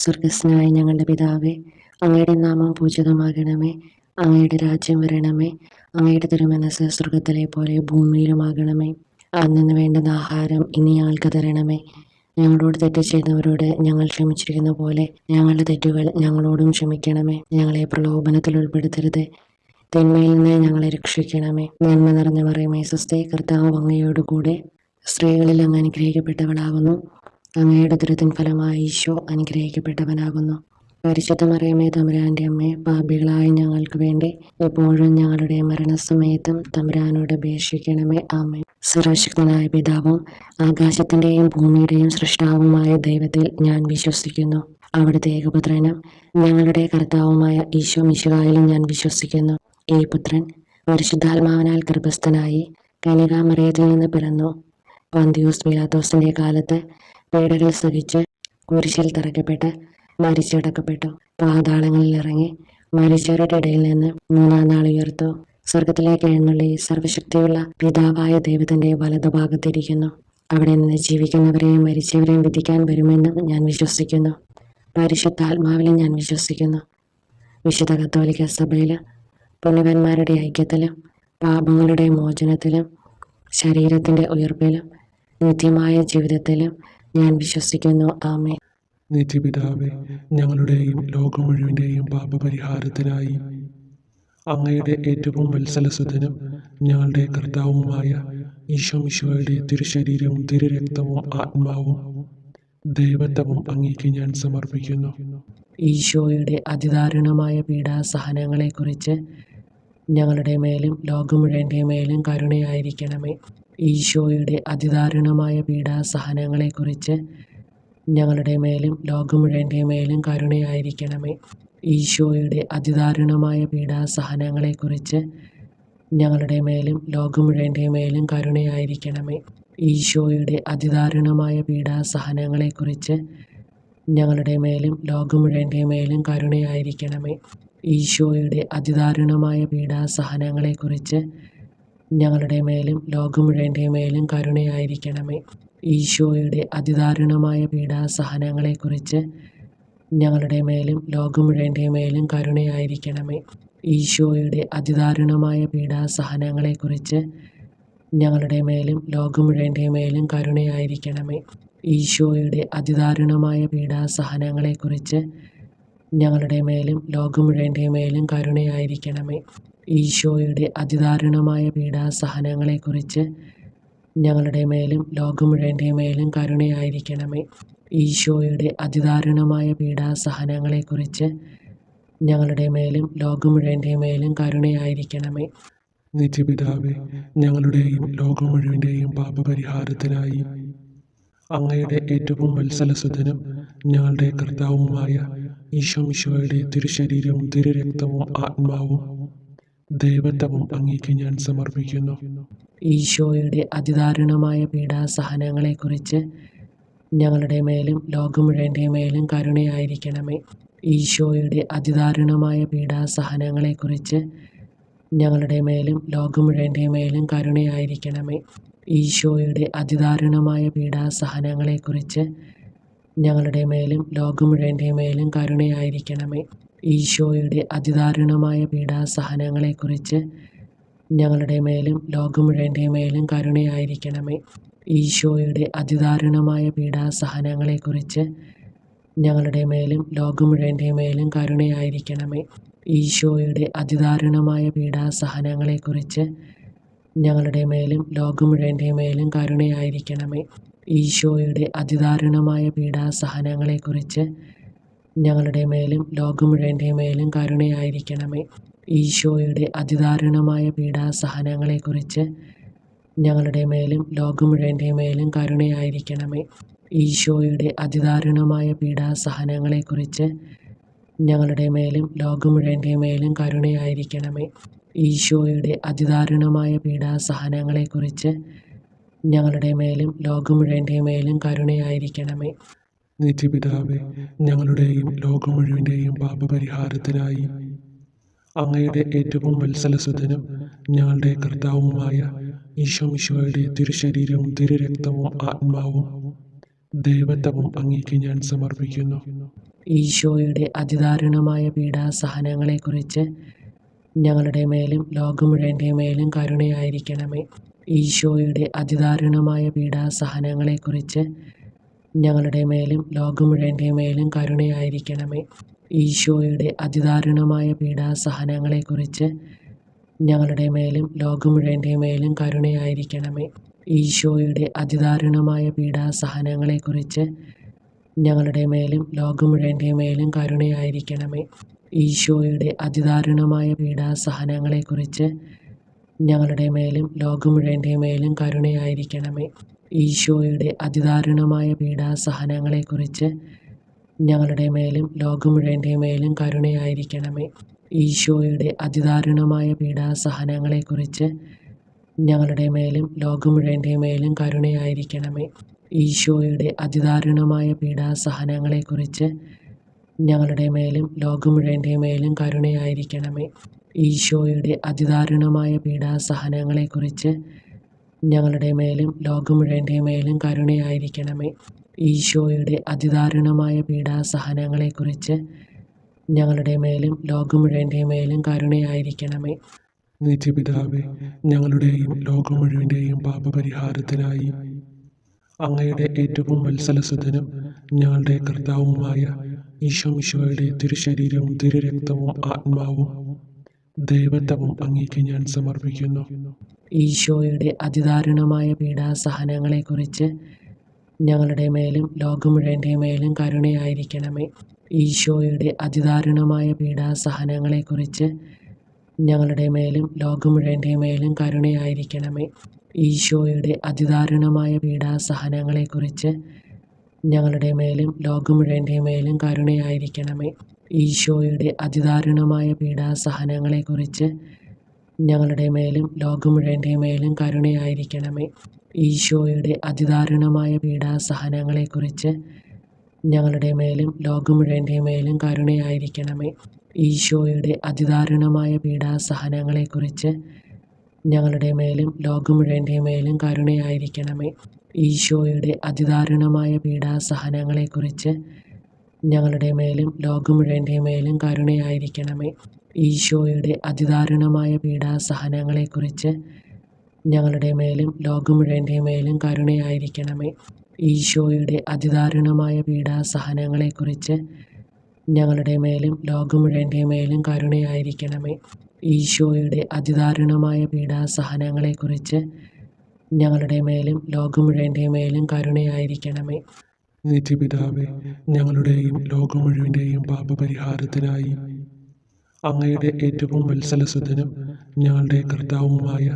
സ്വർഗസ്നായ ഞങ്ങളുടെ പിതാവേ, അങ്ങയുടെ നാമം പൂജിതമാകണമേ. അങ്ങയുടെ രാജ്യം വരണമേ. അങ്ങയുടെ തിരുമനസ്സ് സ്വർഗത്തിലെ പോലെ ഭൂമിയിലുമാകണമേ. അന്നു വേണ്ടുന്ന ആഹാരം ഇനി ഞങ്ങൾക്ക് തരണമേ. ഞങ്ങളോട് തെറ്റ് ചെയ്തവരോട് ഞങ്ങൾ ക്ഷമിച്ചിരിക്കുന്ന പോലെ ഞങ്ങളുടെ തെറ്റുകൾ ഞങ്ങളോടും ക്ഷമിക്കണമേ. ഞങ്ങളെ പ്രലോഭനത്തിൽ ഉൾപ്പെടുത്തരുത്, തിന്മയിൽ നിന്ന് ഞങ്ങളെ രക്ഷിക്കണമേ. നന്മ നിറഞ്ഞ മറിയമേ സ്വസ്തി, കർത്താവ് അങ്ങയോടുകൂടെ സ്ത്രീകളിൽ അങ്ങ് അനുഗ്രഹിക്കപ്പെട്ടവളാകുന്നു. അങ്ങയുടെ ഉദരത്തിൻ ഫലമായ ഈശോ അനുഗ്രഹിക്കപ്പെട്ടവനാകുന്നു. പരിശുദ്ധ മറിയമേ തമ്പുരാൻ്റെ അമ്മേ, പാപികളായ ഞങ്ങൾക്ക് വേണ്ടി എപ്പോഴും ഞങ്ങളുടെ മരണസമയത്തും തമ്പുരാനോട് അപേക്ഷിക്കണമേ. ആമേൻ. സർവശക്തനായ പിതാവും ആകാശത്തിൻ്റെയും ഭൂമിയുടെയും സൃഷ്ടാവുമായ ദൈവത്തിൽ ഞാൻ വിശ്വസിക്കുന്നു. അവിടുത്തെ ഏകപുത്രനും ഞങ്ങളുടെ കർത്താവുമായ ഈശോ മിശിഹായിലും ഞാൻ വിശ്വസിക്കുന്നു. ഈ പുത്രൻ പരിശുദ്ധാത്മാവിനാൽ ഗർഭസ്ഥനായി കന്യകാമറിയത്തിൽ നിന്ന് പിറന്നു. പന്തിയൂസ് പീലാത്തോസിന്റെ കാലത്ത് പീഡകൾ സഹിച്ച് കുരിശിൽ തറയ്ക്കപ്പെട്ട് മരിച്ചടക്കപ്പെട്ടു. പാതാളങ്ങളിൽ ഇറങ്ങി മരിച്ചവരുടെ ഇടയിൽ നിന്ന് മൂന്നാം നാൾ ഉയർത്തു. സ്വർഗത്തിലേക്ക് എഴുന്നള്ളി സർവശക്തിയുള്ള പിതാവായ ദൈവത്തിന്റെ വലതുഭാഗത്തിരിക്കുന്നു. അവിടെ നിന്ന് ജീവിക്കുന്നവരെയും മരിച്ചവരെയും വിധിക്കാൻ വരുമെന്നും ഞാൻ വിശ്വസിക്കുന്നു. പരിശുദ്ധാത്മാവിലും ഞാൻ വിശ്വസിക്കുന്നു. വിശുദ്ധ കത്തോലിക്ക സഭയിൽ പുണ്യവാന്മാരുടെ ഐക്യത്തിലും പാപങ്ങളുടെ മോചനത്തിലും ശരീരത്തിന്റെ ഉയർപ്പിലും നിത്യമായ ജീവിതത്തിലും ഞാൻ വിശ്വസിക്കുന്നു. ആമേൻ. നിത്യപിതാവേ, ഞങ്ങളുടെയും ലോകം മുഴുവൻ്റെയും പാപപരിഹാരത്തിനായി അങ്ങയുടെ ഏറ്റവും വത്സലസുതനും ഞങ്ങളുടെ കർത്താവുമായ ഈശോ മിശിഹായുടെ തിരുശരീരവും തിരുരക്തവും ആത്മാവും ദൈവത്വവും അങ്ങേക്ക് ഞാൻ സമർപ്പിക്കുന്നു. ഈശോയുടെ അതിദാരുണമായ പീഡാസഹനങ്ങളെക്കുറിച്ച് ഞങ്ങളുടെ മേലും ലോകം മുഴുവൻ്റെ മേലും കരുണയായിരിക്കണമേ. ഈശോയുടെ അതിദാരുണമായ പീഡാസഹനങ്ങളെക്കുറിച്ച് ഞങ്ങളുടെ മേലും ലോകം മുഴുവൻ്റെ മേലും കരുണയായിരിക്കണമേ. ഈശോയുടെ അതിദാരുണമായ പീഡാസഹനങ്ങളെക്കുറിച്ച് ഞങ്ങളുടെ മേലും ലോകം മുഴുവൻ്റെ മേലും കരുണയായിരിക്കണമേ. ഈശോയുടെ അതിദാരുണമായ പീഡാസഹനങ്ങളെക്കുറിച്ച് ഞങ്ങളുടെ മേലും ലോകം മുഴുവൻ്റെ മേലും കരുണയായിരിക്കണമേ. ഈശോയുടെ അതിദാരുണമായ പീഡാസഹനങ്ങളെക്കുറിച്ച് ഞങ്ങളുടെ മേലും ലോകം മുഴുവൻ്റെ മേലും കരുണയായിരിക്കണമേ. ഈശോയുടെ അതിദാരുണമായ പീഡാസഹനങ്ങളെക്കുറിച്ച് ഞങ്ങളുടെ മേലും ലോകം മുഴുവൻ്റെ മേലും കരുണയായിരിക്കണമേ. ഈശോയുടെ അതിദാരുണമായ പീഡാസഹനങ്ങളെക്കുറിച്ച് ഞങ്ങളുടെ മേലും ലോകം മുഴുവൻ്റെ മേലും കരുണയായിരിക്കണമേ. ഈശോയുടെ അതിദാരുണമായ പീഡാസഹനങ്ങളെക്കുറിച്ച് ഞങ്ങളുടെ മേലും ലോകം മുഴുവൻ്റെ മേലും കരുണയായിരിക്കണമേ. ഈശോയുടെ അതിദാരുണമായ പീഡാസഹനങ്ങളെക്കുറിച്ച് ഞങ്ങളുടെ മേലും ലോകം മുഴുവൻ്റെ മേലും കരുണയായിരിക്കണമേ. ഈശോയുടെ അതിദാരുണമായ പീഡാസഹനങ്ങളെക്കുറിച്ച് ഞങ്ങളുടെ മേലും ലോകം മുഴുവൻ്റെ മേലും കരുണയായിരിക്കണമേ. നിത്യപിതാവേ, ഞങ്ങളുടെയും ലോകം മുഴുവൻ്റെയും പാപപരിഹാരത്തിനായി അങ്ങയുടെ ഏറ്റവും വത്സലസുതനും ഞങ്ങളുടെ കർത്താവുമായ ഈശോ മിശിഹായുടെ തിരുശരീരവും തിരുരക്തവും ആത്മാവും ദൈവത്വവും അങ്ങേക്ക് ഞാൻ സമർപ്പിക്കുന്നു. ഈശോയുടെ അതിദാരുണമായ പീഡാസഹനങ്ങളെക്കുറിച്ച് ഞങ്ങളുടെ മേലും ലോകം മുഴുവൻ്റെ മേലും കരുണയായിരിക്കണമേ. ഈശോയുടെ അതിദാരുണമായ പീഡാസഹനങ്ങളെക്കുറിച്ച് ഞങ്ങളുടെ മേലും ലോകം മുഴുവൻ്റെ മേലും കരുണയായിരിക്കണമേ. ഈശോയുടെ അതിദാരുണമായ പീഡാസഹനങ്ങളെക്കുറിച്ച് ഞങ്ങളുടെ മേലും ലോകം മുഴുവൻ്റെ മേലും കരുണയായിരിക്കണമേ. ഈശോയുടെ അതിദാരുണമായ പീഡാസഹനങ്ങളെക്കുറിച്ച് ഞങ്ങളുടെ മേലും ലോകം മുഴുവൻ്റെ മേലും കരുണയായിരിക്കണമേ. ഈശോയുടെ അതിദാരുണമായ പീഡാസഹനങ്ങളെക്കുറിച്ച് ഞങ്ങളുടെ മേലും ലോകം മുഴുവൻ്റെ മേലും കരുണയായിരിക്കണമേ. ഈശോയുടെ അതിദാരുണമായ പീഡാസഹനങ്ങളെക്കുറിച്ച് ഞങ്ങളുടെ മേലും ലോകം മുഴുവൻ്റെ മേലും കരുണയായിരിക്കണമേ. ഈശോയുടെ അതിദാരുണമായ പീഡാസഹനങ്ങളെക്കുറിച്ച് ഞങ്ങളുടെ മേലും ലോകം മുഴുവൻ്റെ മേലും കരുണയായിരിക്കണമേ. ഈശോയുടെ അതിദാരുണമായ പീഡാസഹനങ്ങളെക്കുറിച്ച് ഞങ്ങളുടെ മേലും ലോകം മുഴുവൻ്റെ മേലും കരുണയായിരിക്കണമേ. ഈശോയുടെ അതിദാരുണമായ പീഡാസഹനങ്ങളെക്കുറിച്ച് ഞങ്ങളുടെ മേലും ലോകം മുഴുവൻ്റെ മേലും കരുണയായിരിക്കണമേ. ഈശോയുടെ അതിദാരുണമായ പീഡാസഹനങ്ങളെക്കുറിച്ച് ഞങ്ങളുടെ മേലും ലോകം മുഴുവൻ്റെ മേലും കരുണയായിരിക്കണമേ. നിത്യപിതാവേ, ഞങ്ങളുടെയും ലോകം മുഴുവൻ്റെയും പാപപരിഹാരത്തിനായി അങ്ങയുടെ ഏറ്റവും വത്സലസുതനും ഞങ്ങളുടെ കർത്താവുമായ ഈശോ മിശിഹായുടെ തിരുശരീരവും തിരുരക്തവും ആത്മാവും ദൈവത്വവും അങ്ങേക്ക് ഞാൻ സമർപ്പിക്കുന്നു. ഈശോയുടെ അതിദാരുണമായ പീഡാസഹനങ്ങളെക്കുറിച്ച് ഞങ്ങളുടെ മേലും ലോകം മുഴുവൻ്റെ മേലും കരുണയായിരിക്കണമേ. ഈശോയുടെ അതിദാരുണമായ പീഡാസഹനങ്ങളെക്കുറിച്ച് ഞങ്ങളുടെ മേലും ലോകം മുഴുവൻ്റെ മേലും കരുണയായിരിക്കണമേ. ഈശോയുടെ അതിദാരുണമായ പീഡാസഹനങ്ങളെക്കുറിച്ച് ഞങ്ങളുടെ മേലും ലോകം മുഴുവൻ്റെ മേലും കരുണയായിരിക്കണമേ. ഈശോയുടെ അതിദാരുണമായ പീഡാസഹനങ്ങളെക്കുറിച്ച് ഞങ്ങളുടെ മേലും ലോകം മുഴുവൻ്റെ മേലും കരുണയായിരിക്കണമേ. ഈശോയുടെ അതിദാരുണമായ പീഡാസഹനങ്ങളെക്കുറിച്ച് ഞങ്ങളുടെ മേലും ലോകം മുഴുവൻ്റെ മേലും കരുണയായിരിക്കണമേ. ഈശോയുടെ അതിദാരുണമായ പീഡാസഹനങ്ങളെക്കുറിച്ച് ഞങ്ങളുടെ മേലും ലോകം മുഴുവൻ്റെ മേലും കരുണയായിരിക്കണമേ. ഈശോയുടെ അതിദാരുണമായ പീഡാസഹനങ്ങളെക്കുറിച്ച് ഞങ്ങളുടെ മേലും ലോകം മുഴുവൻ്റെ മേലും കരുണയായിരിക്കണമേ. ഈശോയുടെ അതിദാരുണമായ പീഡാസഹനങ്ങളെക്കുറിച്ച് ഞങ്ങളുടെ മേലും ലോകം മുഴുവൻ്റെ മേലും കരുണയായിരിക്കണമേ. ഈശോയുടെ അതിദാരുണമായ പീഡാസഹനങ്ങളെക്കുറിച്ച് ഞങ്ങളുടെ മേലും ലോകം മുഴുവൻ്റെ മേലും കരുണയായിരിക്കണമേ. ഈശോയുടെ അതിദാരുണമായ പീഡാസഹനങ്ങളെക്കുറിച്ച് ഞങ്ങളുടെ മേലും ലോകം മുഴുവൻ്റെ മേലും കരുണയായിരിക്കണമേ. നിത്യപിതാവേ, ഞങ്ങളുടെയും ലോകം മുഴുവൻ്റെയും പാപപരിഹാരത്തിനായി അങ്ങയുടെ ഏറ്റവും വത്സലസുതനും ഞങ്ങളുടെ കർത്താവുമായ ഈശോമിശിഹായുടെ തിരുശരീരവും തിരുരക്തവും ആത്മാവും ദൈവത്വവും അങ്ങേക്ക് ഞാൻ സമർപ്പിക്കുന്നു. ഈശോയുടെ അതിദാരുണമായ പീഡാസഹനങ്ങളെക്കുറിച്ച് ഞങ്ങളുടെ മേലും ലോകം മുഴുവൻ്റെ മേലും കരുണയായിരിക്കണമേ. ഈശോയുടെ അതിദാരുണമായ പീഡാസഹനങ്ങളെക്കുറിച്ച് ഞങ്ങളുടെ മേലും ലോകം മുഴുവൻ്റെ മേലും കരുണയായിരിക്കണമേ. ഈശോയുടെ അതിദാരുണമായ പീഡാസഹനങ്ങളെക്കുറിച്ച് ഞങ്ങളുടെ മേലും ലോകം മുഴുവൻ്റെ മേലും കരുണയായിരിക്കണമേ. ഈശോയുടെ അതിദാരുണമായ പീഡാസഹനങ്ങളെക്കുറിച്ച് ഞങ്ങളുടെ മേലും ലോകം മുഴുവൻ്റെ മേലും കരുണയായിരിക്കണമേ. ഈശോയുടെ അതിദാരുണമായ പീഡാസഹനങ്ങളെക്കുറിച്ച് ഞങ്ങളുടെ മേലും ലോകം മുഴുവൻ്റെ മേലും കരുണയായിരിക്കണമേ. ഈശോയുടെ അതിദാരുണമായ പീഡാസഹനങ്ങളെക്കുറിച്ച് ഞങ്ങളുടെ മേലും ലോകം മുഴുവൻ്റെ മേലും കരുണയായിരിക്കണമേ. ഈശോയുടെ അതിദാരുണമായ പീഡാസഹനങ്ങളെക്കുറിച്ച് ഞങ്ങളുടെ മേലും ലോകം മുഴുവൻ്റെ മേലും കരുണയായിരിക്കണമേ. ഈശോയുടെ അതിദാരുണമായ പീഡാസഹനങ്ങളെക്കുറിച്ച് ഞങ്ങളുടെ മേലും ലോകം മുഴുവൻ്റെ മേലും കരുണയായിരിക്കണമേ. ഈശോയുടെ അതിദാരുണമായ പീഡാസഹനങ്ങളെക്കുറിച്ച് ഞങ്ങളുടെ മേലും ലോകം മുഴുവൻ്റെ മേലും കരുണയായിരിക്കണമേ. ഈശോയുടെ അതിദാരുണമായ പീഡാസഹനങ്ങളെക്കുറിച്ച് ഞങ്ങളുടെ മേലും ലോകം മുഴുവൻ്റെ മേലും കരുണയായിരിക്കണമേ. നിത്യപിതാവേ, ഞങ്ങളുടെയും ലോകം മുഴുവൻ്റെയും പാപപരിഹാരത്തിനായി അങ്ങയുടെ ഏറ്റവും വത്സലസുതനും ഞങ്ങളുടെ കർത്താവുമായ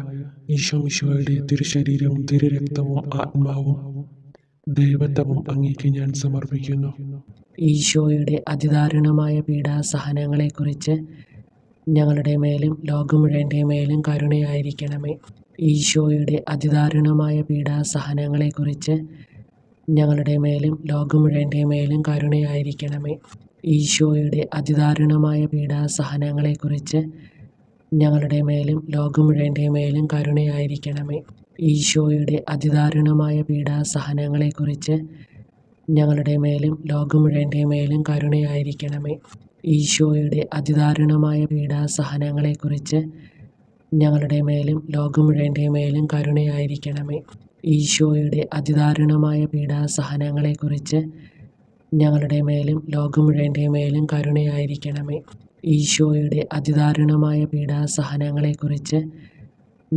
ഈശോമിശിഹായുടെ തിരുശരീരവും തിരുരക്തവും ആത്മാവും ദൈവത്വവും അങ്ങേക്ക് ഞാൻ സമർപ്പിക്കുന്നു. ഈശോയുടെ അതിദാരുണമായ പീഡാസഹനങ്ങളെക്കുറിച്ച് ഞങ്ങളുടെ മേലും ലോകം മുഴുവൻ്റെ മേലും കരുണയായിരിക്കണമേ. ഈശോയുടെ അതിദാരുണമായ പീഡാസഹനങ്ങളെക്കുറിച്ച് ഞങ്ങളുടെ മേലും ലോകം മുഴുവൻ്റെ മേലും കരുണയായിരിക്കണമേ. ഈശോയുടെ അതിദാരുണമായ പീഡാസഹനങ്ങളെക്കുറിച്ച് ഞങ്ങളുടെ മേലും ലോകം മുഴുവൻ്റെ മേലും കരുണയായിരിക്കണമേ. ഈശോയുടെ അതിദാരുണമായ പീഡാസഹനങ്ങളെക്കുറിച്ച് ഞങ്ങളുടെ മേലും ലോകം മുഴുവൻ്റെ മേലും കരുണയായിരിക്കണമേ. ഈശോയുടെ അതിദാരുണമായ പീഡാസഹനങ്ങളെക്കുറിച്ച് ഞങ്ങളുടെ മേലും ലോകം മുഴുവൻ്റെ മേലും കരുണയായിരിക്കണമേ. ഈശോയുടെ അതിദാരുണമായ പീഡാസഹനങ്ങളെക്കുറിച്ച് ഞങ്ങളുടെ മേലും ലോകം മുഴുവൻ്റെ മേലും കരുണയായിരിക്കണമേ. ഈശോയുടെ അതിദാരുണമായ പീഡാസഹനങ്ങളെക്കുറിച്ച്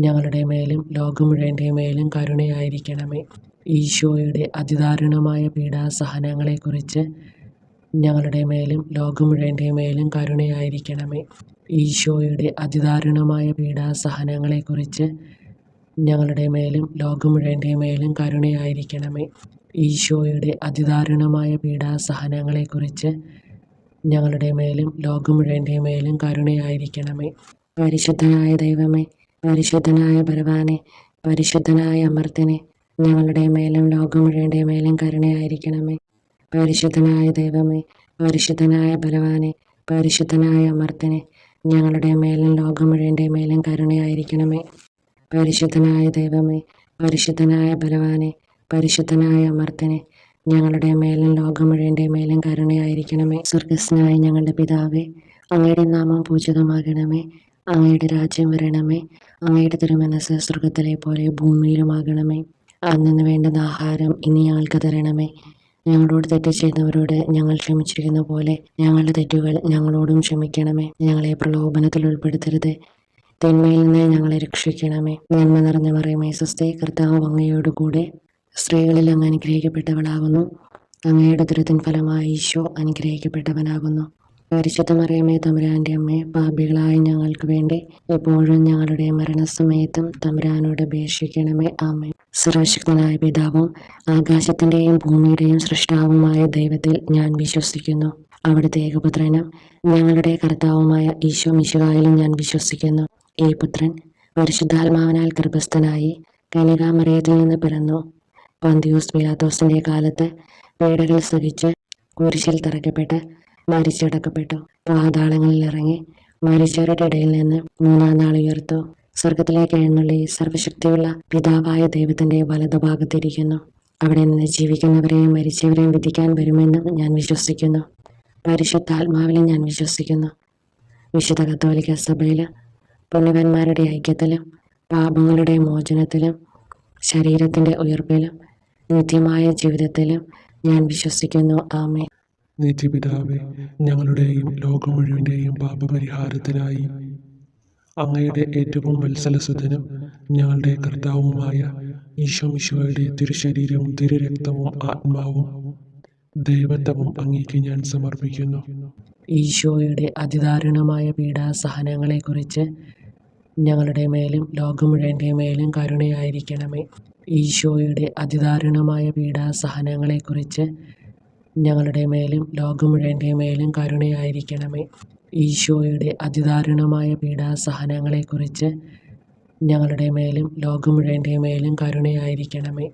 ഞങ്ങളുടെ മേലും ലോകം മുഴുവൻ്റെ മേലും കരുണയായിരിക്കണമേ. ഈശോയുടെ അതിദാരുണമായ പീഡാസഹനങ്ങളെക്കുറിച്ച് ഞങ്ങളുടെ മേലും ലോകം മുഴുവൻ്റെ മേലും കരുണയായിരിക്കണമേ. ഈശോയുടെ അതിദാരുണമായ പീഡാസഹനങ്ങളെക്കുറിച്ച് ഞങ്ങളുടെ മേലും ലോകം മുഴുവൻ്റെ മേലും കരുണയായിരിക്കണമേ. ഈശോയുടെ അതിദാരുണമായ പീഡാസഹനങ്ങളെക്കുറിച്ച് ഞങ്ങളുടെ മേലും ലോകം മുഴുവൻ്റെ മേലും കരുണയായിരിക്കണമേ. പരിശുദ്ധനായ ദൈവമേ, പരിശുദ്ധനായ ബലവാനെ, പരിശുദ്ധനായ അമർത്യനെ, ഞങ്ങളുടെ മേലും ലോകം മുഴുവൻ്റെ മേലും കരുണയായിരിക്കണമേ. പരിശുദ്ധനായ ദൈവമേ, പരിശുദ്ധനായ ബലവാനെ, പരിശുദ്ധനായ അമർത്യനെ, ഞങ്ങളുടെ മേലും ലോകം മുഴുവൻ്റെ മേലും കരുണയായിരിക്കണമേ. പരിശുദ്ധനായ ദൈവമേ, പരിശുദ്ധനായ ബലവാനെ, പരിശുദ്ധനായ അമർത്യനെ, ഞങ്ങളുടെ മേലും ലോകം മുഴുവൻ്റെ മേലും കരുണയായിരിക്കണമേ. സ്വർഗസ്നായ ഞങ്ങളുടെ പിതാവേ, അങ്ങയുടെ നാമം പൂജിതമാകണമേ. അങ്ങയുടെ രാജ്യം വരണമേ. അങ്ങയുടെ തിരുമനസ് സ്വർഗത്തിലെ പോലെ ഭൂമിയിലുമാകണമേ. അന്നു വേണ്ടുന്ന ആഹാരം ഇനി ഞങ്ങൾക്ക് തരണമേ. ഞങ്ങളോട് തെറ്റ് ചെയ്യുന്നവരോട് ഞങ്ങൾ ക്ഷമിച്ചിരിക്കുന്ന പോലെ ഞങ്ങളുടെ തെറ്റുകൾ ഞങ്ങളോടും ക്ഷമിക്കണമേ. ഞങ്ങളെ പ്രലോഭനത്തിൽ ഉൾപ്പെടുത്തരുത്, തിന്മയിൽ നിന്ന് ഞങ്ങളെ രക്ഷിക്കണമേ. നന്മ നിറഞ്ഞ മറിയമേ സ്വസ്തി, കർത്താവ് അങ്ങയോടുകൂടെ സ്ത്രീകളിൽ അങ്ങ് അനുഗ്രഹിക്കപ്പെട്ടവളാകുന്നു. അങ്ങയുടെ ഉദരത്തിൻ ഫലമായ ഈശോ അനുഗ്രഹിക്കപ്പെട്ടവനാകുന്നു. പരിശുദ്ധ മറിയമേ തമ്പുരാൻ്റെ അമ്മേ, പാപികളായ ഞങ്ങൾക്ക് വേണ്ടി എപ്പോഴും ഞങ്ങളുടെ മരണസമയത്തും തമ്പുരാനോട് അപേക്ഷിക്കണമേ. ആമേൻ. സർവശക്തനായ പിതാവും ആകാശത്തിൻ്റെയും ഭൂമിയുടെയും സൃഷ്ടാവുമായ ദൈവത്തിൽ ഞാൻ വിശ്വസിക്കുന്നു. അവിടുത്തെ ഏകപുത്രനും ഞങ്ങളുടെ കർത്താവുമായ ഈശോ മിശിഹായിലും ഞാൻ വിശ്വസിക്കുന്നു. ഈ പുത്രൻ പരിശുദ്ധാത്മാവിനാൽ ഗർഭസ്ഥനായി കന്യകാമറിയത്തിൽ നിന്ന് പിറന്നു. പന്തിയൂസ് പീലാത്തോസിന്റെ കാലത്ത് പീഡകൾ സഹിച്ച് കുരിശിൽ തറയ്ക്കപ്പെട്ട് മരിച്ചടക്കപ്പെട്ടു. പാതാളങ്ങളിൽ ഇറങ്ങി മരിച്ചവരുടെ ഇടയിൽ നിന്ന് മൂന്നാം നാൾ ഉയർത്തു. സ്വർഗത്തിലേക്ക് എഴുന്നള്ളി സർവശക്തിയുള്ള പിതാവായ ദൈവത്തിന്റെ വലതുഭാഗത്തിരിക്കുന്നു. അവിടെ നിന്ന് ജീവിക്കുന്നവരെയും മരിച്ചവരെയും വിധിക്കാൻ വരുമെന്നും ഞാൻ വിശ്വസിക്കുന്നു. പരിശുദ്ധാത്മാവിലും ഞാൻ വിശ്വസിക്കുന്നു. വിശുദ്ധ കത്തോലിക്ക സഭയിൽ പുണ്യവാന്മാരുടെ ഐക്യത്തിലും പാപങ്ങളുടെ മോചനത്തിലും ശരീരത്തിൻ്റെ ഉയർപ്പിലും നിത്യമായ ജീവിതത്തിലും ഞാൻ വിശ്വസിക്കുന്നു. ആമേൻ. നിത്യപിതാവേ, ഞങ്ങളുടെയും ലോകം മുഴുവൻ്റെയും പാപപരിഹാരത്തിനായി അങ്ങയുടെ ഏറ്റവും വത്സലസുതനും ഞങ്ങളുടെ കർത്താവുമായ ഈശോ മിശിഹായുടെ തിരുശരീരവും തിരുരക്തവും ആത്മാവും ദൈവത്വവും അങ്ങേക്ക് ഞാൻ സമർപ്പിക്കുന്നു. ഈശോയുടെ അതിദാരുണമായ പീഡാസഹനങ്ങളെക്കുറിച്ച് ഞങ്ങളുടെ മേലും ലോകം മുഴുവൻ്റെ മേലും കരുണയായിരിക്കണമേ. ഈശോയുടെ അതിദാരുണമായ പീഡാസഹനങ്ങളെക്കുറിച്ച് ഞങ്ങളുടെ മേലും ലോകം മുഴുവൻ്റെ മേലും കരുണയായിരിക്കണമേ. ഈശോയുടെ അതിദാരുണമായ പീഡാസഹനങ്ങളെക്കുറിച്ച് ഞങ്ങളുടെ മേലും ലോകം മുഴുവൻ്റെ മേലും കരുണയായിരിക്കണമേ.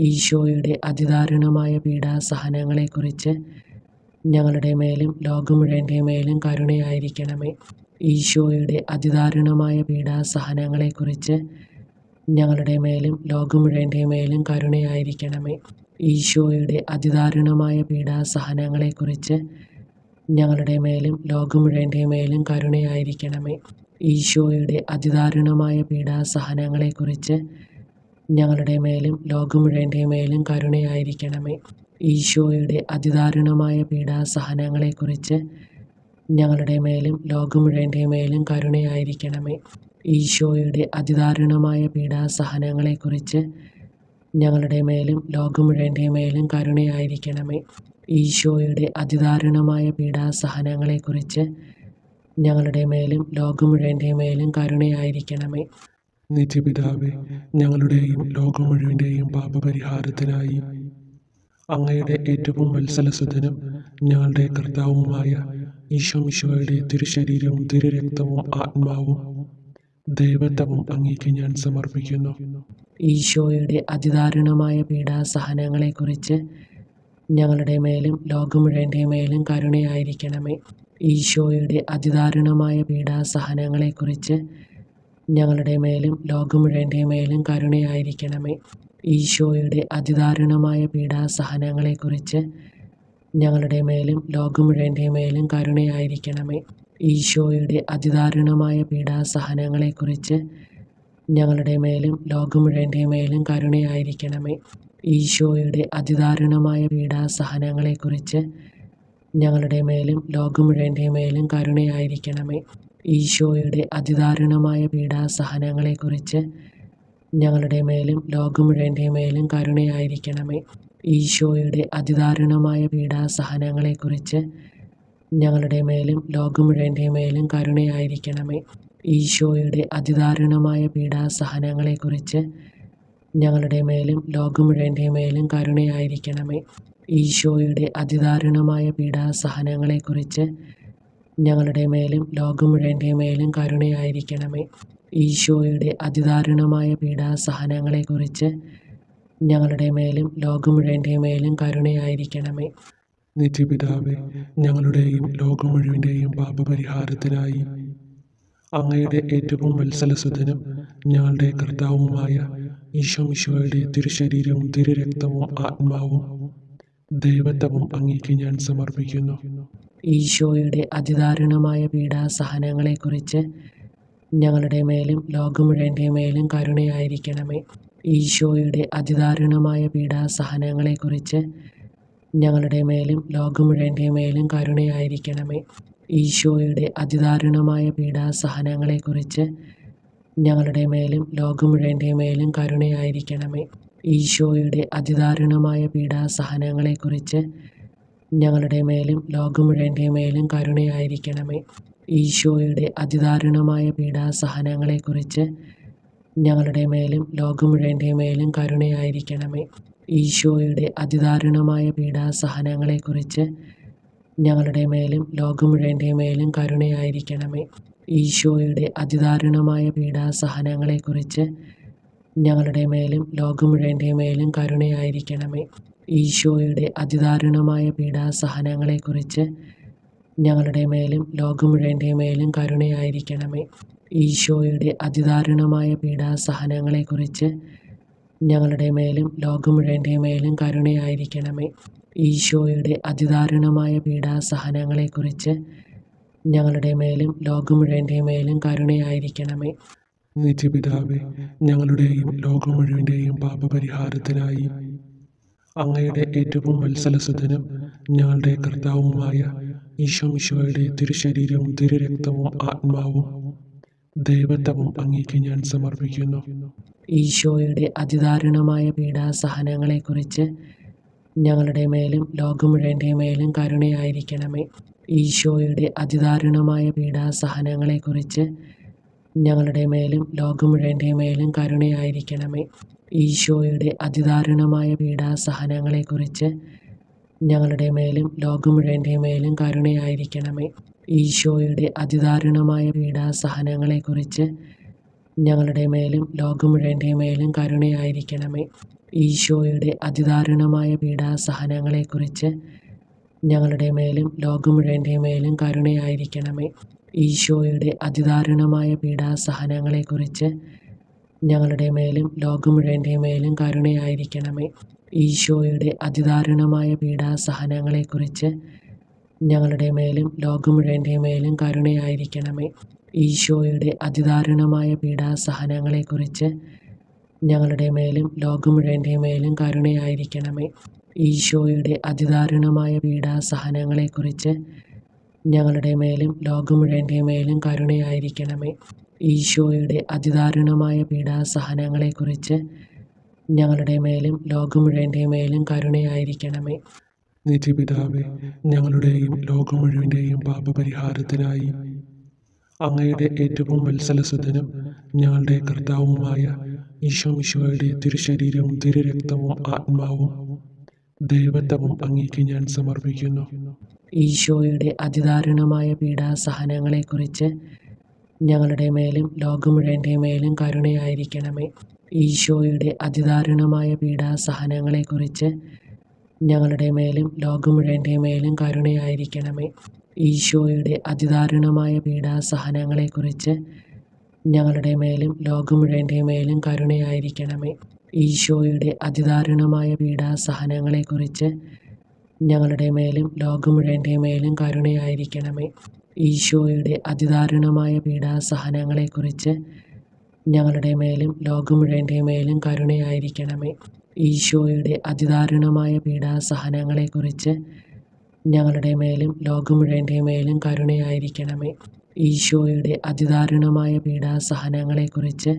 ഈശോയുടെ അതിദാരുണമായ പീഡാസഹനങ്ങളെക്കുറിച്ച് ഞങ്ങളുടെ മേലും ലോകം മുഴുവൻ്റെ മേലും കരുണയായിരിക്കണമേ. ഈശോയുടെ അതിദാരുണമായ പീഡാസഹനങ്ങളെക്കുറിച്ച് ഞങ്ങളുടെ മേലും ലോകം മുഴുവൻ്റെ മേലും കരുണയായിരിക്കണമേ. ഈശോയുടെ അതിദാരുണമായ പീഡാസഹനങ്ങളെക്കുറിച്ച് ഞങ്ങളുടെ മേലും ലോകം മുഴുവൻ്റെ മേലും കരുണയായിരിക്കണമേ. ഈശോയുടെ അതിദാരുണമായ പീഡാസഹനങ്ങളെക്കുറിച്ച് ഞങ്ങളുടെ മേലും ലോകം മുഴുവൻ്റെ മേലും കരുണയായിരിക്കണമേ. ഈശോയുടെ അതിദാരുണമായ പീഡാസഹനങ്ങളെക്കുറിച്ച് ഞങ്ങളുടെ മേലും ലോകം മുഴുവൻ്റെ മേലും കരുണയായിരിക്കണമേ. ഈശോയുടെ അതിദാരുണമായ പീഡാസഹനങ്ങളെക്കുറിച്ച് ഞങ്ങളുടെ മേലും ലോകം മുഴുവൻ്റെ മേലും കരുണയായിരിക്കണമേ. ഈശോയുടെ അതിദാരുണമായ പീഡാസഹനങ്ങളെക്കുറിച്ച് ഞങ്ങളുടെ മേലും ലോകം മുഴുവൻ്റെ മേലും കരുണയായിരിക്കണമേ. നിത്യപിതാവേ, ഞങ്ങളുടെയും ലോകം മുഴുവൻ്റെയും പാപപരിഹാരത്തിനായി അങ്ങയുടെ ഏറ്റവും വത്സലസുതനും ഞങ്ങളുടെ കർത്താവുമായ ഈശോ മിശിഹായുടെ തിരുശരീരവും തിരുരക്തവും ആത്മാവും ദൈവത്വവും അങ്ങേക്ക് ഞാൻ സമർപ്പിക്കുന്നു. ഈശോയുടെ അതിദാരുണമായ പീഡാസഹനങ്ങളെക്കുറിച്ച് ഞങ്ങളുടെ മേലും ലോകം മുഴുവൻ്റെ മേലും കരുണയായിരിക്കണമേ. ഈശോയുടെ അതിദാരുണമായ പീഡാസഹനങ്ങളെക്കുറിച്ച് ഞങ്ങളുടെ മേലും ലോകം മുഴുവൻ്റെ മേലും കരുണയായിരിക്കണമേ. ഈശോയുടെ അതിദാരുണമായ പീഡാസഹനങ്ങളെക്കുറിച്ച് ഞങ്ങളുടെ മേലും ലോകം മുഴുവൻ്റെ മേലും കരുണയായിരിക്കണമേ. ഈശോയുടെ അതിദാരുണമായ പീഡാസഹനങ്ങളെക്കുറിച്ച് ഞങ്ങളുടെ മേലും ലോകം മുഴുവൻ്റെ മേലും കരുണയായിരിക്കണമേ. ഈശോയുടെ അതിദാരുണമായ പീഡാസഹനങ്ങളെക്കുറിച്ച് ഞങ്ങളുടെ മേലും ലോകം മുഴുവൻ്റെ മേലും കരുണയായിരിക്കണമേ. ഈശോയുടെ അതിദാരുണമായ പീഡാസഹനങ്ങളെക്കുറിച്ച് ഞങ്ങളുടെ മേലും ലോകം മുഴുവൻ്റെ മേലും കരുണയായിരിക്കണമേ. ഈശോയുടെ അതിദാരുണമായ പീഡാസഹനങ്ങളെക്കുറിച്ച് ഞങ്ങളുടെ മേലും ലോകം മുഴുവൻ്റെ മേലും കരുണയായിരിക്കണമേ. ഈശോയുടെ അതിദാരുണമായ പീഡാസഹനങ്ങളെക്കുറിച്ച് ഞങ്ങളുടെ മേലും ലോകം മുഴുവൻ്റെ മേലും കരുണയായിരിക്കണമേ. ഈശോയുടെ അതിദാരുണമായ പീഡാസഹനങ്ങളെക്കുറിച്ച് ഞങ്ങളുടെ മേലും ലോകം മുഴുവൻ്റെ മേലും കരുണയായിരിക്കണമേ. ഈശോയുടെ അതിദാരുണമായ പീഡാസഹനങ്ങളെക്കുറിച്ച് ഞങ്ങളുടെ മേലും ലോകം മുഴുവൻ്റെ മേലും കരുണയായിരിക്കണമേ. നിത്യപിതാവേ, ഞങ്ങളുടെയും ലോകം മുഴുവൻ്റെയും പാപപരിഹാരത്തിനായി അങ്ങയുടെ ഏറ്റവും വത്സലസുതനും ഞങ്ങളുടെ കർത്താവുമായ ഈശോ മിശിഹായുടെ തിരുശരീരവും തിരുരക്തവും ആത്മാവും ദൈവത്വവും അങ്ങേക്ക് ഞാൻ സമർപ്പിക്കുന്നു. ഈശോയുടെ അതിദാരുണമായ പീഡാസഹനങ്ങളെക്കുറിച്ച് ഞങ്ങളുടെ മേലും ലോകം മുഴുവൻ്റെ മേലും കരുണയായിരിക്കണമേ. ഈശോയുടെ അതിദാരുണമായ പീഡാസഹനങ്ങളെക്കുറിച്ച് ഞങ്ങളുടെ മേലും ലോകം മുഴുവൻ്റെ മേലും കരുണയായിരിക്കണമേ. ഈശോയുടെ അതിദാരുണമായ പീഡാസഹനങ്ങളെക്കുറിച്ച് ഞങ്ങളുടെ മേലും ലോകം മുഴുവൻ്റെ മേലും കരുണയായിരിക്കണമേ. ഈശോയുടെ അതിദാരുണമായ പീഡാസഹനങ്ങളെക്കുറിച്ച് ഞങ്ങളുടെ മേലും ലോകം മുഴുവൻ്റെ മേലും കരുണയായിരിക്കണമേ. ഈശോയുടെ അതിദാരുണമായ പീഡാസഹനങ്ങളെക്കുറിച്ച് ഞങ്ങളുടെ മേലും ലോകം മുഴുവൻ്റെ മേലും കരുണയായിരിക്കണമേ. ഈശോയുടെ അതിദാരുണമായ പീഡാസഹനങ്ങളെക്കുറിച്ച് ഞങ്ങളുടെ മേലും ലോകം മുഴുവൻ്റെ മേലും കരുണയായിരിക്കണമേ. ഈശോയുടെ അതിദാരുണമായ പീഡാസഹനങ്ങളെക്കുറിച്ച് ഞങ്ങളുടെ മേലും ലോകം മുഴുവൻ്റെ മേലും കരുണയായിരിക്കണമേ. ഈശോയുടെ അതിദാരുണമായ പീഡാസഹനങ്ങളെക്കുറിച്ച് ഞങ്ങളുടെ മേലും ലോകം മുഴുവൻ്റെ മേലും കരുണയായിരിക്കണമേ. ഈശോയുടെ അതിദാരുണമായ പീഡാസഹനങ്ങളെക്കുറിച്ച് ഞങ്ങളുടെ മേലും ലോകം മുഴുവൻ്റെ മേലും കരുണയായിരിക്കണമേ. ഈശോയുടെ അതിദാരുണമായ പീഡാസഹനങ്ങളെക്കുറിച്ച് ഞങ്ങളുടെ മേലും ലോകം മുഴുവൻ്റെ മേലും കരുണയായിരിക്കണമേ. നിത്യപിതാവേ, ഞങ്ങളുടെയും ലോകം മുഴുവൻ്റെയും പാപപരിഹാരത്തിനായി അങ്ങയുടെ ഏറ്റവും വത്സലസുതനും ഞങ്ങളുടെ കർത്താവുമായ ഈശോമിശിഹായുടെ തിരുശരീരവും തിരുരക്തവും ആത്മാവും ദൈവത്വവും അങ്ങേക്ക് ഞാൻ സമർപ്പിക്കുന്നു. ഈശോയുടെ അതിദാരുണമായ പീഡാസഹനങ്ങളെക്കുറിച്ച് ഞങ്ങളുടെ മേലും ലോകം മുഴുവൻ്റെ മേലും കരുണയായിരിക്കണമേ. ഈശോയുടെ അതിദാരുണമായ പീഡാസഹനങ്ങളെക്കുറിച്ച് ഞങ്ങളുടെ മേലും ലോകം മുഴുവൻ്റെ മേലും കരുണയായിരിക്കണമേ. ഈശോയുടെ അതിദാരുണമായ പീഡാസഹനങ്ങളെക്കുറിച്ച് ഞങ്ങളുടെ മേലും ലോകം മുഴുവൻ്റെ മേലും കരുണയായിരിക്കണമേ. ഈശോയുടെ അതിദാരുണമായ പീഡാസഹനങ്ങളെക്കുറിച്ച് ഞങ്ങളുടെ മേലും ലോകം മുഴുവൻ്റെ മേലും കരുണയായിരിക്കണമേ. ഈശോയുടെ അതിദാരുണമായ പീഡാസഹനങ്ങളെക്കുറിച്ച് ഞങ്ങളുടെ മേലും ലോകം മുഴുവൻ്റെ മേലും കരുണയായിരിക്കണമേ. ഈശോയുടെ അതിദാരുണമായ പീഡാസഹനങ്ങളെക്കുറിച്ച് ഞങ്ങളുടെ മേലും ലോകം മുഴുവൻ്റെ മേലും കരുണയായിരിക്കണമേ. ഈശോയുടെ അതിദാരുണമായ പീഡാസഹനങ്ങളെക്കുറിച്ച് ഞങ്ങളുടെ മേലും ലോകം മുഴുവൻ്റെ മേലും കരുണയായിരിക്കണമേ. ഈശോയുടെ അതിദാരുണമായ പീഡാസഹനങ്ങളെക്കുറിച്ച് ഞങ്ങളുടെ മേലും ലോകം മുഴുവൻ്റെ മേലും കരുണയായിരിക്കണമേ. ഈശോയുടെ അതിദാരുണമായ പീഡാസഹനങ്ങളെക്കുറിച്ച് ഞങ്ങളുടെ മേലും ലോകം മുഴുവൻ്റെ മേലും കരുണയായിരിക്കണമേ. ഈശോയുടെ അതിദാരുണമായ പീഡാസഹനങ്ങളെക്കുറിച്ച് ഞങ്ങളുടെ മേലും ലോകം മുഴുവൻ്റെ മേലും കരുണയായിരിക്കണമേ. നിത്യപിതാവേ, ഞങ്ങളുടെയും ലോകം മുഴുവൻ്റെയും പാപപരിഹാരത്തിനായി അങ്ങയുടെ ഏറ്റവും വത്സലസുതനും ഞങ്ങളുടെ കർത്താവുമായ ഈശോമിശിഹായുടെ തിരുശരീരവും തിരുരക്തവും ആത്മാവും ദൈവത്വവും അങ്ങേക്ക് ഞാൻ സമർപ്പിക്കുന്നു. ഈശോയുടെ അതിദാരുണമായ പീഡാസഹനങ്ങളെക്കുറിച്ച് ഞങ്ങളുടെ മേലും ലോകം മുഴുവൻ്റെ മേലും കരുണയായിരിക്കണമേ. ഈശോയുടെ അതിദാരുണമായ പീഡാസഹനങ്ങളെക്കുറിച്ച് ഞങ്ങളുടെ മേലും ലോകം മുഴുവൻ്റെ മേലും കരുണയായിരിക്കണമേ. ഈശോയുടെ അതിദാരുണമായ പീഡാസഹനങ്ങളെക്കുറിച്ച് ഞങ്ങളുടെ മേലും ലോകം മുഴുവൻ്റെ മേലും കരുണയായിരിക്കണമേ. ഈശോയുടെ അതിദാരുണമായ പീഡാസഹനങ്ങളെക്കുറിച്ച് ഞങ്ങളുടെ മേലും ലോകം മുഴുവൻ്റെ മേലും കരുണയായിരിക്കണമേ. ഈശോയുടെ അതിദാരുണമായ പീഡാസഹനങ്ങളെക്കുറിച്ച് ഞങ്ങളുടെ മേലും ലോകം മുഴുവൻ്റെ മേലും കരുണയായിരിക്കണമേ. ഈശോയുടെ അതിദാരുണമായ പീഡാസഹനങ്ങളെക്കുറിച്ച് ഞങ്ങളുടെ മേലും ലോകം മുഴുവൻ്റെ മേലും കരുണയായിരിക്കണമേ. ഈശോയുടെ അതിദാരുണമായ പീഡാസഹനങ്ങളെക്കുറിച്ച്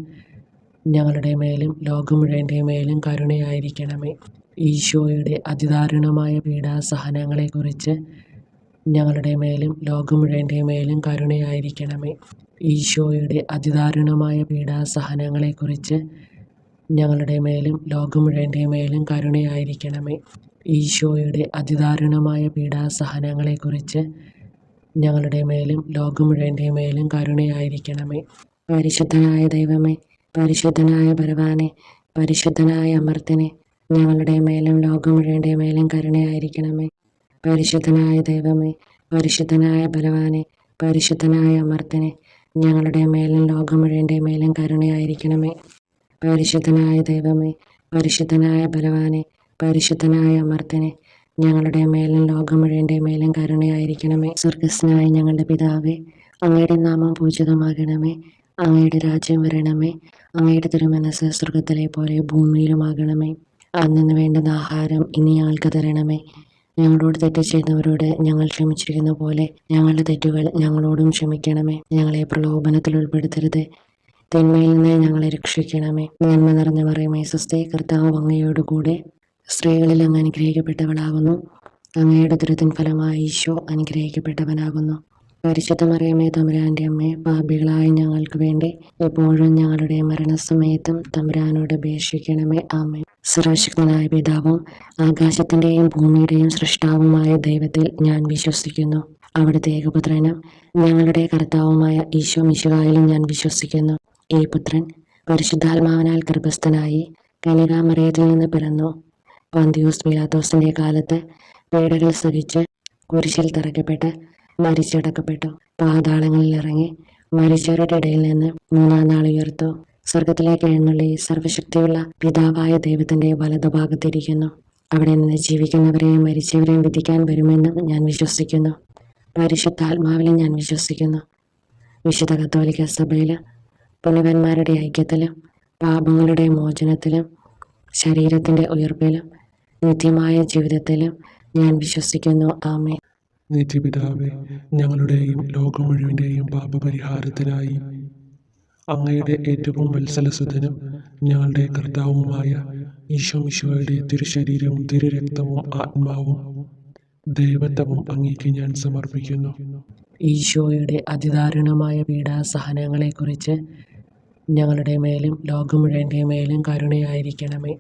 ഞങ്ങളുടെ മേലും ലോകം മുഴുവൻ്റെ മേലും കരുണയായിരിക്കണമേ. ഈശോയുടെ അതിദാരുണമായ പീഡാസഹനങ്ങളെക്കുറിച്ച് ഞങ്ങളുടെ മേലും ലോകം മുഴുവൻ്റെ മേലും കരുണയായിരിക്കണമേ. ഈശോയുടെ അതിദാരുണമായ പീഡാസഹനങ്ങളെക്കുറിച്ച് ഞങ്ങളുടെ മേലും ലോകം മുഴുവൻ്റെ മേലും കരുണയായിരിക്കണമേ. ഈശോയുടെ അതിദാരുണമായ പീഡാസഹനങ്ങളെക്കുറിച്ച് ഞങ്ങളുടെ മേലും ലോകം മുഴുവൻ്റെ മേലും കരുണയായിരിക്കണമേ. പരിശുദ്ധനായ ദൈവമേ, പരിശുദ്ധനായ ബലവാനെ, പരിശുദ്ധനായ അമർത്തിനെ, ഞങ്ങളുടെ മേലും ലോകം മുഴുവൻ്റെ മേലും കരുണയായിരിക്കണമേ. പരിശുദ്ധനായ ദൈവമേ, പരിശുദ്ധനായ ബലവാനെ, പരിശുദ്ധനായ അമർത്തിനെ, ഞങ്ങളുടെ മേലും ലോകം മുഴുവൻ്റെ മേലും കരുണയായിരിക്കണമേ. പരിശുദ്ധനായ ദൈവമേ, പരിശുദ്ധനായ ബലവാനെ, പരിശുദ്ധനായ അമർത്തിനെ, ഞങ്ങളുടെ മേലും ലോകം മുഴുവൻ്റെ മേലും കരുണയായിരിക്കണമേ. സ്വർഗസ്നായ ഞങ്ങളുടെ പിതാവേ, അങ്ങയുടെ നാമം പൂജിതമാകണമേ. അങ്ങയുടെ രാജ്യം വരണമേ. അങ്ങയുടെ തിരുമനസ് സ്വർഗത്തിലെ പോലെ ഭൂമിയിലുമാകണമേ. അന്നു വേണ്ടുന്ന ആഹാരം ഇനി ഞങ്ങൾക്ക് തരണമേ. ഞങ്ങളോട് തെറ്റ് ചെയ്യുന്നവരോട് ഞങ്ങൾ ക്ഷമിച്ചിരിക്കുന്ന പോലെ ഞങ്ങളുടെ തെറ്റുകൾ ഞങ്ങളോടും ക്ഷമിക്കണമേ. ഞങ്ങളെ പ്രലോഭനത്തിൽ ഉൾപ്പെടുത്തരുത്, തിന്മയിൽ നിന്ന് ഞങ്ങളെ രക്ഷിക്കണമേ. നന്മ നിറഞ്ഞ മറിയമേ സ്വസ്തി, കർത്താവ് അങ്ങയോടുകൂടെ സ്ത്രീകളിൽ അങ്ങ് അനുഗ്രഹിക്കപ്പെട്ടവളാകുന്നു. അങ്ങയുടെ ഉദരത്തിൻ ഫലമായ ഈശോ അനുഗ്രഹിക്കപ്പെട്ടവനാകുന്നു. പരിശുദ്ധ മറിയമേ തമ്പുരാൻ്റെ അമ്മേ, പാപികളായ ഞങ്ങൾക്ക് വേണ്ടി എപ്പോഴും ഞങ്ങളുടെ മരണസമയത്തും തമ്പുരാനോട് അപേക്ഷിക്കണമേ. ആമേൻ. സർവശക്തനായ പിതാവും ആകാശത്തിൻ്റെയും ഭൂമിയുടെയും സൃഷ്ടാവുമായ ദൈവത്തിൽ ഞാൻ വിശ്വസിക്കുന്നു. അവിടുത്തെ ഏകപുത്രനും ഞങ്ങളുടെ കർത്താവുമായ ഈശോ മിശിഹായിലും ഞാൻ വിശ്വസിക്കുന്നു. ഈ പുത്രൻ പരിശുദ്ധാത്മാവിനാൽ ഗർഭസ്ഥനായി കന്യകാമറിയത്തിൽ നിന്ന് പിറന്നു. പന്തിയൂസ് പീലാത്തോസിന്റെ കാലത്ത് പീഡകൾ സഹിച്ച് കുരിശിൽ തറയ്ക്കപ്പെട്ട് മരിച്ചടക്കപ്പെട്ടു. പാതാളങ്ങളിൽ ഇറങ്ങി മരിച്ചവരുടെ ഇടയിൽ നിന്ന് മൂന്നാം നാൾ ഉയർത്തു. സ്വർഗത്തിലേക്ക് എഴുന്നള്ളി സർവശക്തിയുള്ള പിതാവായ ദൈവത്തിന്റെ വലതുഭാഗത്തിരിക്കുന്നു. അവിടെ നിന്ന് ജീവിക്കുന്നവരെയും മരിച്ചവരെയും വിധിക്കാൻ വരുമെന്നും ഞാൻ വിശ്വസിക്കുന്നു. പരിശുദ്ധാത്മാവിലും ഞാൻ വിശ്വസിക്കുന്നു. വിശുദ്ധ കത്തോലിക്ക സഭയിലും പുണ്യവാന്മാരുടെ ഐക്യത്തിലും പാപങ്ങളുടെ മോചനത്തിലും ശരീരത്തിന്റെ ഉയർപ്പിലും നിത്യമായ ജീവിതത്തിലും ഞാൻ വിശ്വസിക്കുന്നു. ആമേൻ. നിത്യപിതാവേ, ഞങ്ങളുടെയും ലോകം മുഴുവൻ്റെയും പാപപരിഹാരത്തിനായി അങ്ങയുടെ ഏറ്റവും വത്സലസുതനും ഞങ്ങളുടെ കർത്താവുമായ ഈശോ മിശിഹായുടെ തിരുശരീരവും തിരുരക്തവും ആത്മാവും ദൈവത്വവും അങ്ങേക്ക് ഞാൻ സമർപ്പിക്കുന്നു. ഈശോയുടെ അതിദാരുണമായ പീഡാസഹനങ്ങളെക്കുറിച്ച് ഞങ്ങളുടെ മേലും ലോകം മുഴുവൻ്റെ മേലും കരുണയായിരിക്കണമേ.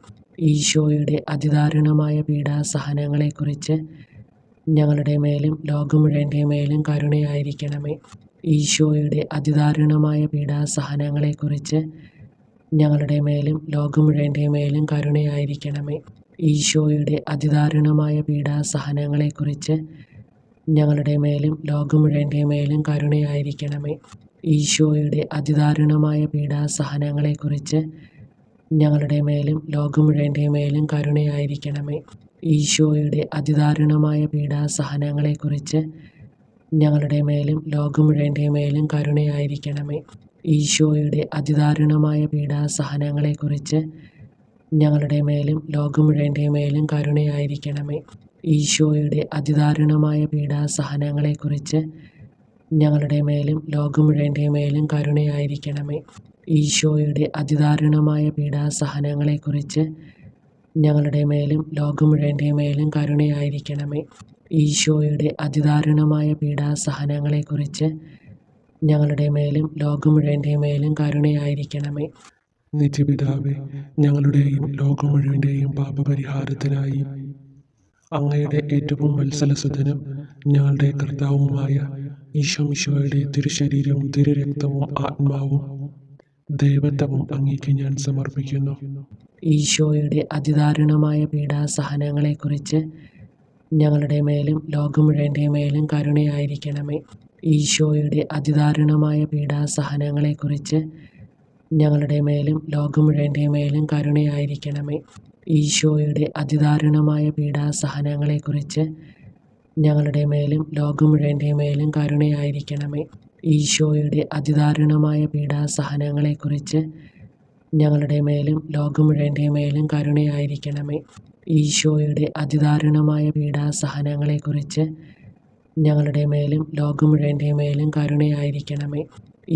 ഈശോയുടെ അതിദാരുണമായ പീഡാസഹനങ്ങളെക്കുറിച്ച് ഞങ്ങളുടെ മേലും ലോകം മുഴുവൻ്റെ മേലും കരുണയായിരിക്കണമേ. ഈശോയുടെ അതിദാരുണമായ പീഡാസഹനങ്ങളെക്കുറിച്ച് ഞങ്ങളുടെ മേലും ലോകം മുഴുവൻ്റെ മേലും കരുണയായിരിക്കണമേ. ഈശോയുടെ അതിദാരുണമായ പീഡാസഹനങ്ങളെക്കുറിച്ച് ഞങ്ങളുടെ മേലും ലോകം മുഴുവൻ്റെ മേലും കരുണയായിരിക്കണമേ. ഈശോയുടെ അതിദാരുണമായ പീഡാസഹനങ്ങളെക്കുറിച്ച് ഞങ്ങളുടെ മേലും ലോകം മുഴുവൻ്റെ മേലും കരുണയായിരിക്കണമേ. ഈശോയുടെ അതിദാരുണമായ പീഡാസഹനങ്ങളെക്കുറിച്ച് ഞങ്ങളുടെ മേലും ലോകം മുഴുവൻ്റെ മേലും കരുണയായിരിക്കണമേ. ഈശോയുടെ അതിദാരുണമായ പീഡാസഹനങ്ങളെക്കുറിച്ച് ഞങ്ങളുടെ മേലും ലോകം മുഴുവൻ്റെ മേലും കരുണയായിരിക്കണമേ. ഈശോയുടെ അതിദാരുണമായ പീഡാസഹനങ്ങളെക്കുറിച്ച് ഞങ്ങളുടെ മേലും ലോകം മുഴുവൻ്റെ മേലും കരുണയായിരിക്കണമേ. ഈശോയുടെ അതിദാരുണമായ പീഡാസഹനങ്ങളെക്കുറിച്ച് ഞങ്ങളുടെ മേലും ലോകം മുഴുവൻ്റെ മേലും കരുണയായിരിക്കണമേ. ഈശോയുടെ അതിദാരുണമായ പീഡാസഹനങ്ങളെക്കുറിച്ച് ഞങ്ങളുടെ മേലും ലോകം മുഴുവൻ്റെ മേലും കരുണയായിരിക്കണമേ. നിത്യപിതാവേ, ഞങ്ങളുടെയും ലോകം മുഴുവൻ്റെയും പാപപരിഹാരത്തിനായി അങ്ങയുടെ ഏറ്റവും വത്സലസുതനും ഞങ്ങളുടെ കർത്താവുമായ ഈശോ മിശിഹായുടെ തിരുശരീരവും തിരുരക്തവും ആത്മാവും ദൈവത്വവും അങ്ങേക്ക് ഞാൻ സമർപ്പിക്കുന്നു. ഈശോയുടെ അതിദാരുണമായ പീഡാസഹനങ്ങളെക്കുറിച്ച് ഞങ്ങളുടെ മേലും ലോകം മുഴുവൻ്റെ മേലും കരുണയായിരിക്കണമേ. ഈശോയുടെ അതിദാരുണമായ പീഡാസഹനങ്ങളെക്കുറിച്ച് ഞങ്ങളുടെ മേലും ലോകം മുഴുവൻ്റെ മേലും കരുണയായിരിക്കണമേ. ഈശോയുടെ അതിദാരുണമായ പീഡാസഹനങ്ങളെക്കുറിച്ച് ഞങ്ങളുടെ മേലും ലോകം മുഴുവൻ്റെ മേലും കരുണയായിരിക്കണമേ. ഈശോയുടെ അതിദാരുണമായ പീഡാസഹനങ്ങളെക്കുറിച്ച് ഞങ്ങളുടെ മേലും ലോകം മുഴുവൻ്റെ മേലും കരുണയായിരിക്കണമേ. ഈശോയുടെ അതിദാരുണമായ പീഡാസഹനങ്ങളെക്കുറിച്ച് ഞങ്ങളുടെ മേലും ലോകം മുഴുവൻ്റെ മേലും കരുണയായിരിക്കണമേ.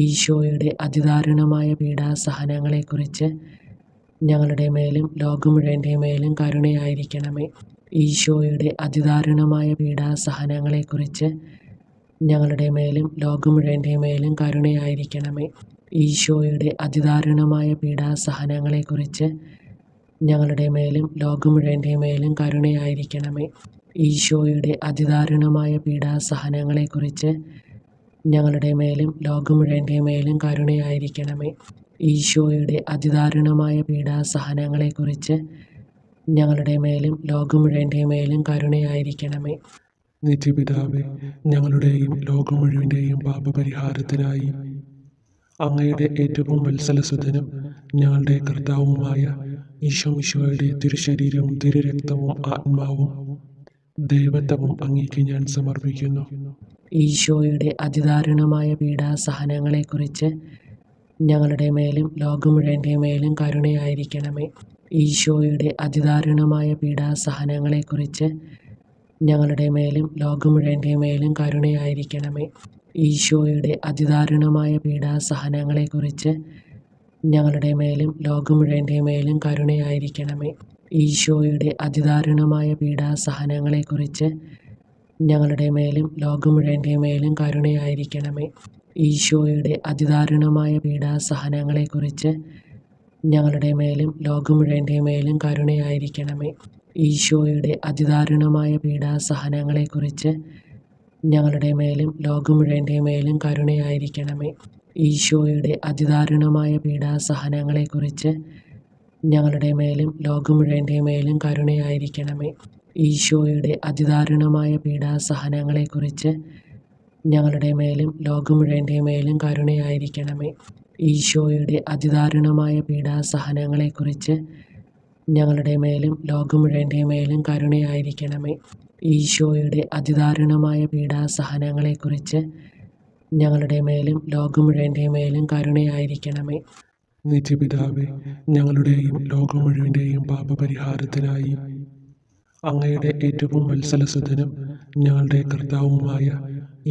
ഈശോയുടെ അതിദാരുണമായ പീഡാസഹനങ്ങളെക്കുറിച്ച് ഞങ്ങളുടെ മേലും ലോകം മുഴുവൻ്റെ മേലും കരുണയായിരിക്കണമേ. ഈശോയുടെ അതിദാരുണമായ പീഡാസഹനങ്ങളെക്കുറിച്ച് ഞങ്ങളുടെ മേലും ലോകം മുഴുവൻ്റെ മേലും കരുണയായിരിക്കണമേ. ഈശോയുടെ അതിദാരുണമായ പീഡാസഹനങ്ങളെക്കുറിച്ച് ഞങ്ങളുടെ മേലും ലോകം മുഴുവൻ്റെ മേലും കരുണയായിരിക്കണമേ. ഈശോയുടെ അതിദാരുണമായ പീഡാസഹനങ്ങളെക്കുറിച്ച് ഞങ്ങളുടെ മേലും ലോകം മുഴുവൻ്റെ മേലും കരുണയായിരിക്കണമേ. ഈശോയുടെ അതിദാരുണമായ പീഡാസഹനങ്ങളെക്കുറിച്ച് ഞങ്ങളുടെ മേലും ലോകം മുഴുവൻ്റെ മേലും കരുണയായിരിക്കണമേ. നിത്യപിതാവേ, ഞങ്ങളുടെയും ലോകം മുഴുവൻ്റെയും പാപപരിഹാരത്തിനായി അങ്ങയുടെ ഏറ്റവും വത്സലസുതനും ഞങ്ങളുടെ കർത്താവുമായ ഈശോ മിശിഹായുടെ തിരുശരീരവും തിരുരക്തവും ആത്മാവും ദൈവത്വവും അങ്ങേക്ക് ഞാൻ സമർപ്പിക്കുന്നു. ഈശോയുടെ അതിദാരുണമായ പീഡാസഹനങ്ങളെക്കുറിച്ച് ഞങ്ങളുടെ മേലും ലോകം മുഴുവൻ്റെ മേലും കരുണയായിരിക്കണമേ. ഈശോയുടെ അതിദാരുണമായ പീഡാസഹനങ്ങളെക്കുറിച്ച് ഞങ്ങളുടെ മേലും ലോകം മുഴുവൻ്റെ മേലും കരുണയായിരിക്കണമേ. ഈശോയുടെ അതിദാരുണമായ പീഡാസഹനങ്ങളെക്കുറിച്ച് ഞങ്ങളുടെ മേലും ലോകം മുഴുവൻ്റെ മേലും കരുണയായിരിക്കണമേ. ഈശോയുടെ അതിദാരുണമായ പീഡാസഹനങ്ങളെക്കുറിച്ച് ഞങ്ങളുടെ മേലും ലോകം മുഴുവൻ്റെ മേലും കരുണയായിരിക്കണമേ. ഈശോയുടെ അതിദാരുണമായ പീഡാസഹനങ്ങളെക്കുറിച്ച് ഞങ്ങളുടെ മേലും ലോകം മുഴുവൻ്റെ മേലും കരുണയായിരിക്കണമേ. ഈശോയുടെ അതിദാരുണമായ പീഡാസഹനങ്ങളെക്കുറിച്ച് ഞങ്ങളുടെ മേലും ലോകം മുഴുവൻ്റെ മേലും കരുണയായിരിക്കണമേ. ഈശോയുടെ അതിദാരുണമായ പീഡാസഹനങ്ങളെക്കുറിച്ച് ഞങ്ങളുടെ മേലും ലോകം മുഴുവൻ്റെ മേലും കരുണയായിരിക്കണമേ. ഈശോയുടെ അതിദാരുണമായ പീഡാസഹനങ്ങളെക്കുറിച്ച് ഞങ്ങളുടെ മേലും ലോകം മുഴുവൻ്റെ മേലും കരുണയായിരിക്കണമേ. ഈശോയുടെ അതിദാരുണമായ പീഡാസഹനങ്ങളെക്കുറിച്ച് ഞങ്ങളുടെ മേലും ലോകം മുഴുവൻ്റെ മേലും കരുണയായിരിക്കണമേ. ഈശോയുടെ അതിദാരുണമായ പീഡാസഹനങ്ങളെക്കുറിച്ച് ഞങ്ങളുടെ മേലും ലോകം മുഴുവൻ്റെ മേലും കരുണയായിരിക്കണമേ. നിത്യപിതാവേ, ഞങ്ങളുടെയും ലോകം മുഴുവൻ്റെയും പാപപരിഹാരത്തിനായി അങ്ങയുടെ ഏറ്റവും വത്സലസുതനും ഞങ്ങളുടെ കർത്താവുമായ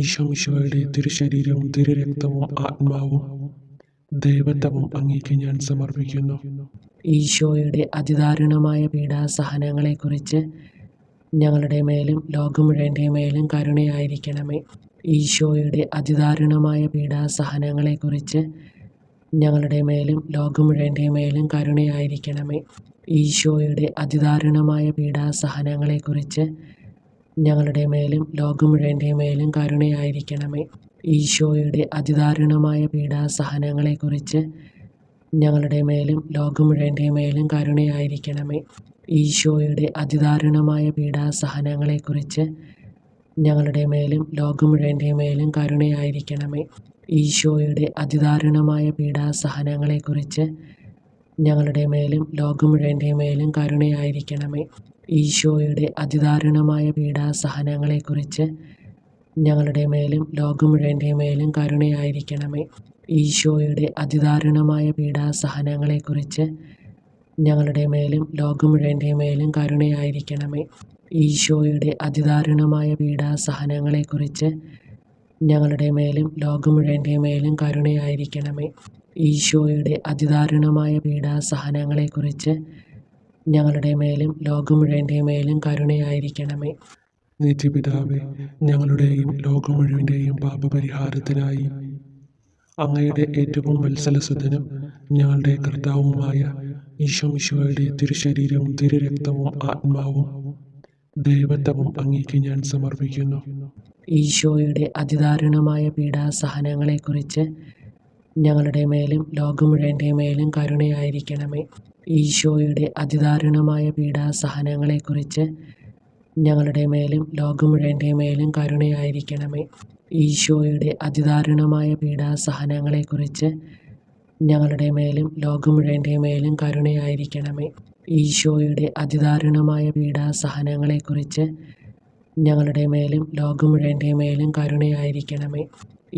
ഈശോമിശിഹായുടെ തിരുശരീരവും തിരുരക്തവും ആത്മാവും ദൈവത്വവും അങ്ങേക്ക് ഞാൻ സമർപ്പിക്കുന്നു. ഈശോയുടെ അതിദാരുണമായ പീഡാസഹനങ്ങളെക്കുറിച്ച് ഞങ്ങളുടെ മേലും ലോകം മുഴുവൻ്റെ മേലും കരുണയായിരിക്കണമേ. ഈശോയുടെ അതിദാരുണമായ പീഡാസഹനങ്ങളെക്കുറിച്ച് ഞങ്ങളുടെ മേലും ലോകം മുഴുവൻ്റെ മേലും കരുണയായിരിക്കണമേ. ഈശോയുടെ അതിദാരുണമായ പീഡാസഹനങ്ങളെക്കുറിച്ച് ഞങ്ങളുടെ മേലും ലോകം മുഴുവൻ്റെ മേലും കരുണയായിരിക്കണമേ. ഈശോയുടെ അതിദാരുണമായ പീഡാസഹനങ്ങളെക്കുറിച്ച് ഞങ്ങളുടെ മേലും ലോകം മുഴുവൻ്റെ മേലും കരുണയായിരിക്കണമേ. ഈശോയുടെ അതിദാരുണമായ പീഡാസഹനങ്ങളെക്കുറിച്ച് ഞങ്ങളുടെ മേലും ലോകം മുഴുവൻ്റെ മേലും കരുണയായിരിക്കണമേ. ഈശോയുടെ അതിദാരുണമായ പീഡാസഹനങ്ങളെക്കുറിച്ച് ഞങ്ങളുടെ മേലും ലോകം മുഴുവൻ്റെ മേലും കരുണയായിരിക്കണമേ. ഈശോയുടെ അതിദാരുണമായ പീഡാസഹനങ്ങളെക്കുറിച്ച് ഞങ്ങളുടെ മേലും ലോകം മുഴുവൻ്റെ മേലും കരുണയായിരിക്കണമേ. ഈശോയുടെ അതിദാരുണമായ പീഡാസഹനങ്ങളെക്കുറിച്ച് ഞങ്ങളുടെ മേലും ലോകം മുഴുവൻ്റെ മേലും കരുണയായിരിക്കണമേ. ഈശോയുടെ അതിദാരുണമായ പീഡാസഹനങ്ങളെക്കുറിച്ച് ഞങ്ങളുടെ മേലും ലോകം മുഴുവൻ്റെ മേലും കരുണയായിരിക്കണമേ. ഈശോയുടെ അതിദാരുണമായ പീഡാസഹനങ്ങളെക്കുറിച്ച് ഞങ്ങളുടെ മേലും ലോകം മുഴുവൻ്റെ മേലും കരുണയായിരിക്കണമേ. നിത്യപിതാവേ, ഞങ്ങളുടെയും ലോകം മുഴുവൻ്റെയും പാപപരിഹാരത്തിനായി അങ്ങയുടെ ഏറ്റവും വത്സലസുതനും ഞങ്ങളുടെ കർത്താവുമായ ഈശോമിശിഹായുടെ തിരുശരീരവും തിരുരക്തവും ആത്മാവും ദൈവത്വവും അങ്ങേക്ക് ഞാൻ സമർപ്പിക്കുന്നു. ഈശോയുടെ അതിദാരുണമായ പീഡാസഹനങ്ങളെക്കുറിച്ച് ഞങ്ങളുടെ മേലും ലോകം മുഴുവൻ്റെ മേലും കരുണയായിരിക്കണമേ. ഈശോയുടെ അതിദാരുണമായ പീഡാസഹനങ്ങളെക്കുറിച്ച് ഞങ്ങളുടെ മേലും ലോകം മുഴുവൻ്റെ മേലും കരുണയായിരിക്കണമേ. ഈശോയുടെ അതിദാരുണമായ പീഡാസഹനങ്ങളെക്കുറിച്ച് ഞങ്ങളുടെ മേലും ലോകം മുഴുവൻ്റെ മേലും കരുണയായിരിക്കണമേ. ഈശോയുടെ അതിദാരുണമായ പീഡാസഹനങ്ങളെക്കുറിച്ച് ഞങ്ങളുടെ മേലും ലോകം മുഴുവൻ്റെ മേലും കരുണയായിരിക്കണമേ.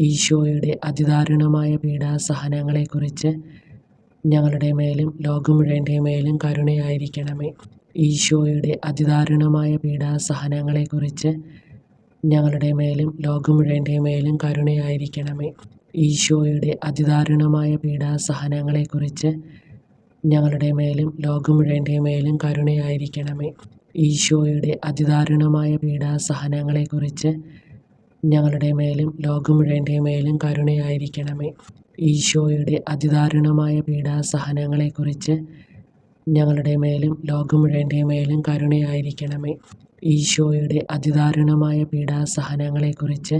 ഈശോയുടെ അതിദാരുണമായ പീഡാസഹനങ്ങളെക്കുറിച്ച് ഞങ്ങളുടെ മേലും ലോകം മുഴുവൻ്റെ മേലും കരുണയായിരിക്കണമേ. ഈശോയുടെ അതിദാരുണമായ പീഡാസഹനങ്ങളെക്കുറിച്ച് ഞങ്ങളുടെ മേലും ലോകം മുഴുവൻ്റെ മേലും കരുണയായിരിക്കണമേ. ഈശോയുടെ അതിദാരുണമായ പീഡാസഹനങ്ങളെക്കുറിച്ച് ഞങ്ങളുടെ മേലും ലോകം മുഴുവൻ്റെ മേലും കരുണയായിരിക്കണമേ. ഈശോയുടെ അതിദാരുണമായ പീഡാസഹനങ്ങളെക്കുറിച്ച് ഞങ്ങളുടെ മേലും ലോകം മുഴുവൻ്റെ മേലും കരുണയായിരിക്കണമേ. ഈശോയുടെ അതിദാരുണമായ പീഡാസഹനങ്ങളെക്കുറിച്ച് ഞങ്ങളുടെ മേലും ലോകം മുഴുവൻ്റെ മേലും കരുണയായിരിക്കണമേ. ഈശോയുടെ അതിദാരുണമായ പീഡാസഹനങ്ങളെക്കുറിച്ച്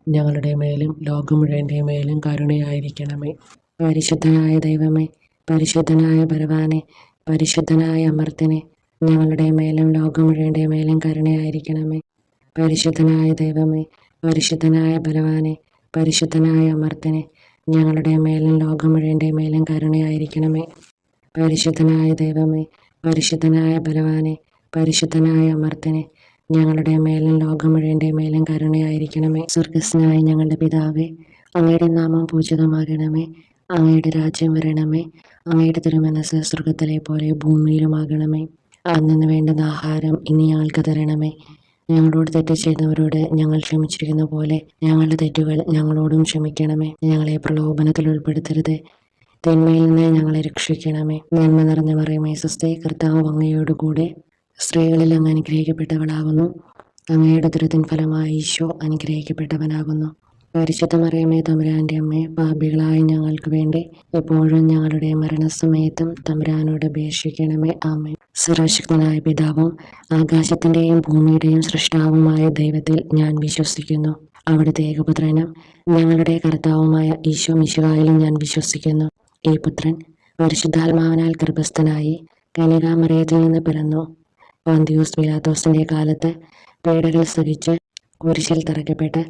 ഞങ്ങളുടെ മേലും ലോകം മുഴുവൻ്റെ മേലും കരുണയായിരിക്കണമേ. പരിശുദ്ധനായ ദൈവമേ, പരിശുദ്ധനായ ബലവാനെ, പരിശുദ്ധനായ അമർത്തിനെ, ഞങ്ങളുടെ മേലും ലോകം മുഴുവൻ്റെ മേലും കരുണയായിരിക്കണമേ. പരിശുദ്ധനായ ദൈവമേ, പരിശുദ്ധനായ ബലവാനെ, പരിശുദ്ധനായ അമർത്തിനെ, ഞങ്ങളുടെ മേലും ലോകം മുഴുവൻ്റെ മേലും കരുണയായിരിക്കണമേ. പരിശുദ്ധനായ ദൈവമേ, പരിശുദ്ധനായ ബലവാനെ, പരിശുദ്ധനായ അമർത്തിനെ, ഞങ്ങളുടെ മേലും ലോകം മുഴുവൻ്റെ മേലും കരുണയായിരിക്കണമേ. സ്വർഗസ്നായ ഞങ്ങളുടെ പിതാവേ, അങ്ങയുടെ നാമം പൂജിതമാകണമേ. അങ്ങയുടെ രാജ്യം വരണമേ. അങ്ങയുടെ തിരുമനസ് സ്വർഗത്തിലെ പോലെ ഭൂമിയിലുമാകണമേ. അന്നു വേണ്ടുന്ന ആഹാരം ഇനി ഞങ്ങൾക്ക് തരണമേ. ഞങ്ങളോട് തെറ്റ് ചെയ്തവരോട് ഞങ്ങൾ ക്ഷമിച്ചിരിക്കുന്ന പോലെ ഞങ്ങളുടെ തെറ്റുകൾ ഞങ്ങളോടും ക്ഷമിക്കണമേ. ഞങ്ങളെ പ്രലോഭനത്തിൽ ഉൾപ്പെടുത്തരുത്, തിന്മയിൽ നിന്ന് ഞങ്ങളെ രക്ഷിക്കണമേ. നന്മ നിറഞ്ഞ മറിയമേ, സ്വസ്തി, കർത്താവ് അങ്ങയോടുകൂടെ സ്ത്രീകളിൽ അങ്ങ് അനുഗ്രഹിക്കപ്പെട്ടവളാകുന്നു. അങ്ങയുടെ ദുരിതത്തിൻ ഫലമായി ഈശോ അനുഗ്രഹിക്കപ്പെട്ടവനാകുന്നു. പരിശുദ്ധ മറിയമേ, തമ്പുരാൻ്റെ അമ്മേ, പാപികളായ ഞങ്ങൾക്ക് വേണ്ടി എപ്പോഴും ഞങ്ങളുടെ മരണസമയത്തും തമ്പുരാനോട് അപേക്ഷിക്കണമേ. ആമേൻ. സർവശക്തനായ പിതാവും ആകാശത്തിൻ്റെയും ഭൂമിയുടെയും സൃഷ്ടാവുമായ ദൈവത്തിൽ ഞാൻ വിശ്വസിക്കുന്നു. അവിടുത്തെ ഏകപുത്രനും ഞങ്ങളുടെ കർത്താവുമായ ഈശോ മിശിഹായിലും ഞാൻ വിശ്വസിക്കുന്നു. ഈ പുത്രൻ പരിശുദ്ധാത്മാവിനാൽ ഗർഭസ്ഥനായി കന്യകാമറിയത്തിൽ നിന്ന് പിറന്നു. പന്തിയൂസ് പിലാത്തോസിന്റെ കാലത്ത് പീഡകൾ സഹിച്ച് കുരിശിൽ തറയ്ക്കപ്പെട്ട്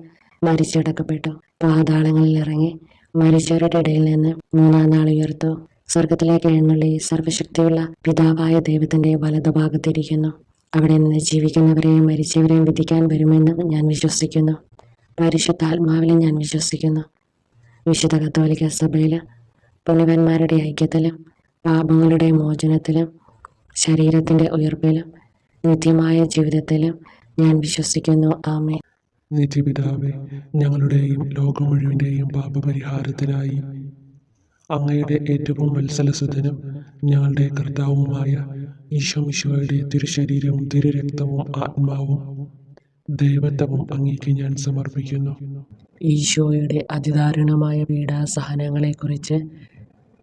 മരിച്ചടക്കപ്പെട്ടു. പാതാളങ്ങളിൽ ഇറങ്ങി മരിച്ചവരുടെ ഇടയിൽ നിന്ന് മൂന്നാം നാൾ ഉയർത്തു. സ്വർഗത്തിലേക്ക് എഴുന്നള്ളി സർവശക്തിയുള്ള പിതാവായ ദൈവത്തിന്റെ വലതുഭാഗത്തിരിക്കുന്നു. അവിടെ നിന്ന് ജീവിക്കുന്നവരെയും മരിച്ചവരെയും വിധിക്കാൻ വരുമെന്ന് ഞാൻ വിശ്വസിക്കുന്നു. പരിശുദ്ധാത്മാവിലും ഞാൻ വിശ്വസിക്കുന്നു. വിശുദ്ധ കത്തോലിക്ക സഭയിലും പുണ്യവാന്മാരുടെ ഐക്യത്തിലും പാപങ്ങളുടെ മോചനത്തിലും ശരീരത്തിന്റെ ഉയർപ്പിലും നിത്യമായ ജീവിതത്തിലും ഞാൻ വിശ്വസിക്കുന്നു. ആമേൻ. നിത്യപിതാവേ, ഞങ്ങളുടെയും ലോകം മുഴുവൻ്റെയും പാപപരിഹാരത്തിനായി അങ്ങയുടെ ഏറ്റവും വത്സലസുതനും ഞങ്ങളുടെ കർത്താവുമായ ഈശോ മിശിഹായുടെ തിരുശരീരവും തിരുരക്തവും ആത്മാവും ദൈവത്വവും അങ്ങേക്ക് ഞാൻ സമർപ്പിക്കുന്നു. ഈശോയുടെ അതിദാരുണമായ പീഡാസഹനങ്ങളെക്കുറിച്ച്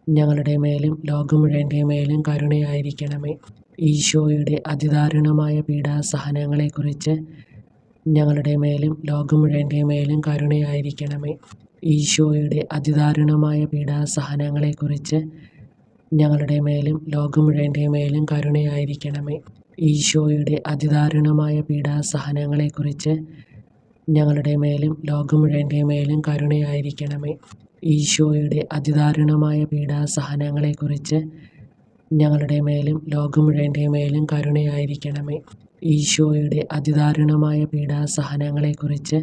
ഞങ്ങളുടെ മേലും ലോകം മുഴുവൻ്റെ മേലും കരുണയായിരിക്കണമേ. ഈശോയുടെ അതിദാരുണമായ പീഡാസഹനങ്ങളെക്കുറിച്ച് ഞങ്ങളുടെ മേലും ലോകം മുഴുവൻ്റെ മേലും കരുണയായിരിക്കണമേ. ഈശോയുടെ അതിദാരുണമായ പീഡാസഹനങ്ങളെക്കുറിച്ച് ഞങ്ങളുടെ മേലും ലോകം മുഴുവൻ്റെ മേലും കരുണയായിരിക്കണമേ. ഈശോയുടെ അതിദാരുണമായ പീഡാസഹനങ്ങളെക്കുറിച്ച് ഞങ്ങളുടെ മേലും ലോകം മുഴുവൻ്റെ മേലും കരുണയായിരിക്കണമേ. ഈശോയുടെ അതിദാരുണമായ പീഡാസഹനങ്ങളെക്കുറിച്ച് ഞങ്ങളുടെ മേലും ലോകം മുഴുവൻ്റെ മേലും കരുണയായിരിക്കണമേ. ഈശോയുടെ അതിദാരുണമായ പീഡാസഹനങ്ങളെക്കുറിച്ച്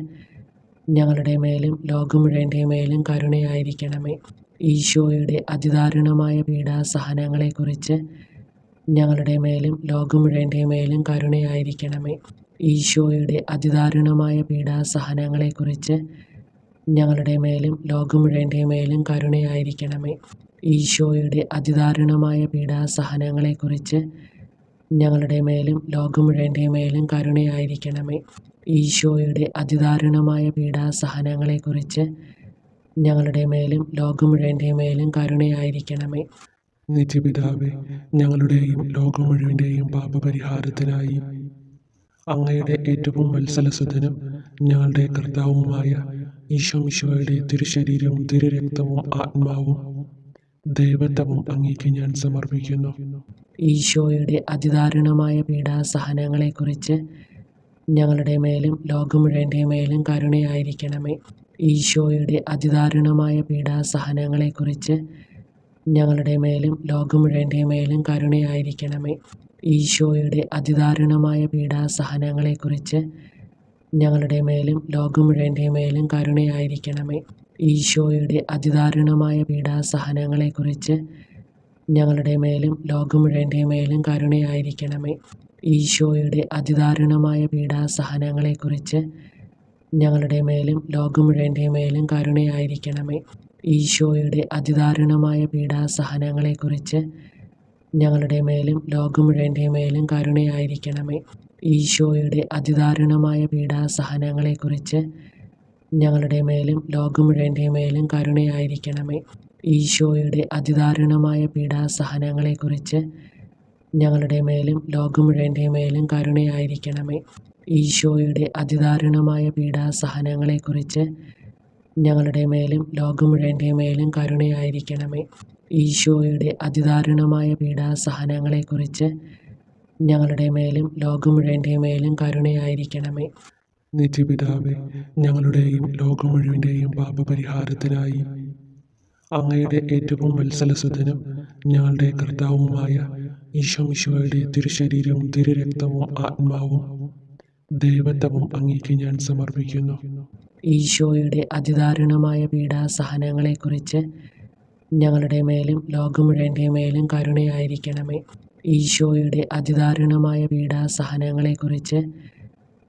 ഞങ്ങളുടെ മേലും ലോകം മുഴുവൻ്റെ മേലും കരുണയായിരിക്കണമേ. ഈശോയുടെ അതിദാരുണമായ പീഡാസഹനങ്ങളെക്കുറിച്ച് ഞങ്ങളുടെ മേലും ലോകം മുഴുവൻ്റെ മേലും കരുണയായിരിക്കണമേ. ഈശോയുടെ അതിദാരുണമായ പീഡാസഹനങ്ങളെക്കുറിച്ച് ഞങ്ങളുടെ മേലും ലോകം മുഴുവൻ്റെ മേലും കരുണയായിരിക്കണമേ. ഈശോയുടെ അതിദാരുണമായ പീഡാസഹനങ്ങളെക്കുറിച്ച് ഞങ്ങളുടെ മേലും ലോകം മുഴുവൻ്റെ മേലും കരുണയായിരിക്കണമേ. ഈശോയുടെ അതിദാരുണമായ പീഡാസഹനങ്ങളെക്കുറിച്ച് ഞങ്ങളുടെ മേലും ലോകം മുഴുവൻ്റെ മേലും കരുണയായിരിക്കണമേ. നിത്യപിതാവേ, ഞങ്ങളുടെയും ലോകം മുഴുവൻ്റെയും പാപപരിഹാരത്തിനായി അങ്ങയുടെ ഏറ്റവും വത്സലസുതനും ഞങ്ങളുടെ കർത്താവുമായ ഈശോ മിശിഹായുടെ തിരുശരീരവും തിരുരക്തവും ആത്മാവും ദൈവത്വവും അങ്ങേക്ക് ഞാൻ സമർപ്പിക്കുന്നു. ഈശോയുടെ അതിദാരുണമായ പീഡാസഹനങ്ങളെക്കുറിച്ച് ഞങ്ങളുടെ മേലും ലോകം മുഴുവൻ്റെ മേലും കരുണയായിരിക്കണമേ. ഈശോയുടെ അതിദാരുണമായ പീഡാസഹനങ്ങളെക്കുറിച്ച് ഞങ്ങളുടെ മേലും ലോകം മുഴുവൻ്റെ മേലും കരുണയായിരിക്കണമേ. ഈശോയുടെ അതിദാരുണമായ പീഡാസഹനങ്ങളെക്കുറിച്ച് ഞങ്ങളുടെ മേലും ലോകം മുഴുവൻ്റെ മേലും കരുണയായിരിക്കണമേ. ഈശോയുടെ അതിദാരുണമായ പീഡാസഹനങ്ങളെക്കുറിച്ച് ഞങ്ങളുടെ മേലും ലോകം മുഴുവൻ്റെ മേലും കരുണയായിരിക്കണമേ. ഈശോയുടെ അതിദാരുണമായ പീഡാസഹനങ്ങളെക്കുറിച്ച് ഞങ്ങളുടെ മേലും ലോകം മുഴുവൻ്റെ മേലും കരുണയായിരിക്കണമേ. ഈശോയുടെ അതിദാരുണമായ പീഡാസഹനങ്ങളെക്കുറിച്ച് ഞങ്ങളുടെ മേലും ലോകം മുഴുവൻ്റെ മേലും കരുണയായിരിക്കണമേ. ഈശോയുടെ അതിദാരുണമായ പീഡാസഹനങ്ങളെക്കുറിച്ച് ഞങ്ങളുടെ മേലും ലോകം മുഴുവൻ്റെ മേലും കരുണയായിരിക്കണമേ. ഈശോയുടെ അതിദാരുണമായ പീഡാസഹനങ്ങളെക്കുറിച്ച് ഞങ്ങളുടെ മേലും ലോകം മുഴുവൻ്റെ മേലും കരുണയായിരിക്കണമേ. ഈശോയുടെ അതിദാരുണമായ പീഡാസഹനങ്ങളെക്കുറിച്ച് ഞങ്ങളുടെ മേലും ലോകം മുഴുവൻ്റെ മേലും കരുണയായിരിക്കണമേ. ഈശോയുടെ അതിദാരുണമായ പീഡാസഹനങ്ങളെക്കുറിച്ച് ഞങ്ങളുടെ മേലും ലോകം മുഴുവൻ്റെ മേലും കരുണയായിരിക്കണമേ. നിത്യപിതാവേ, ഞങ്ങളുടെയും ലോകം മുഴുവൻ്റെയും പാപപരിഹാരത്തിനായി അങ്ങയുടെ ഏറ്റവും വത്സലസുതനും ഞങ്ങളുടെ കർത്താവുമായ ഈശോ മിശിഹായുടെ തിരുശരീരവും തിരുരക്തവും ആത്മാവും ദൈവത്വവും അങ്ങേക്ക് ഞാൻ സമർപ്പിക്കുന്നു. ഈശോയുടെ അതിദാരുണമായ പീഡാസഹനങ്ങളെക്കുറിച്ച് ഞങ്ങളുടെ മേലും ലോകം മുഴുവൻ്റെ മേലും കരുണയായിരിക്കണമേ. ഈശോയുടെ അതിദാരുണമായ പീഡാസഹനങ്ങളെക്കുറിച്ച്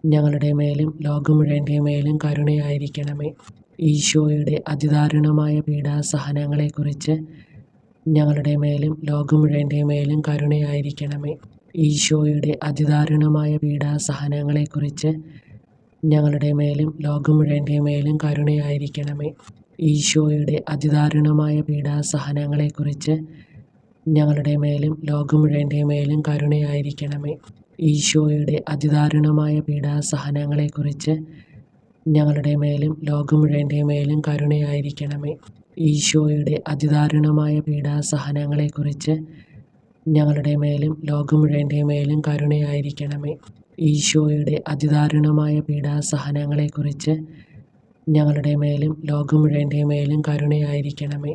ഞങ്ങളുടെ മേലും ലോകം മുഴുവൻ്റെ മേലും കരുണയായിരിക്കണമേ. ഈശോയുടെ അതിദാരുണമായ പീഡാസഹനങ്ങളെക്കുറിച്ച് ഞങ്ങളുടെ മേലും ലോകം മുഴുവൻ്റെ മേലും കരുണയായിരിക്കണമേ. ഈശോയുടെ അതിദാരുണമായ പീഡാസഹനങ്ങളെക്കുറിച്ച് ഞങ്ങളുടെ മേലും ലോകം മുഴുവൻ്റെ മേലും കരുണയായിരിക്കണമേ. ഈശോയുടെ അതിദാരുണമായ പീഡാസഹനങ്ങളെക്കുറിച്ച് ഞങ്ങളുടെ മേലും ലോകം മുഴുവൻ്റെ മേലും കരുണയായിരിക്കണമേ. ഈശോയുടെ അതിദാരുണമായ പീഡാസഹനങ്ങളെക്കുറിച്ച് ഞങ്ങളുടെ മേലും ലോകം മുഴുവൻ്റെ മേലും കരുണയായിരിക്കണമേ. ഈശോയുടെ അതിദാരുണമായ പീഡാസഹനങ്ങളെക്കുറിച്ച് ഞങ്ങളുടെ മേലും ലോകം മുഴുവൻ്റെ മേലും കരുണയായിരിക്കണമേ. ഈശോയുടെ അതിദാരുണമായ പീഡാസഹനങ്ങളെക്കുറിച്ച് ഞങ്ങളുടെ മേലും ലോകം മുഴുവൻ്റെ മേലും കരുണയായിരിക്കണമേ.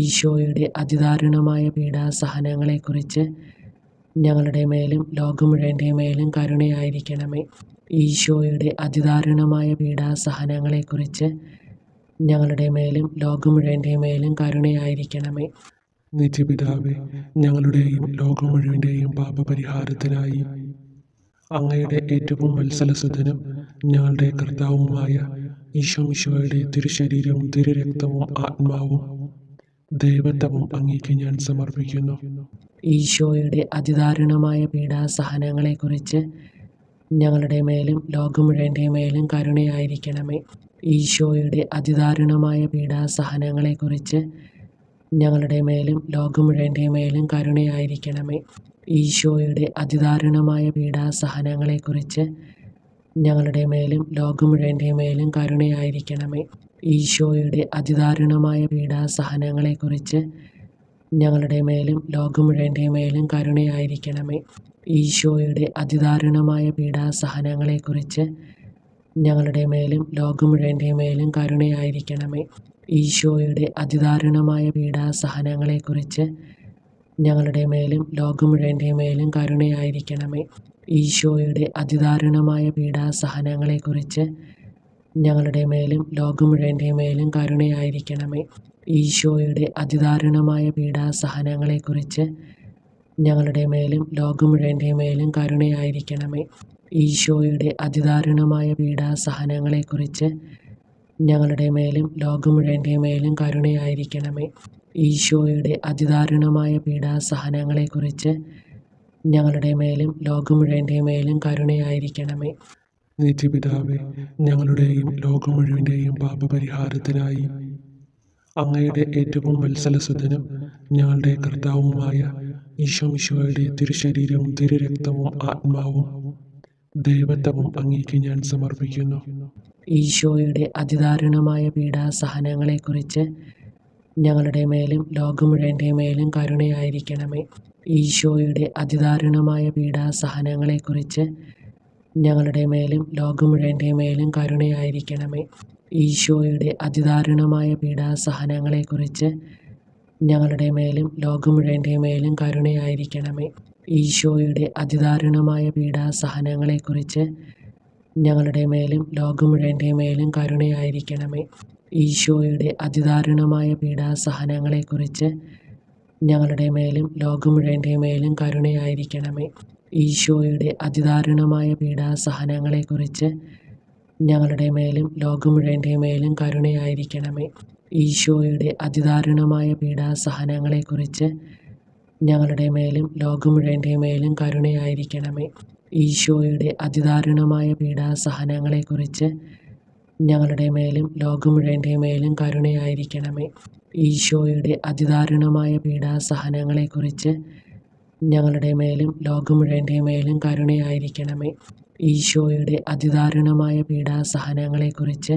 ഈശോയുടെ അതിദാരുണമായ പീഡാസഹനങ്ങളെക്കുറിച്ച് ഞങ്ങളുടെ മേലും ലോകം മുഴുവൻ്റെ മേലും കരുണയായിരിക്കണമേ. ഈശോയുടെ അതിദാരുണമായ പീഡാസഹനങ്ങളെക്കുറിച്ച് ഞങ്ങളുടെ മേലും ലോകം മുഴുവൻ്റെ മേലും കരുണയായിരിക്കണമേ. നിത്യപിതാവേ, ഞങ്ങളുടെയും ലോകം മുഴുവൻ്റെയും പാപപരിഹാരത്തിനായി അങ്ങയുടെ ഏറ്റവും വത്സലസുതനും ഞങ്ങളുടെ കർത്താവുമായ ഈശോമിശിഹായുടെ തിരുശരീരവും തിരുരക്തവും ആത്മാവും ദൈവത്വവും അങ്ങേക്ക് ഞാൻ സമർപ്പിക്കുന്നു. ഈശോയുടെ അതിദാരുണമായ പീഡാസഹനങ്ങളെക്കുറിച്ച് ഞങ്ങളുടെ മേലും ലോകം മുഴുവൻ്റെ മേലും കരുണയായിരിക്കണമേ. ഈശോയുടെ അതിദാരുണമായ പീഡാസഹനങ്ങളെക്കുറിച്ച് ഞങ്ങളുടെ മേലും ലോകം മുഴുവൻ്റെ മേലും കരുണയായിരിക്കണമേ. ഈശോയുടെ അതിദാരുണമായ പീഡാസഹനങ്ങളെക്കുറിച്ച് ഞങ്ങളുടെ മേലും ലോകം മുഴുവൻ്റെ മേലും കരുണയായിരിക്കണമേ. ഈശോയുടെ അതിദാരുണമായ പീഡാസഹനങ്ങളെക്കുറിച്ച് ഞങ്ങളുടെ മേലും ലോകം മുഴുവൻ്റെ മേലും കരുണയായിരിക്കണമേ. ഈശോയുടെ അതിദാരുണമായ പീഡാസഹനങ്ങളെക്കുറിച്ച് ഞങ്ങളുടെ മേലും ലോകം മുഴുവൻ്റെ മേലും കരുണയായിരിക്കണമേ. ഈശോയുടെ അതിദാരുണമായ പീഡാസഹനങ്ങളെക്കുറിച്ച് ഞങ്ങളുടെ മേലും ലോകം മുഴുവൻ്റെ മേലും കരുണയായിരിക്കണമേ. ഈശോയുടെ അതിദാരുണമായ പീഡാസഹനങ്ങളെക്കുറിച്ച് ഞങ്ങളുടെ മേലും ലോകം മുഴുവൻ്റെ മേലും കരുണയായിരിക്കണമേ. ഈശോയുടെ അതിദാരുണമായ പീഡാസഹനങ്ങളെക്കുറിച്ച് ഞങ്ങളുടെ മേലും ലോകം മുഴുവൻ്റെ മേലും കരുണയായിരിക്കണമേ. ഈശോയുടെ അതിദാരുണമായ പീഡാസഹനങ്ങളെക്കുറിച്ച് ഞങ്ങളുടെ മേലും ലോകം മുഴുവൻ്റെ മേലും കരുണയായിരിക്കണമേ. ഈശോയുടെ അതിദാരുണമായ പീഡാസഹനങ്ങളെക്കുറിച്ച് ഞങ്ങളുടെ മേലും ലോകം മുഴുവൻ്റെ മേലും കരുണയായിരിക്കണമേ. നിത്യപിതാവേ, ഞങ്ങളുടെയും ലോകം മുഴുവൻ്റെയും പാപപരിഹാരത്തിനായി അങ്ങയുടെ ഏറ്റവും വത്സലസുതനും ഞങ്ങളുടെ കർത്താവുമായ ഈശോമിശിഹായുടെ തിരുശരീരവും തിരുരക്തവും ആത്മാവും ദൈവത്വവും അങ്ങേക്ക് ഞാൻ സമർപ്പിക്കുന്നു. ഈശോയുടെ അതിദാരുണമായ പീഡാസഹനങ്ങളെക്കുറിച്ച് ഞങ്ങളുടെ മേലും ലോകം മുഴുവൻ്റെ മേലും കരുണയായിരിക്കണമേ. ഈശോയുടെ അതിദാരുണമായ പീഡാസഹനങ്ങളെക്കുറിച്ച് ഞങ്ങളുടെ മേലും ലോകം മുഴുവൻ്റെ മേലും കരുണയായിരിക്കണമേ. ഈശോയുടെ അതിദാരുണമായ പീഡാസഹനങ്ങളെക്കുറിച്ച് ഞങ്ങളുടെ മേലും ലോകം മുഴുവൻ്റെ മേലും കരുണയായിരിക്കണമേ. ഈശോയുടെ അതിദാരുണമായ പീഡാസഹനങ്ങളെക്കുറിച്ച് ഞങ്ങളുടെ മേലും ലോകം മുഴുവൻ്റെ മേലും കരുണയായിരിക്കണമേ. ഈശോയുടെ അതിദാരുണമായ പീഡാസഹനങ്ങളെക്കുറിച്ച് ഞങ്ങളുടെ മേലും ലോകം മുഴുവൻ്റെ മേലും കരുണയായിരിക്കണമേ. ഈശോയുടെ അതിദാരുണമായ പീഡാസഹനങ്ങളെക്കുറിച്ച് ഞങ്ങളുടെ മേലും ലോകം മുഴുവൻ്റെ മേലും കരുണയായിരിക്കണമേ. ഈശോയുടെ അതിദാരുണമായ പീഡാസഹനങ്ങളെക്കുറിച്ച് ഞങ്ങളുടെ മേലും ലോകം മുഴുവൻ്റെ മേലും കരുണയായിരിക്കണമേ. ഈശോയുടെ അതിദാരുണമായ പീഡാസഹനങ്ങളെക്കുറിച്ച് ഞങ്ങളുടെ മേലും ലോകം മുഴുവൻ്റെ മേലും കരുണയായിരിക്കണമേ. ഈശോയുടെ അതിദാരുണമായ പീഡാസഹനങ്ങളെക്കുറിച്ച് ഞങ്ങളുടെ മേലും ലോകം മുഴുവൻ്റെ മേലും കരുണയായിരിക്കണമേ. ഈശോയുടെ അതിദാരുണമായ പീഡാസഹനങ്ങളെക്കുറിച്ച്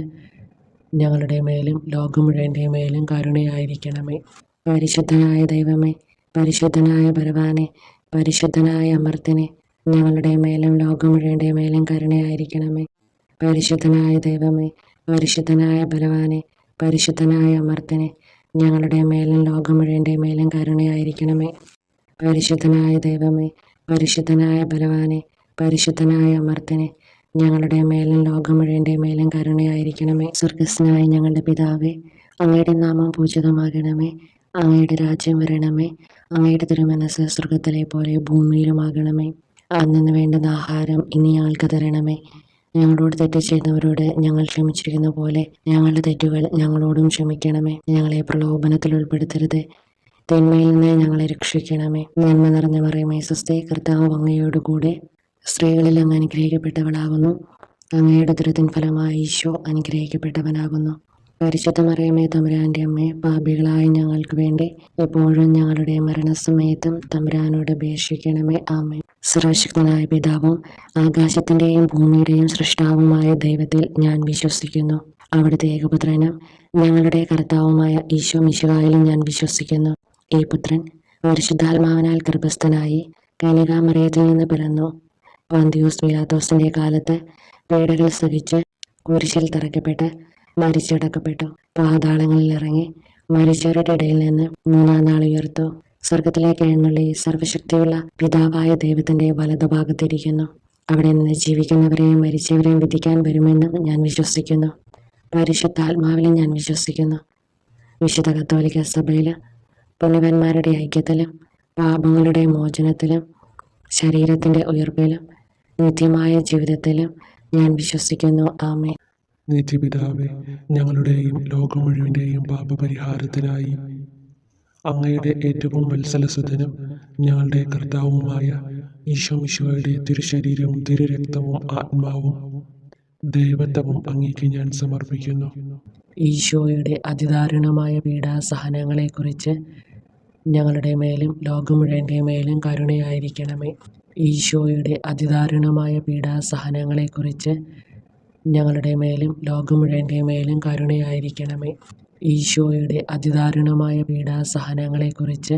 ഞങ്ങളുടെ മേലും ലോകം മുഴുവൻ്റെ മേലും കരുണയായിരിക്കണമേ. പരിശുദ്ധനായ ദൈവമേ, പരിശുദ്ധനായ ബലവാനെ, പരിശുദ്ധനായ അമർത്തിനെ, ഞങ്ങളുടെ മേലും ലോകം മുഴുവൻ്റെ മേലും കരുണയായിരിക്കണമേ. പരിശുദ്ധനായ ദൈവമേ, പരിശുദ്ധനായ ബലവാനെ, പരിശുദ്ധനായ അമർത്തിനെ, ഞങ്ങളുടെ മേലും ലോകം മുഴുവൻ്റെ മേലും കരുണയായിരിക്കണമേ. പരിശുദ്ധനായ ദൈവമേ, പരിശുദ്ധനായ ബലവാനെ, പരിശുദ്ധനായ അമർത്തിനെ, ഞങ്ങളുടെ മേലും ലോകം മുഴുവൻ്റെ മേലും കരുണയായിരിക്കണമേ. സ്വർഗസ്ഥനായ ഞങ്ങളുടെ പിതാവേ, അങ്ങയുടെ നാമം പൂജിതമാകണമേ. അങ്ങയുടെ രാജ്യം വരണമേ. അങ്ങയുടെ തിരുമനസ്സ് സ്വർഗത്തിലെ പോലെ ഭൂമിയിലുമാകണമേ. അന്നു വേണ്ടുന്ന ആഹാരം ഇനി ഞങ്ങൾക്ക് തരണമേ. ഞങ്ങളോട് തെറ്റ് ചെയ്യുന്നവരോട് ഞങ്ങൾ ക്ഷമിച്ചിരിക്കുന്ന പോലെ ഞങ്ങളുടെ തെറ്റുകൾ ഞങ്ങളോടും ക്ഷമിക്കണമേ. ഞങ്ങളെ പ്രലോഭനത്തിൽ ഉൾപ്പെടുത്തരുത്, തിന്മയിൽ നിന്ന് ഞങ്ങളെ രക്ഷിക്കണമേ. നന്മ നിറഞ്ഞ മറിയമേ, സ്വസ്തി, കർത്താവ് അങ്ങയോടുകൂടെ സ്ത്രീകളിൽ അങ്ങ് അനുഗ്രഹിക്കപ്പെട്ടവളാകുന്നു. അങ്ങയുടെ ഉദരത്തിൻ ഫലമായി ഈശോ അനുഗ്രഹിക്കപ്പെട്ടവനാകുന്നു. പരിശുദ്ധ മറിയമേ, തമ്പുരാൻ്റെ അമ്മേ, പാപികളായ ഞങ്ങൾക്ക് വേണ്ടി എപ്പോഴും ഞങ്ങളുടെ മരണസമയത്തും തമ്പുരാനോട് അപേക്ഷിക്കണമേ. ആമേൻ. സർവശക്തനായ പിതാവും ആകാശത്തിൻ്റെയും ഭൂമിയുടെയും സൃഷ്ടാവുമായ ദൈവത്തിൽ ഞാൻ വിശ്വസിക്കുന്നു. അവിടുത്തെ ഏകപുത്രനും ഞങ്ങളുടെ കർത്താവുമായ ഈശോ മിശിഹായിലും ഞാൻ വിശ്വസിക്കുന്നു. ഈ പുത്രൻ പരിശുദ്ധാത്മാവിനാൽ ഗർഭസ്ഥനായി കന്യകാമറിയത്തിൽ നിന്ന് പിറന്നു. പന്തിയൂസ് പീലാത്തോസിന്റെ കാലത്ത് പീഡകൾ സഹിച്ച് കുരിശിൽ തറയ്ക്കപ്പെട്ട് മരിച്ചടക്കപ്പെട്ടു. പാതാളങ്ങളിൽ ഇറങ്ങി മരിച്ചവരുടെ ഇടയിൽ നിന്ന് മൂന്നാം നാൾ ഉയർത്തു. സ്വർഗത്തിലേക്ക് എഴുന്നള്ളി സർവശക്തിയുള്ള പിതാവായ ദൈവത്തിന്റെ വലതുഭാഗത്തിരിക്കുന്നു. അവിടെ നിന്ന് ജീവിക്കുന്നവരെയും മരിച്ചവരെയും വിധിക്കാൻ വരുമെന്ന് ഞാൻ വിശ്വസിക്കുന്നു. പരിശുദ്ധാത്മാവിലും ഞാൻ വിശ്വസിക്കുന്നു. വിശുദ്ധ കത്തോലിക്ക സഭയിലും പുണ്യവാന്മാരുടെ ഐക്യത്തിലും പാപങ്ങളുടെ മോചനത്തിലും ശരീരത്തിന്റെ ഉയർപ്പിലും നിത്യമായ ജീവിതത്തിലും ഞാൻ വിശ്വസിക്കുന്നു. ആമേൻ. നിത്യപിതാവേ, ഞങ്ങളുടെയും ലോകം മുഴുവൻ്റെയും പാപപരിഹാരത്തിനായി അങ്ങയുടെ ഏറ്റവും വത്സലസുതനും ഞങ്ങളുടെ കർത്താവുമായ ഈശോ മിശിഹായുടെ തിരുശരീരവും തിരുരക്തവും ആത്മാവും ദൈവത്വവും അങ്ങേക്ക് ഞാൻ സമർപ്പിക്കുന്നു. ഈശോയുടെ അതിദാരുണമായ പീഡാസഹനങ്ങളെക്കുറിച്ച് ഞങ്ങളുടെ മേലും ലോകം മുഴുവൻ്റെ മേലും കരുണയായിരിക്കണമേ. ഈശോയുടെ അതിദാരുണമായ പീഡാസഹനങ്ങളെക്കുറിച്ച് ഞങ്ങളുടെ മേലും ലോകം മുഴുവൻ്റെ മേലും കരുണയായിരിക്കണമേ. ഈശോയുടെ അതിദാരുണമായ പീഡാസഹനങ്ങളെക്കുറിച്ച്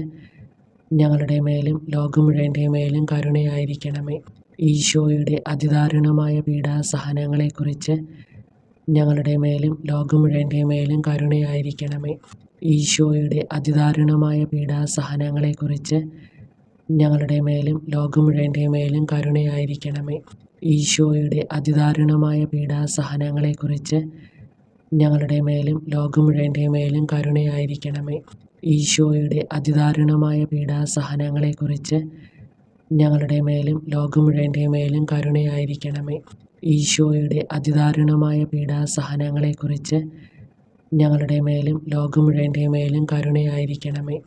ഞങ്ങളുടെ മേലും ലോകം മുഴുവൻ്റെ മേലും കരുണയായിരിക്കണമേ. ഈശോയുടെ അതിദാരുണമായ പീഡാസഹനങ്ങളെക്കുറിച്ച് ഞങ്ങളുടെ മേലും ലോകം മുഴുവൻ്റെ മേലും കരുണയായിരിക്കണമേ. ഈശോയുടെ അതിദാരുണമായ പീഡാസഹനങ്ങളെക്കുറിച്ച് ഞങ്ങളുടെ മേലും ലോകം മുഴുവൻ്റെ മേലും കരുണയായിരിക്കണമേ. ഈശോയുടെ അതിദാരുണമായ പീഡാസഹനങ്ങളെക്കുറിച്ച് ഞങ്ങളുടെ മേലും ലോകം മുഴുവൻ്റെ മേലും കരുണയായിരിക്കണമേ. ഈശോയുടെ അതിദാരുണമായ പീഡാസഹനങ്ങളെക്കുറിച്ച് ഞങ്ങളുടെ മേലും ലോകം മുഴുവൻ്റെ മേലും കരുണയായിരിക്കണമേ. ഈശോയുടെ അതിദാരുണമായ പീഡാസഹനങ്ങളെക്കുറിച്ച് ഞങ്ങളുടെ മേലും ലോകം മുഴുവൻ്റെ മേലും കരുണയായിരിക്കണമേ.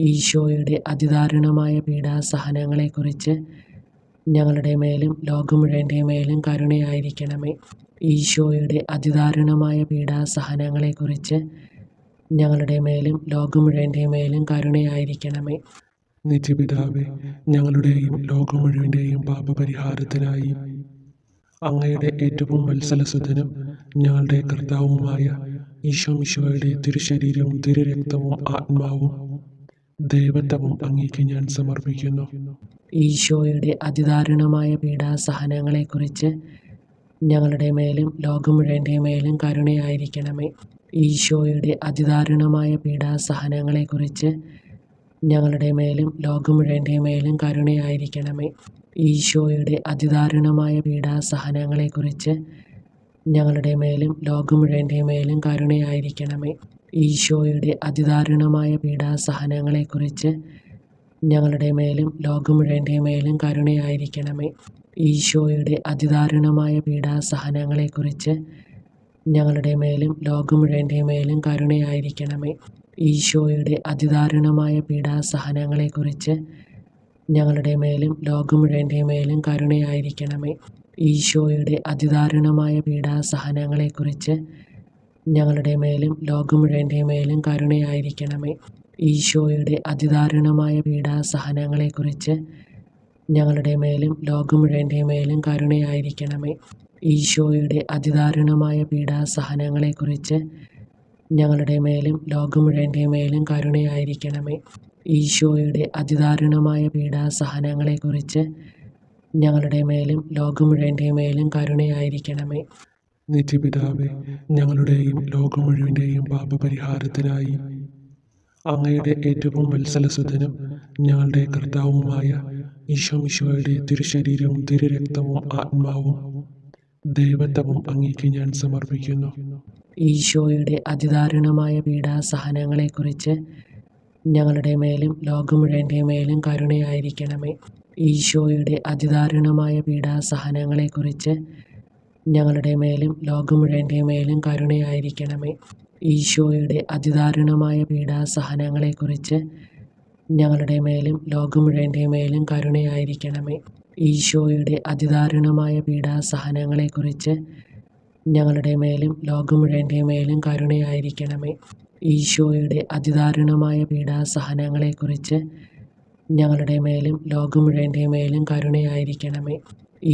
ഈശോയുടെ അതിദാരുണമായ പീഡാസഹനങ്ങളെക്കുറിച്ച് ഞങ്ങളുടെ മേലും ലോകം മുഴുവൻ്റെ മേലും കരുണയായിരിക്കണമേ. ഈശോയുടെ അതിദാരുണമായ പീഡാസഹനങ്ങളെക്കുറിച്ച് ഞങ്ങളുടെ മേലും ലോകം മുഴുവൻ്റെ മേലും കരുണയായിരിക്കണമേ. നിത്യപിതാവേ, ഞങ്ങളുടെയും ലോകം മുഴുവൻ്റെയും പാപപരിഹാരത്തിനായി അങ്ങയുടെ ഏറ്റവും വത്സലസുതനും ഞങ്ങളുടെ കർത്താവുമായ ഈശോ മിശിഹായുടെ തിരുശരീരവും തിരുരക്തവും ആത്മാവും ദൈവത്വവും അങ്ങേക്ക് ഞാൻ സമർപ്പിക്കുന്നു. ഈശോയുടെ അതിദാരുണമായ പീഡാസഹനങ്ങളെക്കുറിച്ച് ഞങ്ങളുടെ മേലും ലോകം മുഴുവൻ്റെ മേലും കരുണയായിരിക്കണമേ. ഈശോയുടെ അതിദാരുണമായ പീഡാസഹനങ്ങളെക്കുറിച്ച് ഞങ്ങളുടെ മേലും ലോകം മുഴുവൻ്റെ മേലും കരുണയായിരിക്കണമേ. ഈശോയുടെ അതിദാരുണമായ പീഡാസഹനങ്ങളെക്കുറിച്ച് ഞങ്ങളുടെ മേലും ലോകം മുഴുവൻ്റെ മേലും കരുണയായിരിക്കണമേ. ഈശോയുടെ അതിദാരുണമായ പീഡാസഹനങ്ങളെക്കുറിച്ച് ഞങ്ങളുടെ മേലും ലോകം മുഴുവൻ്റെ മേലും കരുണയായിരിക്കണമേ. ഈശോയുടെ അതിദാരുണമായ പീഡാസഹനങ്ങളെക്കുറിച്ച് ഞങ്ങളുടെ മേലും ലോകം മുഴുവൻ്റെ മേലും കരുണയായിരിക്കണമേ. ഈശോയുടെ അതിദാരുണമായ പീഡാസഹനങ്ങളെക്കുറിച്ച് ഞങ്ങളുടെ മേലും ലോകം മുഴുവൻ്റെ മേലും കരുണയായിരിക്കണമേ. ഈശോയുടെ അതിദാരുണമായ പീഡാസഹനങ്ങളെക്കുറിച്ച് ഞങ്ങളുടെ മേലും ലോകം മുഴുവൻ്റെ മേലും കരുണയായിരിക്കണമേ. ഈശോയുടെ അതിദാരുണമായ പീഡാസഹനങ്ങളെക്കുറിച്ച് ഞങ്ങളുടെ മേലും ലോകം മുഴുവൻ്റെ മേലും കരുണയായിരിക്കണമേ. ഈശോയുടെ അതിദാരുണമായ പീഡാസഹനങ്ങളെക്കുറിച്ച് ഞങ്ങളുടെ മേലും ലോകം മുഴുവൻ്റെ മേലും കരുണയായിരിക്കണമേ. ഈശോയുടെ അതിദാരുണമായ പീഡാസഹനങ്ങളെക്കുറിച്ച് ഞങ്ങളുടെ മേലും ലോകം മുഴുവൻ്റെ മേലും കരുണയായിരിക്കണമേ. നിത്യപിതാവേ, ഞങ്ങളുടെയും ലോകം മുഴുവൻ്റെയും പാപപരിഹാരത്തിനായി അങ്ങയുടെ ഏറ്റവും വത്സലസുതനും ഞങ്ങളുടെ കർത്താവുമായ ഈശോ മിശിഹായുടെ തിരുശരീരവും തിരുരക്തവും ആത്മാവും ദൈവത്വവും അങ്ങേക്ക് ഞാൻ സമർപ്പിക്കുന്നു. ഈശോയുടെ അതിദാരുണമായ പീഡാസഹനങ്ങളെക്കുറിച്ച് ഞങ്ങളുടെ മേലും ലോകം മുഴുവൻ്റെ മേലും കരുണയായിരിക്കണമേ. ഈശോയുടെ അതിദാരുണമായ പീഡാസഹനങ്ങളെക്കുറിച്ച് ഞങ്ങളുടെ മേലും ലോകം മുഴുവൻ്റെ മേലും കരുണയായിരിക്കണമേ. ഈശോയുടെ അതിദാരുണമായ പീഡാസഹനങ്ങളെക്കുറിച്ച് ഞങ്ങളുടെ മേലും ലോകം മുഴുവൻ്റെ മേലും കരുണയായിരിക്കണമേ. ഈശോയുടെ അതിദാരുണമായ പീഡാസഹനങ്ങളെക്കുറിച്ച് ഞങ്ങളുടെ മേലും ലോകം മുഴുവൻ്റെ മേലും കരുണയായിരിക്കണമേ. ഈശോയുടെ അതിദാരുണമായ പീഡാസഹനങ്ങളെക്കുറിച്ച് ഞങ്ങളുടെ മേലും ലോകം മുഴുവൻ്റെ മേലും കരുണയായിരിക്കണമേ.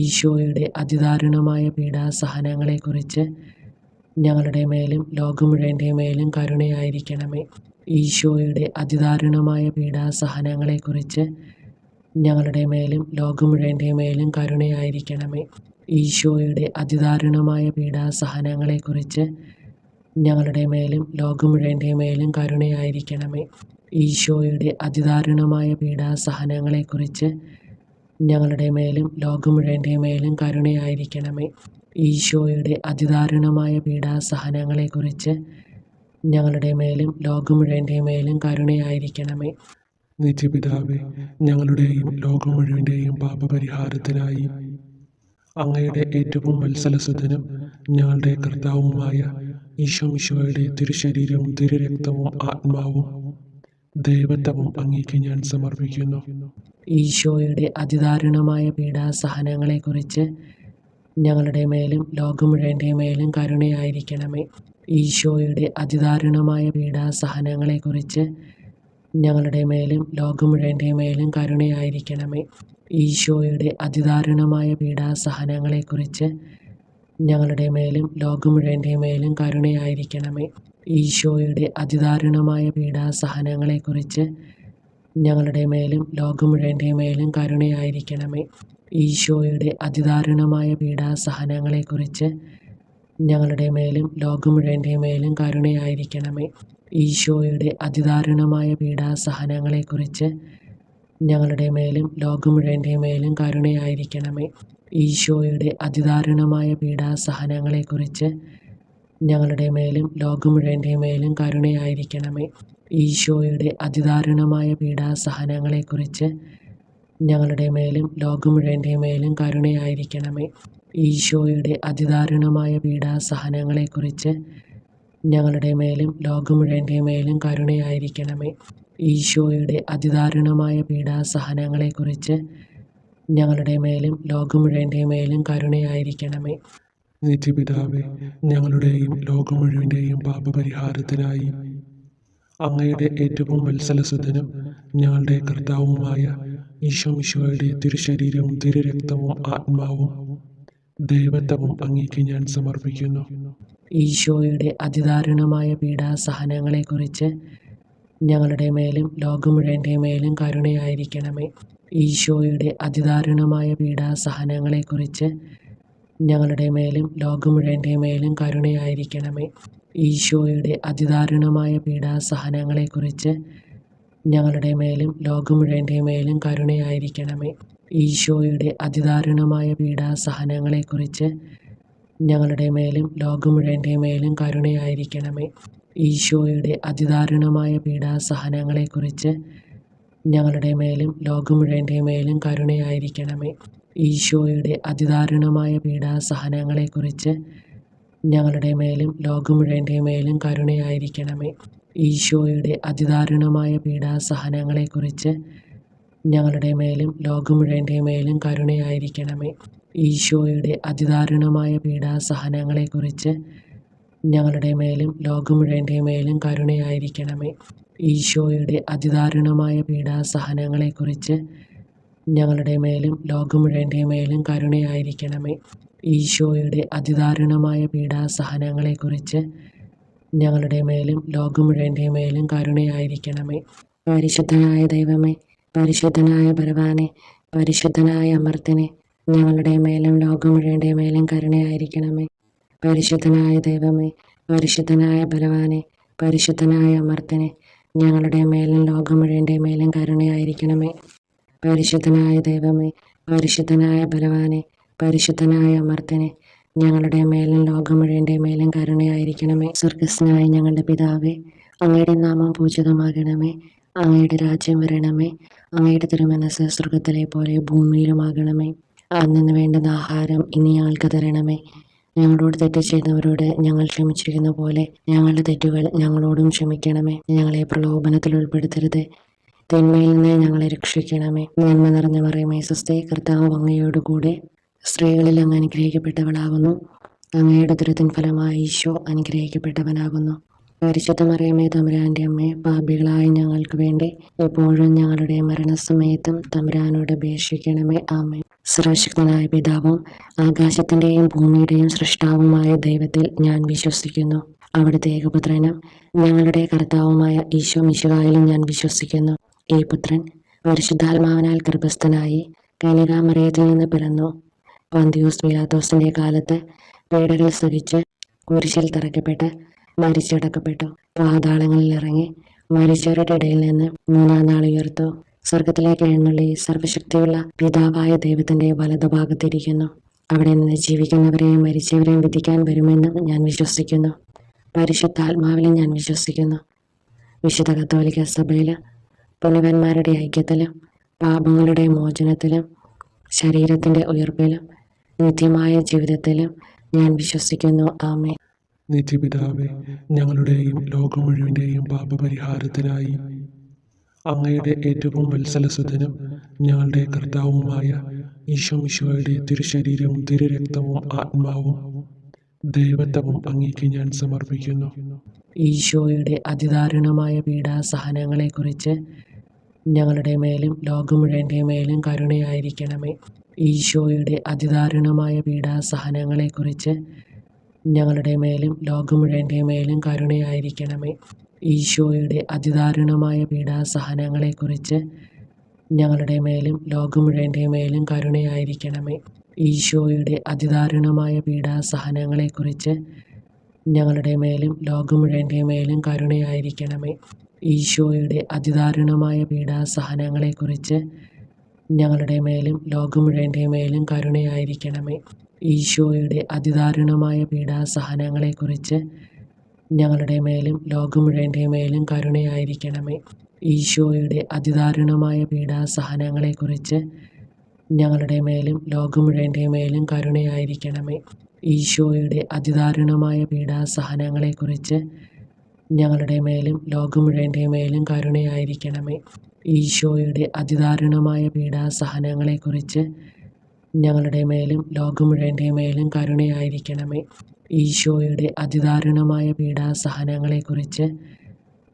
ഈശോയുടെ അതിദാരുണമായ പീഡാസഹനങ്ങളെക്കുറിച്ച് ഞങ്ങളുടെ മേലും ലോകം മുഴുവൻ്റെ മേലും കരുണയായിരിക്കണമേ. ഈശോയുടെ അതിദാരുണമായ പീഡാസഹനങ്ങളെക്കുറിച്ച് ഞങ്ങളുടെ മേലും ലോകം മുഴുവൻ്റെ മേലും കരുണയായിരിക്കണമേ. ഈശോയുടെ അതിദാരുണമായ പീഡാസഹനങ്ങളെക്കുറിച്ച് ഞങ്ങളുടെ മേലും ലോകം മുഴുവൻ്റെ മേലും കരുണയായിരിക്കണമേ. ഈശോയുടെ അതിദാരുണമായ പീഡാസഹനങ്ങളെക്കുറിച്ച് ഞങ്ങളുടെ മേലും ലോകം മുഴുവൻ്റെ മേലും കരുണയായിരിക്കണമേ. ഈശോയുടെ അതിദാരുണമായ പീഡാസഹനങ്ങളെക്കുറിച്ച് ഞങ്ങളുടെ മേലും ലോകം മുഴുവൻ്റെ മേലും കരുണയായിരിക്കണമേ. നിത്യപിതാവേ, ഞങ്ങളുടെയും ലോകം മുഴുവൻ്റെയും പാപപരിഹാരത്തിനായി അങ്ങയുടെ ഏറ്റവും വത്സലസുതനും ഞങ്ങളുടെ കർത്താവുമായ ഈശോമിശിഹായുടെ തിരുശരീരവും തിരുരക്തവും ആത്മാവും ദൈവത്വവും അങ്ങേക്ക് ഞാൻ സമർപ്പിക്കുന്നു. ഈശോയുടെ അതിദാരുണമായ പീഡാസഹനങ്ങളെക്കുറിച്ച് ഞങ്ങളുടെ മേലും ലോകം മുഴുവൻ്റെ മേലും കരുണയായിരിക്കണമേ. ഈശോയുടെ അതിദാരുണമായ പീഡാസഹനങ്ങളെക്കുറിച്ച് ഞങ്ങളുടെ മേലും ലോകം മുഴുവൻ്റെ മേലും കരുണയായിരിക്കണമേ. ഈശോയുടെ അതിദാരുണമായ പീഡാസഹനങ്ങളെക്കുറിച്ച് ഞങ്ങളുടെ മേലും ലോകം മുഴുവൻ്റെ മേലും കരുണയായിരിക്കണമേ. ഈശോയുടെ അതിദാരുണമായ പീഡാസഹനങ്ങളെക്കുറിച്ച് ഞങ്ങളുടെ മേലും ലോകം മുഴുവൻ്റെ മേലും കരുണയായിരിക്കണമേ. ഈശോയുടെ അതിദാരുണമായ പീഡാസഹനങ്ങളെക്കുറിച്ച് ഞങ്ങളുടെ മേലും ലോകം മുഴുവൻ്റെ മേലും കരുണയായിരിക്കണമേ. ഈശോയുടെ അതിദാരുണമായ പീഡാസഹനങ്ങളെക്കുറിച്ച് ഞങ്ങളുടെ മേലും ലോകം മുഴുവൻ്റെ മേലും കരുണയായിരിക്കണമേ. ഈശോയുടെ അതിദാരുണമായ പീഡാസഹനങ്ങളെക്കുറിച്ച് ഞങ്ങളുടെ മേലും ലോകം മുഴുവൻ്റെ മേലും കരുണയായിരിക്കണമേ. ഈശോയുടെ അതിദാരുണമായ പീഡാസഹനങ്ങളെക്കുറിച്ച് ഞങ്ങളുടെ മേലും ലോകം മുഴുവൻ്റെ മേലും കരുണയായിരിക്കണമേ. ഈശോയുടെ അതിദാരുണമായ പീഡാസഹനങ്ങളെക്കുറിച്ച് ഞങ്ങളുടെ മേലും ലോകം മുഴുവൻ്റെ മേലും കരുണയായിരിക്കണമേ. ഈശോയുടെ അതിദാരുണമായ പീഡാസഹനങ്ങളെക്കുറിച്ച് ഞങ്ങളുടെ മേലും ലോകം മുഴുവൻ്റെ മേലും കരുണയായിരിക്കണമേ. നിത്യപിതാവേ, ഞങ്ങളുടെയും ലോകം മുഴുവൻ്റെയും പാപപരിഹാരത്തിനായി അങ്ങയുടെ ഏറ്റവും വത്സലസുതനും ഞങ്ങളുടെ കർത്താവുമായ ഈശോമിശിഹായുടെ തിരുശരീരവും തിരുരക്തവും ആത്മാവും ദൈവത്വവും അങ്ങേക്ക് ഞാൻ സമർപ്പിക്കുന്നു. ഈശോയുടെ അതിദാരുണമായ പീഡാസഹനങ്ങളെക്കുറിച്ച് ഞങ്ങളുടെ മേലും ലോകം മുഴുവൻ്റെ മേലും കരുണയായിരിക്കണമേ. ഈശോയുടെ അതിദാരുണമായ പീഡാസഹനങ്ങളെക്കുറിച്ച് ഞങ്ങളുടെ മേലും ലോകം മുഴുവൻ്റെ മേലും കരുണയായിരിക്കണമേ. ഈശോയുടെ അതിദാരുണമായ പീഡാസഹനങ്ങളെക്കുറിച്ച് ഞങ്ങളുടെ മേലും ലോകം മുഴുവൻ്റെ മേലും കരുണയായിരിക്കണമേ. ഈശോയുടെ അതിദാരുണമായ പീഡാസഹനങ്ങളെക്കുറിച്ച് ഞങ്ങളുടെ മേലും ലോകം മുഴുവൻ്റെ മേലും കരുണയായിരിക്കണമേ. ഈശോയുടെ അതിദാരുണമായ പീഡാസഹനങ്ങളെക്കുറിച്ച് ഞങ്ങളുടെ മേലും ലോകം മുഴുവൻ്റെ മേലും കരുണയായിരിക്കണമേ. ഈശോയുടെ അതിദാരുണമായ പീഡാസഹനങ്ങളെക്കുറിച്ച് ഞങ്ങളുടെ മേലും ലോകം മുഴുവൻ്റെ മേലും കരുണയായിരിക്കണമേ. ഈശോയുടെ അതിദാരുണമായ പീഡാസഹനങ്ങളെക്കുറിച്ച് ഞങ്ങളുടെ മേലും ലോകം മുഴുവൻ്റെ മേലും കരുണയായിരിക്കണമേ. ഈശോയുടെ അതിദാരുണമായ പീഡാസഹനങ്ങളെക്കുറിച്ച് ഞങ്ങളുടെ മേലും ലോകം മുഴുവൻ്റെ മേലും കരുണയായിരിക്കണമേ. ഈശോയുടെ അതിദാരുണമായ പീഡാസഹനങ്ങളെക്കുറിച്ച് ഞങ്ങളുടെ മേലും ലോകം മുഴുവൻ്റെ മേലും കരുണയായിരിക്കണമേ. ഈശോയുടെ അതിദാരുണമായ പീഡാസഹനങ്ങളെക്കുറിച്ച് ഞങ്ങളുടെ മേലും ലോകം മുഴുവൻ്റെ മേലും കരുണയായിരിക്കണമേ. പരിശുദ്ധനായ ദൈവമേ, പരിശുദ്ധനായ ബലവാനെ, പരിശുദ്ധനായ അമർത്തിനെ, ഞങ്ങളുടെ മേലും ലോകം മുഴുവൻ്റെ മേലും കരുണയായിരിക്കണമേ. പരിശുദ്ധനായ ദൈവമേ, പരിശുദ്ധനായ ബലവാനെ, പരിശുദ്ധനായ അമർത്തിനെ, ഞങ്ങളുടെ മേലും ലോകം മുഴുവൻ്റെ മേലും കരുണയായിരിക്കണമേ. പരിശുദ്ധനായ ദൈവമേ, പരിശുദ്ധനായ ബലവാനെ, പരിശുദ്ധനായ അമർത്തിനെ, ഞങ്ങളുടെ മേലും ലോകം മുഴുവൻ്റെ മേലും കരുണയായിരിക്കണമേ. സ്വർഗസ്നായ ഞങ്ങളുടെ പിതാവേ, അങ്ങയുടെ നാമം പൂജിതമാകണമേ. അങ്ങയുടെ രാജ്യം വരണമേ. അങ്ങയുടെ തിരുമനസ് സ്വർഗത്തിലെ പോലെ ഭൂമിയിലുമാകണമേ. അന്നു വേണ്ടുന്ന ആഹാരം ഇനി ഞങ്ങൾക്ക് തരണമേ. ഞങ്ങളോട് തെറ്റ് ചെയ്തവരോട് ഞങ്ങൾ ക്ഷമിച്ചിരിക്കുന്ന പോലെ ഞങ്ങളുടെ തെറ്റുകൾ ഞങ്ങളോടും ക്ഷമിക്കണമേ. ഞങ്ങളെ പ്രലോഭനത്തിൽ ഉൾപ്പെടുത്തരുത്, തിന്മയിൽ നിന്ന് ഞങ്ങളെ രക്ഷിക്കണമേ. നന്മ നിറഞ്ഞ മറിയമേ സ്വസ്തി, കർത്താവ് അങ്ങയോടുകൂടെ സ്ത്രീകളിൽ അങ്ങ് അനുഗ്രഹിക്കപ്പെട്ടവളാകുന്നു. അങ്ങയുടെ ഉദരത്തിൻ ഫലമായ ഈശോ അനുഗ്രഹിക്കപ്പെട്ടവനാകുന്നു. പരിശുദ്ധ മറിയമേ തമ്പുരാൻ്റെ അമ്മേ, പാപികളായ ഞങ്ങൾക്ക് വേണ്ടി എപ്പോഴും ഞങ്ങളുടെ മരണസമയത്തും തമ്പുരാനോട് അപേക്ഷിക്കണമേ. ആമേൻ. സർവശക്തനായ പിതാവും ആകാശത്തിൻ്റെയും ഭൂമിയുടെയും സൃഷ്ടാവുമായ ദൈവത്തിൽ ഞാൻ വിശ്വസിക്കുന്നു. അവിടുത്തെ ഏകപുത്രനും ഞങ്ങളുടെ കർത്താവുമായ ഈശോ മിശിഹായിലും ഞാൻ വിശ്വസിക്കുന്നു. ഈ പുത്രൻ പരിശുദ്ധാത്മാവിനാൽ ഗർഭസ്ഥനായി കന്യകാമറിയത്തിൽ നിന്ന് പിറന്നു. പന്തിയൂസ് പീലാത്തോസിന്റെ കാലത്ത് പീഡകൾ സഹിച്ച് കുരിശിൽ തറയ്ക്കപ്പെട്ട് മരിച്ചടക്കപ്പെട്ടു. പാതാളങ്ങളിൽ ഇറങ്ങി മരിച്ചവരുടെ ഇടയിൽ നിന്ന് മൂന്നാം നാൾ ഉയർത്തു. സ്വർഗത്തിലേക്ക് എഴുന്നള്ളി സർവശക്തിയുള്ള പിതാവായ ദൈവത്തിന്റെ വലതുഭാഗത്തിരിക്കുന്നു. അവിടെ നിന്ന് ജീവിക്കുന്നവരെയും മരിച്ചവരെയും വിധിക്കാൻ വരുമെന്നും ഞാൻ വിശ്വസിക്കുന്നു. പരിശുദ്ധാത്മാവിലും ഞാൻ വിശ്വസിക്കുന്നു. വിശുദ്ധ കത്തോലിക്ക സഭയിൽ പുണ്യവാന്മാരുടെ ഐക്യത്തിലും പാപങ്ങളുടെ മോചനത്തിലും ശരീരത്തിൻ്റെ ഉയർപ്പിലും നിത്യമായ ജീവിതത്തിലും ഞാൻ വിശ്വസിക്കുന്നു. ആമേൻ. നിത്യപിതാവേ, ഞങ്ങളുടെയും ലോകം മുഴുവൻ്റെയും പാപപരിഹാരത്തിനായി അങ്ങയുടെ ഏറ്റവും വത്സലസുതനും ഞങ്ങളുടെ കർത്താവുമായ ഈശോ മിശിഹായുടെ തിരുശരീരവും തിരുരക്തവും ആത്മാവും ദൈവത്വവും അങ്ങേക്ക് ഞാൻ സമർപ്പിക്കുന്നു. ഈശോയുടെ അതിദാരുണമായ പീഡാസഹനങ്ങളെക്കുറിച്ച് ഞങ്ങളുടെ മേലും ലോകം മുഴുവൻ്റെ മേലും കരുണയായിരിക്കണമേ. ഈശോയുടെ അതിദാരുണമായ പീഡാസഹനങ്ങളെക്കുറിച്ച് ഞങ്ങളുടെ മേലും ലോകം മുഴുവൻ്റെ മേലും കരുണയായിരിക്കണമേ. ഈശോയുടെ അതിദാരുണമായ പീഡാസഹനങ്ങളെക്കുറിച്ച് ഞങ്ങളുടെ മേലും ലോകം മുഴുവൻ്റെ മേലും കരുണയായിരിക്കണമേ. ഈശോയുടെ അതിദാരുണമായ പീഡാസഹനങ്ങളെക്കുറിച്ച് ഞങ്ങളുടെ മേലും ലോകം മുഴുവൻ്റെ മേലും കരുണയായിരിക്കണമേ. ഈശോയുടെ അതിദാരുണമായ പീഡാസഹനങ്ങളെക്കുറിച്ച് ഞങ്ങളുടെ മേലും ലോകം മുഴുവൻ്റെ മേലും കരുണയായിരിക്കണമേ. ഈശോയുടെ അതിദാരുണമായ പീഡാസഹനങ്ങളെക്കുറിച്ച് ഞങ്ങളുടെ മേലും ലോകം മുഴുവൻ്റെ മേലും കരുണയായിരിക്കണമേ. ഈശോയുടെ അതിദാരുണമായ പീഡാസഹനങ്ങളെക്കുറിച്ച് ഞങ്ങളുടെ മേലും ലോകം മുഴുവൻ്റെ മേലും കരുണയായിരിക്കണമേ. ഈശോയുടെ അതിദാരുണമായ പീഡാസഹനങ്ങളെക്കുറിച്ച് ഞങ്ങളുടെ മേലും ലോകം മുഴുവൻ്റെ മേലും കരുണയായിരിക്കണമേ. ഈശോയുടെ അതിദാരുണമായ പീഡാസഹനങ്ങളെക്കുറിച്ച് ഞങ്ങളുടെ മേലും ലോകം മുഴുവൻ്റെ മേലും കരുണയായിരിക്കണമേ. ഈശോയുടെ അതിദാരുണമായ പീഡാസഹനങ്ങളെക്കുറിച്ച്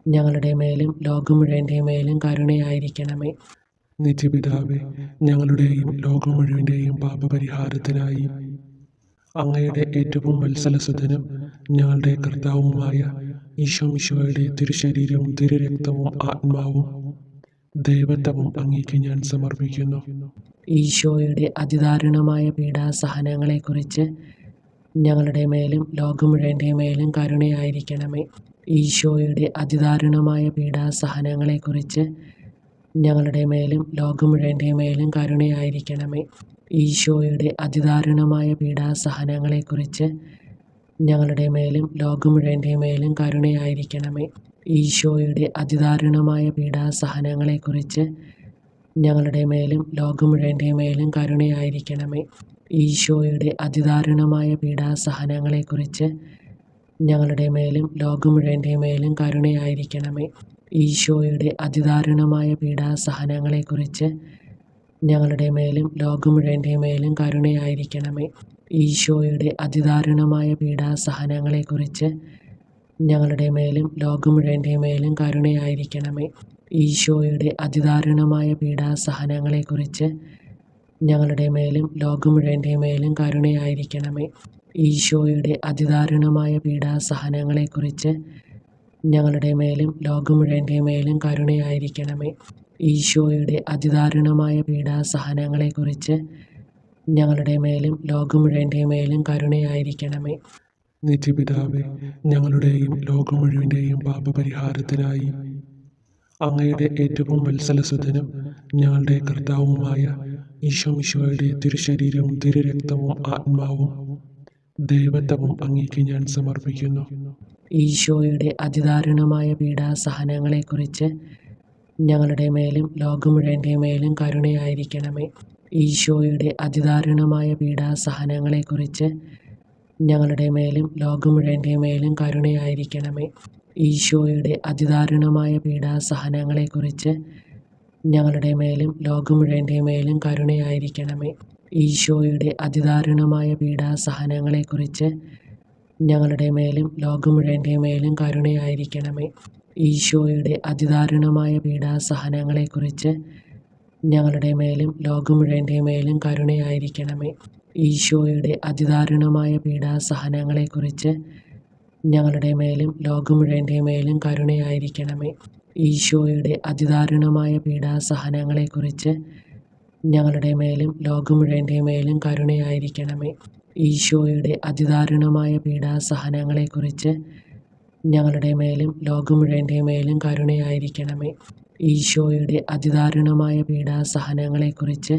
ഞങ്ങളുടെ മേലും ലോകം മുഴുവൻ്റെ മേലും കരുണയായിരിക്കണമേ. നിത്യപിതാവേ, ഞങ്ങളുടെയും ലോകം മുഴുവൻ്റെയും പാപപരിഹാരത്തിനായി അങ്ങയുടെ ഏറ്റവും വത്സലസുതനും ഞങ്ങളുടെ കർത്താവുമായ ഈശോ മിശിഹായുടെ തിരുശരീരവും തിരുരക്തവും ആത്മാവും ദൈവത്വവും അങ്ങേക്ക് ഞാൻ സമർപ്പിക്കുന്നു. ഈശോയുടെ അതിദാരുണമായ പീഡാസഹനങ്ങളെക്കുറിച്ച് ഞങ്ങളുടെ മേലും ലോകം മുഴുവൻ്റെ മേലും കരുണയായിരിക്കണമേ. ഈശോയുടെ അതിദാരുണമായ പീഡാസഹനങ്ങളെക്കുറിച്ച് ഞങ്ങളുടെ മേലും ലോകം മുഴുവൻ്റെ മേലും കരുണയായിരിക്കണമേ. ഈശോയുടെ അതിദാരുണമായ പീഡാസഹനങ്ങളെക്കുറിച്ച് ഞങ്ങളുടെ മേലും ലോകം മുഴുവൻ്റെ മേലും കരുണയായിരിക്കണമേ. ഈശോയുടെ അതിദാരുണമായ പീഡാസഹനങ്ങളെക്കുറിച്ച് ഞങ്ങളുടെ മേലും ലോകം മുഴുവൻ്റെ മേലും കരുണയായിരിക്കണമേ. ഈശോയുടെ അതിദാരുണമായ പീഡാസഹനങ്ങളെക്കുറിച്ച് ഞങ്ങളുടെ മേലും ലോകം മുഴുവൻ്റെ മേലും കരുണയായിരിക്കണമേ. ഈശോയുടെ അതിദാരുണമായ പീഡാസഹനങ്ങളെക്കുറിച്ച് ഞങ്ങളുടെ മേലും ലോകം മുഴുവൻ്റെ മേലും കരുണയായിരിക്കണമേ. ഈശോയുടെ അതിദാരുണമായ പീഡാസഹനങ്ങളെക്കുറിച്ച് ഞങ്ങളുടെ മേലും ലോകം മുഴുവൻ്റെ മേലും കരുണയായിരിക്കണമേ. ഈശോയുടെ അതിദാരുണമായ പീഡാസഹനങ്ങളെക്കുറിച്ച് ഞങ്ങളുടെ മേലും ലോകം മുഴുവൻ്റെ മേലും കരുണയായിരിക്കണമേ. ഈശോയുടെ അതിദാരുണമായ പീഡാസഹനങ്ങളെക്കുറിച്ച് ഞങ്ങളുടെ മേലും ലോകം മുഴുവൻ്റെ മേലും കരുണയായിരിക്കണമേ. ഈശോയുടെ അതിദാരുണമായ പീഡാസഹനങ്ങളെക്കുറിച്ച് ഞങ്ങളുടെ മേലും ലോകം മുഴുവൻ്റെ മേലും കരുണയായിരിക്കണമേ. നിത്യപിതാവേ, ഞങ്ങളുടെയും ലോകം മുഴുവൻ്റെയും പാപപരിഹാരത്തിനായി അങ്ങയുടെ ഏറ്റവും വത്സലസുതനും ഞങ്ങളുടെ കർത്താവുമായ ഈശോ മിശിഹായുടെ തിരുശരീരവും തിരുരക്തവും ആത്മാവും ദൈവത്വവും അങ്ങേക്ക് ഞാൻ സമർപ്പിക്കുന്നു. ഈശോയുടെ അതിദാരുണമായ പീഡാസഹനങ്ങളെക്കുറിച്ച് ഞങ്ങളുടെ മേലും ലോകം മുഴുവൻ്റെ മേലും കരുണയായിരിക്കണമേ. ഈശോയുടെ അതിദാരുണമായ പീഡാസഹനങ്ങളെക്കുറിച്ച് ഞങ്ങളുടെ മേലും ലോകം മുഴുവൻ്റെ മേലും കരുണയായിരിക്കണമേ. ഈശോയുടെ അതിദാരുണമായ പീഡാസഹനങ്ങളെക്കുറിച്ച് ഞങ്ങളുടെ മേലും ലോകം മുഴുവൻ്റെ മേലും കരുണയായിരിക്കണമേ. ഈശോയുടെ അതിദാരുണമായ പീഡാസഹനങ്ങളെക്കുറിച്ച് ഞങ്ങളുടെ മേലും ലോകം മുഴുവൻ്റെ മേലും കരുണയായിരിക്കണമേ. ഈശോയുടെ അതിദാരുണമായ പീഡാസഹനങ്ങളെക്കുറിച്ച് ഞങ്ങളുടെ മേലും ലോകം മുഴുവൻ്റെ മേലും കരുണയായിരിക്കണമേ. ഈശോയുടെ അതിദാരുണമായ പീഡാസഹനങ്ങളെക്കുറിച്ച് ഞങ്ങളുടെ മേലും ലോകം മുഴുവൻ്റെ മേലും കരുണയായിരിക്കണമേ. ഈശോയുടെ അതിദാരുണമായ പീഡാസഹനങ്ങളെക്കുറിച്ച് ഞങ്ങളുടെ മേലും ലോകം മുഴുവൻ്റെ മേലും കരുണയായിരിക്കണമേ. ഈശോയുടെ അതിദാരുണമായ പീഡാസഹനങ്ങളെക്കുറിച്ച് ഞങ്ങളുടെ മേലും ലോകം മുഴുവൻ്റെ മേലും കരുണയായിരിക്കണമേ. ഈശോയുടെ അതിദാരുണമായ പീഡാസഹനങ്ങളെക്കുറിച്ച്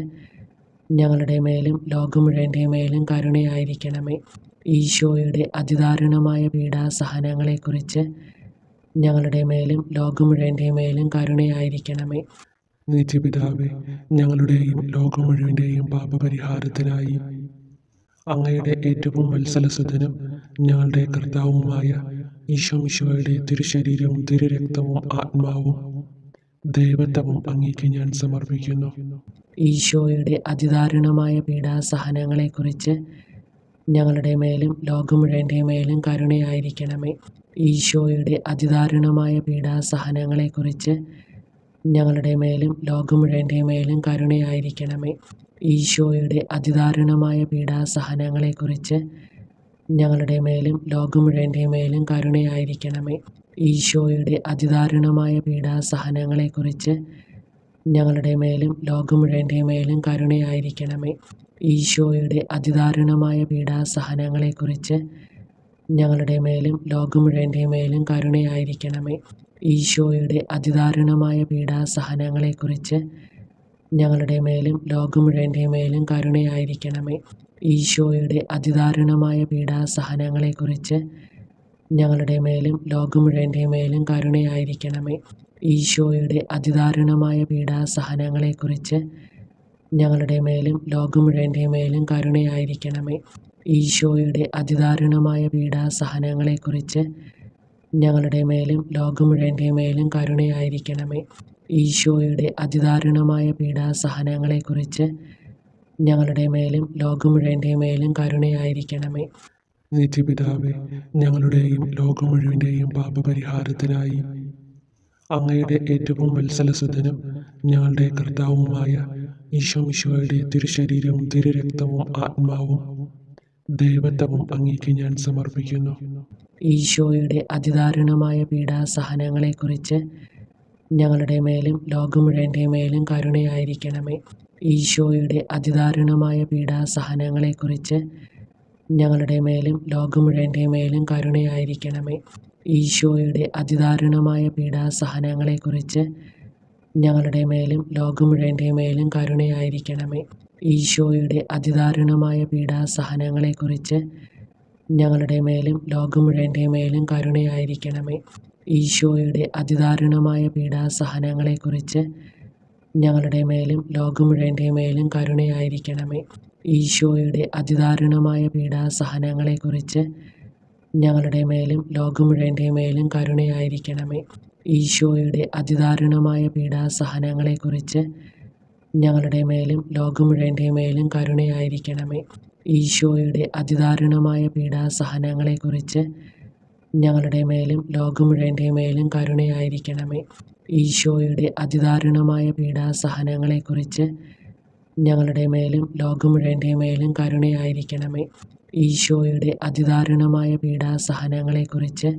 ഞങ്ങളുടെ മേലും ലോകം മുഴുവൻ്റെ മേലും കരുണയായിരിക്കണമേ. ഈശോയുടെ അതിദാരുണമായ പീഡാസഹനങ്ങളെക്കുറിച്ച് ഞങ്ങളുടെ മേലും ലോകം മുഴുവൻ്റെ മേലും കരുണയായിരിക്കണമേ. നിത്യപിതാവേ, ഞങ്ങളുടെയും ലോകം മുഴുവൻ്റെയും പാപപരിഹാരത്തിനായി അങ്ങയുടെ ഏറ്റവും വത്സലസുതനും ഞങ്ങളുടെ കർത്താവുമായ ഈശോമിശിഹായുടെ തിരുശരീരവും തിരുരക്തവും ആത്മാവും ദൈവത്വവും അങ്ങേക്ക് ഞാൻ സമർപ്പിക്കുന്നു. ഈശോയുടെ അതിദാരുണമായ പീഡാസഹനങ്ങളെക്കുറിച്ച് ഞങ്ങളുടെ മേലും ലോകം മുഴുവൻ്റെ മേലും കരുണയായിരിക്കണമേ. ഈശോയുടെ അതിദാരുണമായ പീഡാസഹനങ്ങളെക്കുറിച്ച് ഞങ്ങളുടെ മേലും ലോകം മുഴുവൻ്റെ മേലും കരുണയായിരിക്കണമേ. ഈശോയുടെ അതിദാരുണമായ പീഡാസഹനങ്ങളെക്കുറിച്ച് ഞങ്ങളുടെ മേലും ലോകം മുഴുവൻ്റെ മേലും കരുണയായിരിക്കണമേ. ഈശോയുടെ അതിദാരുണമായ പീഡാസഹനങ്ങളെക്കുറിച്ച് ഞങ്ങളുടെ മേലും ലോകം മുഴുവൻ്റെ മേലും കരുണയായിരിക്കണമേ. ഈശോയുടെ അതിദാരുണമായ പീഡാസഹനങ്ങളെക്കുറിച്ച് ഞങ്ങളുടെ മേലും ലോകം മുഴുവൻ്റെ മേലും കരുണയായിരിക്കണമേ. ഈശോയുടെ അതിദാരുണമായ പീഡാസഹനങ്ങളെക്കുറിച്ച് ഞങ്ങളുടെ മേലും ലോകം മുഴുവൻ്റെ മേലും കരുണയായിരിക്കണമേ. ഈശോയുടെ അതിദാരുണമായ പീഡാസഹനങ്ങളെക്കുറിച്ച് ഞങ്ങളുടെ മേലും ലോകം മുഴുവൻ്റെ മേലും കരുണയായിരിക്കണമേ. ഈശോയുടെ അതിദാരുണമായ പീഡാസഹനങ്ങളെക്കുറിച്ച് ഞങ്ങളുടെ മേലും ലോകം മുഴുവൻ്റെ മേലും കരുണയായിരിക്കണമേ. ഈശോയുടെ അതിദാരുണമായ പീഡാസഹനങ്ങളെക്കുറിച്ച് ഞങ്ങളുടെ മേലും ലോകം മുഴുവൻ്റെ മേലും കരുണയായിരിക്കണമേ. ഈശോയുടെ അതിദാരുണമായ പീഡാസഹനങ്ങളെക്കുറിച്ച് ഞങ്ങളുടെ മേലും ലോകം മുഴുവൻ്റെ മേലും കരുണയായിരിക്കണമേ. നിത്യപിതാവേ, ഞങ്ങളുടെയും ലോകം മുഴുവൻ്റെയും പാപപരിഹാരത്തിനായി അങ്ങയുടെ ഏറ്റവും വത്സലസുതനും ഞങ്ങളുടെ കർത്താവുമായ ഈശോമിശിഹായുടെ തിരുശരീരവും തിരുരക്തവും ആത്മാവും ദൈവത്വവും അങ്ങേക്ക് ഞാൻ സമർപ്പിക്കുന്നു. ഈശോയുടെ അതിദാരുണമായ പീഡാസഹനങ്ങളെക്കുറിച്ച് ഞങ്ങളുടെ മേലും ലോകം മുഴുവൻ്റെ മേലും കരുണയായിരിക്കണമേ. ഈശോയുടെ അതിദാരുണമായ പീഡാസഹനങ്ങളെക്കുറിച്ച് ഞങ്ങളുടെ മേലും ലോകം മുഴുവൻ്റെ മേലും കരുണയായിരിക്കണമേ. ഈശോയുടെ അതിദാരുണമായ പീഡാസഹനങ്ങളെക്കുറിച്ച് ഞങ്ങളുടെ മേലും ലോകം മുഴുവൻ്റെ മേലും കരുണയായിരിക്കണമേ. ഈശോയുടെ അതിദാരുണമായ പീഡാസഹനങ്ങളെക്കുറിച്ച് ഞങ്ങളുടെ മേലും ലോകം മുഴുവൻ്റെ മേലും കരുണയായിരിക്കണമേ. ഈശോയുടെ അതിദാരുണമായ പീഡാസഹനങ്ങളെക്കുറിച്ച് ഞങ്ങളുടെ മേലും ലോകം മുഴുവൻ്റെ മേലും കരുണയായിരിക്കണമേ. ഈശോയുടെ അതിദാരുണമായ പീഡാസഹനങ്ങളെക്കുറിച്ച് ഞങ്ങളുടെ മേലും ലോകം മുഴുവൻ്റെ മേലും കരുണയായിരിക്കണമേ. ഈശോയുടെ അതിദാരുണമായ പീഡാസഹനങ്ങളെക്കുറിച്ച് ഞങ്ങളുടെ മേലും ലോകം മുഴുവൻ്റെ മേലും കരുണയായിരിക്കണമേ. ഈശോയുടെ അതിദാരുണമായ പീഡാസഹനങ്ങളെക്കുറിച്ച് ഞങ്ങളുടെ മേലും ലോകം മുഴുവൻ്റെ മേലും കരുണയായിരിക്കണമേ. ഈശോയുടെ അതിദാരുണമായ പീഡാസഹനങ്ങളെക്കുറിച്ച് ഞങ്ങളുടെ മേലും ലോകം മുഴുവൻ്റെ മേലും കരുണയായിരിക്കണമേ. ഈശോയുടെ അതിദാരുണമായ പീഡാസഹനങ്ങളെക്കുറിച്ച്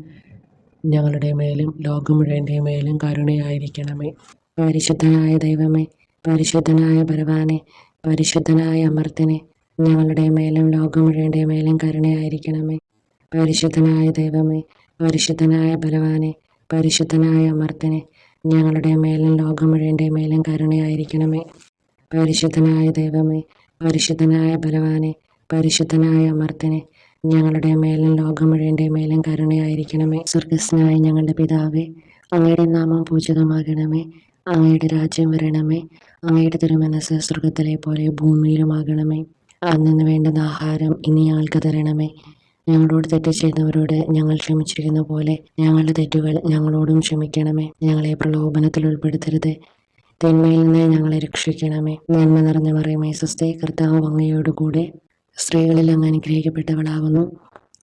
ഞങ്ങളുടെ മേലും ലോകം മുഴുവൻ്റെ മേലും കരുണയായിരിക്കണമേ. പരിശുദ്ധനായ ദൈവമേ, പരിശുദ്ധനായ ബലവാനെ, പരിശുദ്ധനായ അമർത്തിനെ, ഞങ്ങളുടെ മേലും ലോകം മുഴുവൻ്റെ മേലും കരുണയായിരിക്കണമേ. പരിശുദ്ധനായ ദൈവമേ, പരിശുദ്ധനായ ബലവാനെ, പരിശുദ്ധനായ അമർത്തിനെ, ഞങ്ങളുടെ മേലും ലോകം മുഴുവൻ്റെ മേലും കരുണയായിരിക്കണമേ. പരിശുദ്ധനായ ദൈവമേ, പരിശുദ്ധനായ ബലവാനെ, പരിശുദ്ധനായ അമർത്തിനെ, ഞങ്ങളുടെ മേലും ലോകം മുഴുവൻ്റെ മേലും കരുണയായിരിക്കണമേ. സ്വർഗസ്നായ ഞങ്ങളുടെ പിതാവേ, അങ്ങയുടെ നാമം പൂജിതമാകണമേ. അങ്ങയുടെ രാജ്യം വരണമേ. അങ്ങയുടെ തിരുമനസ് സ്വർഗത്തിലെ പോലെ ഭൂമിയിലുമാകണമേ. അന്നു വേണ്ടുന്ന ആഹാരം ഇനി ഞങ്ങൾക്ക് തരണമേ. ഞങ്ങളോട് തെറ്റ് ചെയ്തവരോട് ഞങ്ങൾ ക്ഷമിച്ചിരിക്കുന്ന പോലെ ഞങ്ങളുടെ തെറ്റുകൾ ഞങ്ങളോടും ക്ഷമിക്കണമേ. ഞങ്ങളെ പ്രലോഭനത്തിൽ ഉൾപ്പെടുത്തരുത്, തിന്മയിൽ നിന്ന് ഞങ്ങളെ രക്ഷിക്കണമേ. നന്മ നിറഞ്ഞ മറിയമേ സ്വസ്തി, കർത്താവ് അങ്ങയോടുകൂടെ സ്ത്രീകളിൽ അങ്ങ് അനുഗ്രഹിക്കപ്പെട്ടവളാകുന്നു.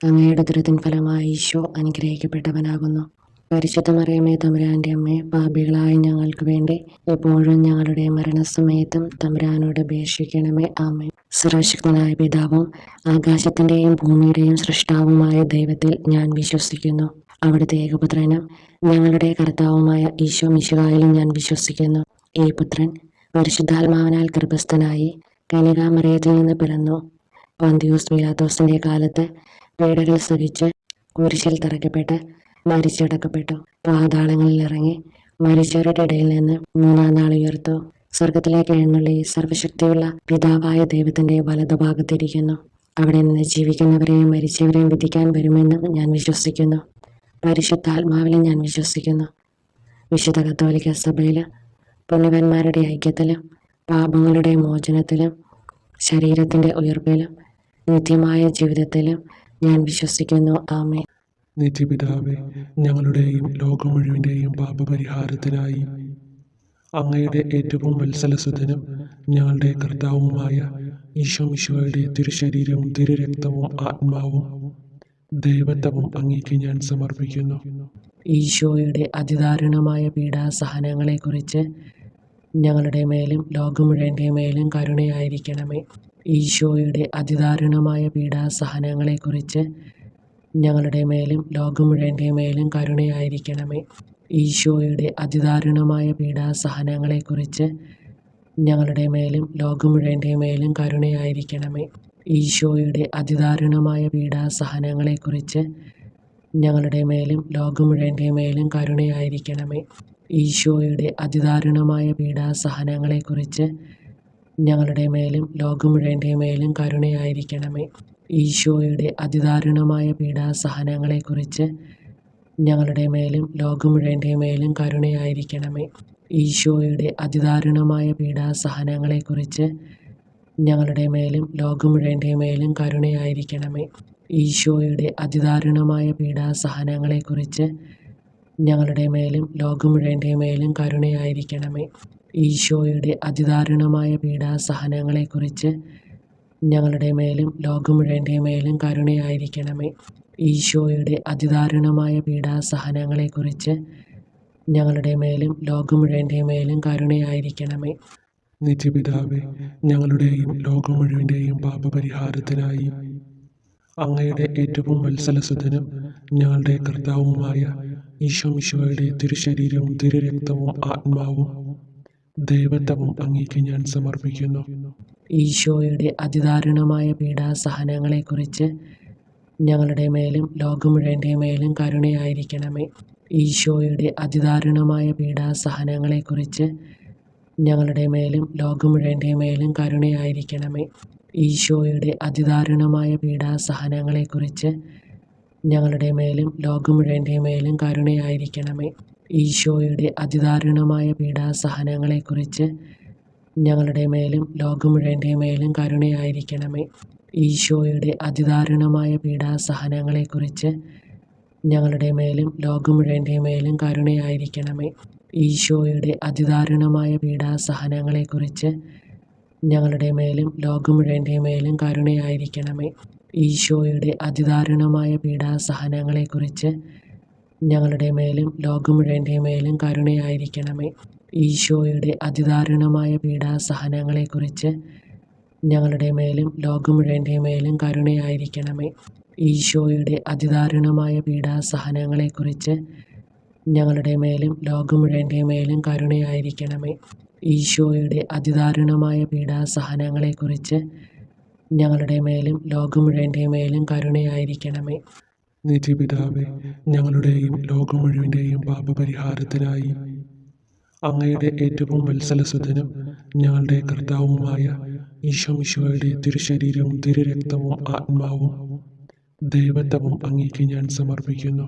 അങ്ങയുടെ ഉദരത്തിൻ ഫലമായ ഈശോ അനുഗ്രഹിക്കപ്പെട്ടവനാകുന്നു. പരിശുദ്ധ മറിയമേ തമ്പുരാൻ്റെ അമ്മേ, പാപികളായ ഞങ്ങൾക്ക് വേണ്ടി എപ്പോഴും ഞങ്ങളുടെ മരണസമയത്തും തമ്പുരാനോട് അപേക്ഷിക്കണമേ. ആമേൻ. സർവശക്തനായ പിതാവും ആകാശത്തിൻ്റെയും ഭൂമിയുടെയും സൃഷ്ടാവുമായ ദൈവത്തിൽ ഞാൻ വിശ്വസിക്കുന്നു. അവിടുത്തെ ഏകപുത്രനും ഞങ്ങളുടെ കർത്താവുമായ ഈശോ മിശിഹായിലും ഞാൻ വിശ്വസിക്കുന്നു. ഈ പുത്രൻ പരിശുദ്ധാത്മാവിനാൽ ഗർഭസ്ഥനായി കന്യകാമറിയത്തിൽ നിന്ന് പിറന്നു. പന്തിയൂസ് പീലാത്തോസിന്റെ കാലത്ത് പീഡകൾ സഹിച്ച് കുരിശിൽ തറയ്ക്കപ്പെട്ട് മരിച്ചടക്കപ്പെട്ടു. പാതാളങ്ങളിൽ ഇറങ്ങി മരിച്ചവരുടെ ഇടയിൽ നിന്ന് മൂന്നാം നാൾ ഉയർത്തു. സ്വർഗത്തിലേക്ക് എഴുന്നള്ളി സർവശക്തിയുള്ള പിതാവായ ദൈവത്തിന്റെ വലതുഭാഗത്തിരിക്കുന്നു. അവിടെ നിന്ന് ജീവിക്കുന്നവരെയും മരിച്ചവരെയും വിധിക്കാൻ വരുമെന്ന് ഞാൻ വിശ്വസിക്കുന്നു. പരിശുദ്ധാത്മാവിലും ഞാൻ വിശ്വസിക്കുന്നു. വിശുദ്ധ കത്തോലിക്ക സഭയിൽ പുണ്യവന്മാരുടെ ഐക്യത്തിലും പാപങ്ങളുടെ മോചനത്തിലും ശരീരത്തിൻ്റെ ഉയർപ്പിലും നിത്യമായ ജീവിതത്തിലും ഞാൻ വിശ്വസിക്കുന്നു. ആമേൻ. നിത്യപിതാവേ, ഞങ്ങളുടെയും ലോകം മുഴുവൻ്റെയും പാപപരിഹാരത്തിനായി അങ്ങയുടെ ഏറ്റവും വത്സലസുതനും ഞങ്ങളുടെ കർത്താവുമായ ഈശോ മിശിഹായുടെ തിരുശരീരവും തിരുരക്തവും ആത്മാവും ദൈവത്വവും അങ്ങേക്ക് ഞാൻ സമർപ്പിക്കുന്നു. ഈശോയുടെ അതിദാരുണമായ പീഡാസഹനങ്ങളെക്കുറിച്ച് ഞങ്ങളുടെ മേലും ലോകം മുഴുവൻ്റെ മേലും കരുണയായിരിക്കണമേ. ഈശോയുടെ അതിദാരുണമായ പീഡാസഹനങ്ങളെക്കുറിച്ച് ഞങ്ങളുടെ മേലും ലോകം മുഴുവൻ്റെ മേലും കരുണയായിരിക്കണമേ. ഈശോയുടെ അതിദാരുണമായ പീഡാസഹനങ്ങളെക്കുറിച്ച് ഞങ്ങളുടെ മേലും ലോകം മുഴുവൻ്റെ മേലും കരുണയായിരിക്കണമേ. ഈശോയുടെ അതിദാരുണമായ പീഡാസഹനങ്ങളെക്കുറിച്ച് ഞങ്ങളുടെ മേലും ലോകം മുഴുവൻ്റെ മേലും കരുണയായിരിക്കണമേ. ഈശോയുടെ അതിദാരുണമായ പീഡാസഹനങ്ങളെക്കുറിച്ച് ഞങ്ങളുടെ മേലും ലോകം മുഴുവൻ്റെ മേലും കരുണയായിരിക്കണമേ. ഈശോയുടെ അതിദാരുണമായ പീഡാസഹനങ്ങളെക്കുറിച്ച് ഞങ്ങളുടെ മേലും ലോകം മുഴുവൻ്റെ മേലും കരുണയായിരിക്കണമേ. ഈശോയുടെ അതിദാരുണമായ പീഡാസഹനങ്ങളെക്കുറിച്ച് ഞങ്ങളുടെ മേലും ലോകം മുഴുവൻ്റെ മേലും കരുണയായിരിക്കണമേ. ഈശോയുടെ അതിദാരുണമായ പീഡാസഹനങ്ങളെക്കുറിച്ച് ഞങ്ങളുടെ മേലും ലോകം മുഴുവൻ്റെ മേലും കരുണയായിരിക്കണമേ. ഈശോയുടെ അതിദാരുണമായ പീഡാസഹനങ്ങളെക്കുറിച്ച് ഞങ്ങളുടെ മേലും ലോകം മുഴുവൻ്റെ മേലും കരുണയായിരിക്കണമേ. ഈശോയുടെ അതിദാരുണമായ പീഡാസഹനങ്ങളെക്കുറിച്ച് ഞങ്ങളുടെ മേലും ലോകം മുഴുവൻ്റെ മേലും കരുണയായിരിക്കണമേ. നിത്യപിതാവേ, ഞങ്ങളുടെയും ലോകം മുഴുവൻ്റെയും പാപപരിഹാരത്തിനായി അങ്ങയുടെ ഏറ്റവും വത്സലസുതനും ഞങ്ങളുടെ കർത്താവുമായ ഈശോ മിശിഹായുടെ തിരുശരീരവും തിരുരക്തവും ആത്മാവും ദൈവത്വവും അങ്ങേക്ക് ഞാൻ സമർപ്പിക്കുന്നു. ഈശോയുടെ അതിദാരുണമായ പീഡാസഹനങ്ങളെക്കുറിച്ച് ഞങ്ങളുടെ മേലും ലോകം മുഴുവൻ്റെ മേലും കരുണയായിരിക്കണമേ. ഈശോയുടെ അതിദാരുണമായ പീഡാസഹനങ്ങളെക്കുറിച്ച് ഞങ്ങളുടെ മേലും ലോകം മുഴുവൻ്റെ മേലും കരുണയായിരിക്കണമേ. ഈശോയുടെ അതിദാരുണമായ പീഡാസഹനങ്ങളെക്കുറിച്ച് ഞങ്ങളുടെ മേലും ലോകം മുഴുവൻ്റെ മേലും കരുണയായിരിക്കണമേ. ഈശോയുടെ അതിദാരുണമായ പീഡാസഹനങ്ങളെക്കുറിച്ച് ഞങ്ങളുടെ മേലും ലോകം മുഴുവൻ്റെ മേലും കരുണയായിരിക്കണമേ. ഈശോയുടെ അതിദാരുണമായ പീഡാസഹനങ്ങളെക്കുറിച്ച് ഞങ്ങളുടെ മേലും ലോകം മുഴുവൻ്റെ മേലും കരുണയായിരിക്കണമേ. ഈശോയുടെ അതിദാരുണമായ പീഡാസഹനങ്ങളെക്കുറിച്ച് ഞങ്ങളുടെ മേലും ലോകം മുഴുവൻ്റെ മേലും കരുണയായിരിക്കണമേ. ഈശോയുടെ അതിദാരുണമായ പീഡാസഹനങ്ങളെക്കുറിച്ച് ഞങ്ങളുടെ മേലും ലോകം മുഴുവൻ്റെ മേലും കരുണയായിരിക്കണമേ. ഈശോയുടെ അതിദാരുണമായ പീഡാസഹനങ്ങളെക്കുറിച്ച് ഞങ്ങളുടെ മേലും ലോകം മുഴുവൻ്റെ മേലും കരുണയായിരിക്കണമേ. ഈശോയുടെ അതിദാരുണമായ പീഡാസഹനങ്ങളെക്കുറിച്ച് ഞങ്ങളുടെ മേലും ലോകം മുഴുവൻ്റെ മേലും കരുണയായിരിക്കണമേ. ഈശോയുടെ അതിദാരുണമായ പീഡാസഹനങ്ങളെക്കുറിച്ച് ഞങ്ങളുടെ മേലും ലോകം മുഴുവൻ്റെ മേലും കരുണയായിരിക്കണമേ. നിത്യപിതാവേ, ഞങ്ങളുടെയും ലോകം മുഴുവൻ്റെയും പാപപരിഹാരത്തിനായി അങ്ങയുടെ ഏറ്റവും വത്സലസുതനും ഞങ്ങളുടെ കർത്താവുമായ ഈശോ മിശിഹായുടെ തിരുശരീരവും തിരുരക്തവും ആത്മാവും ദൈവത്വവും അങ്ങേക്ക് ഞാൻ സമർപ്പിക്കുന്നു.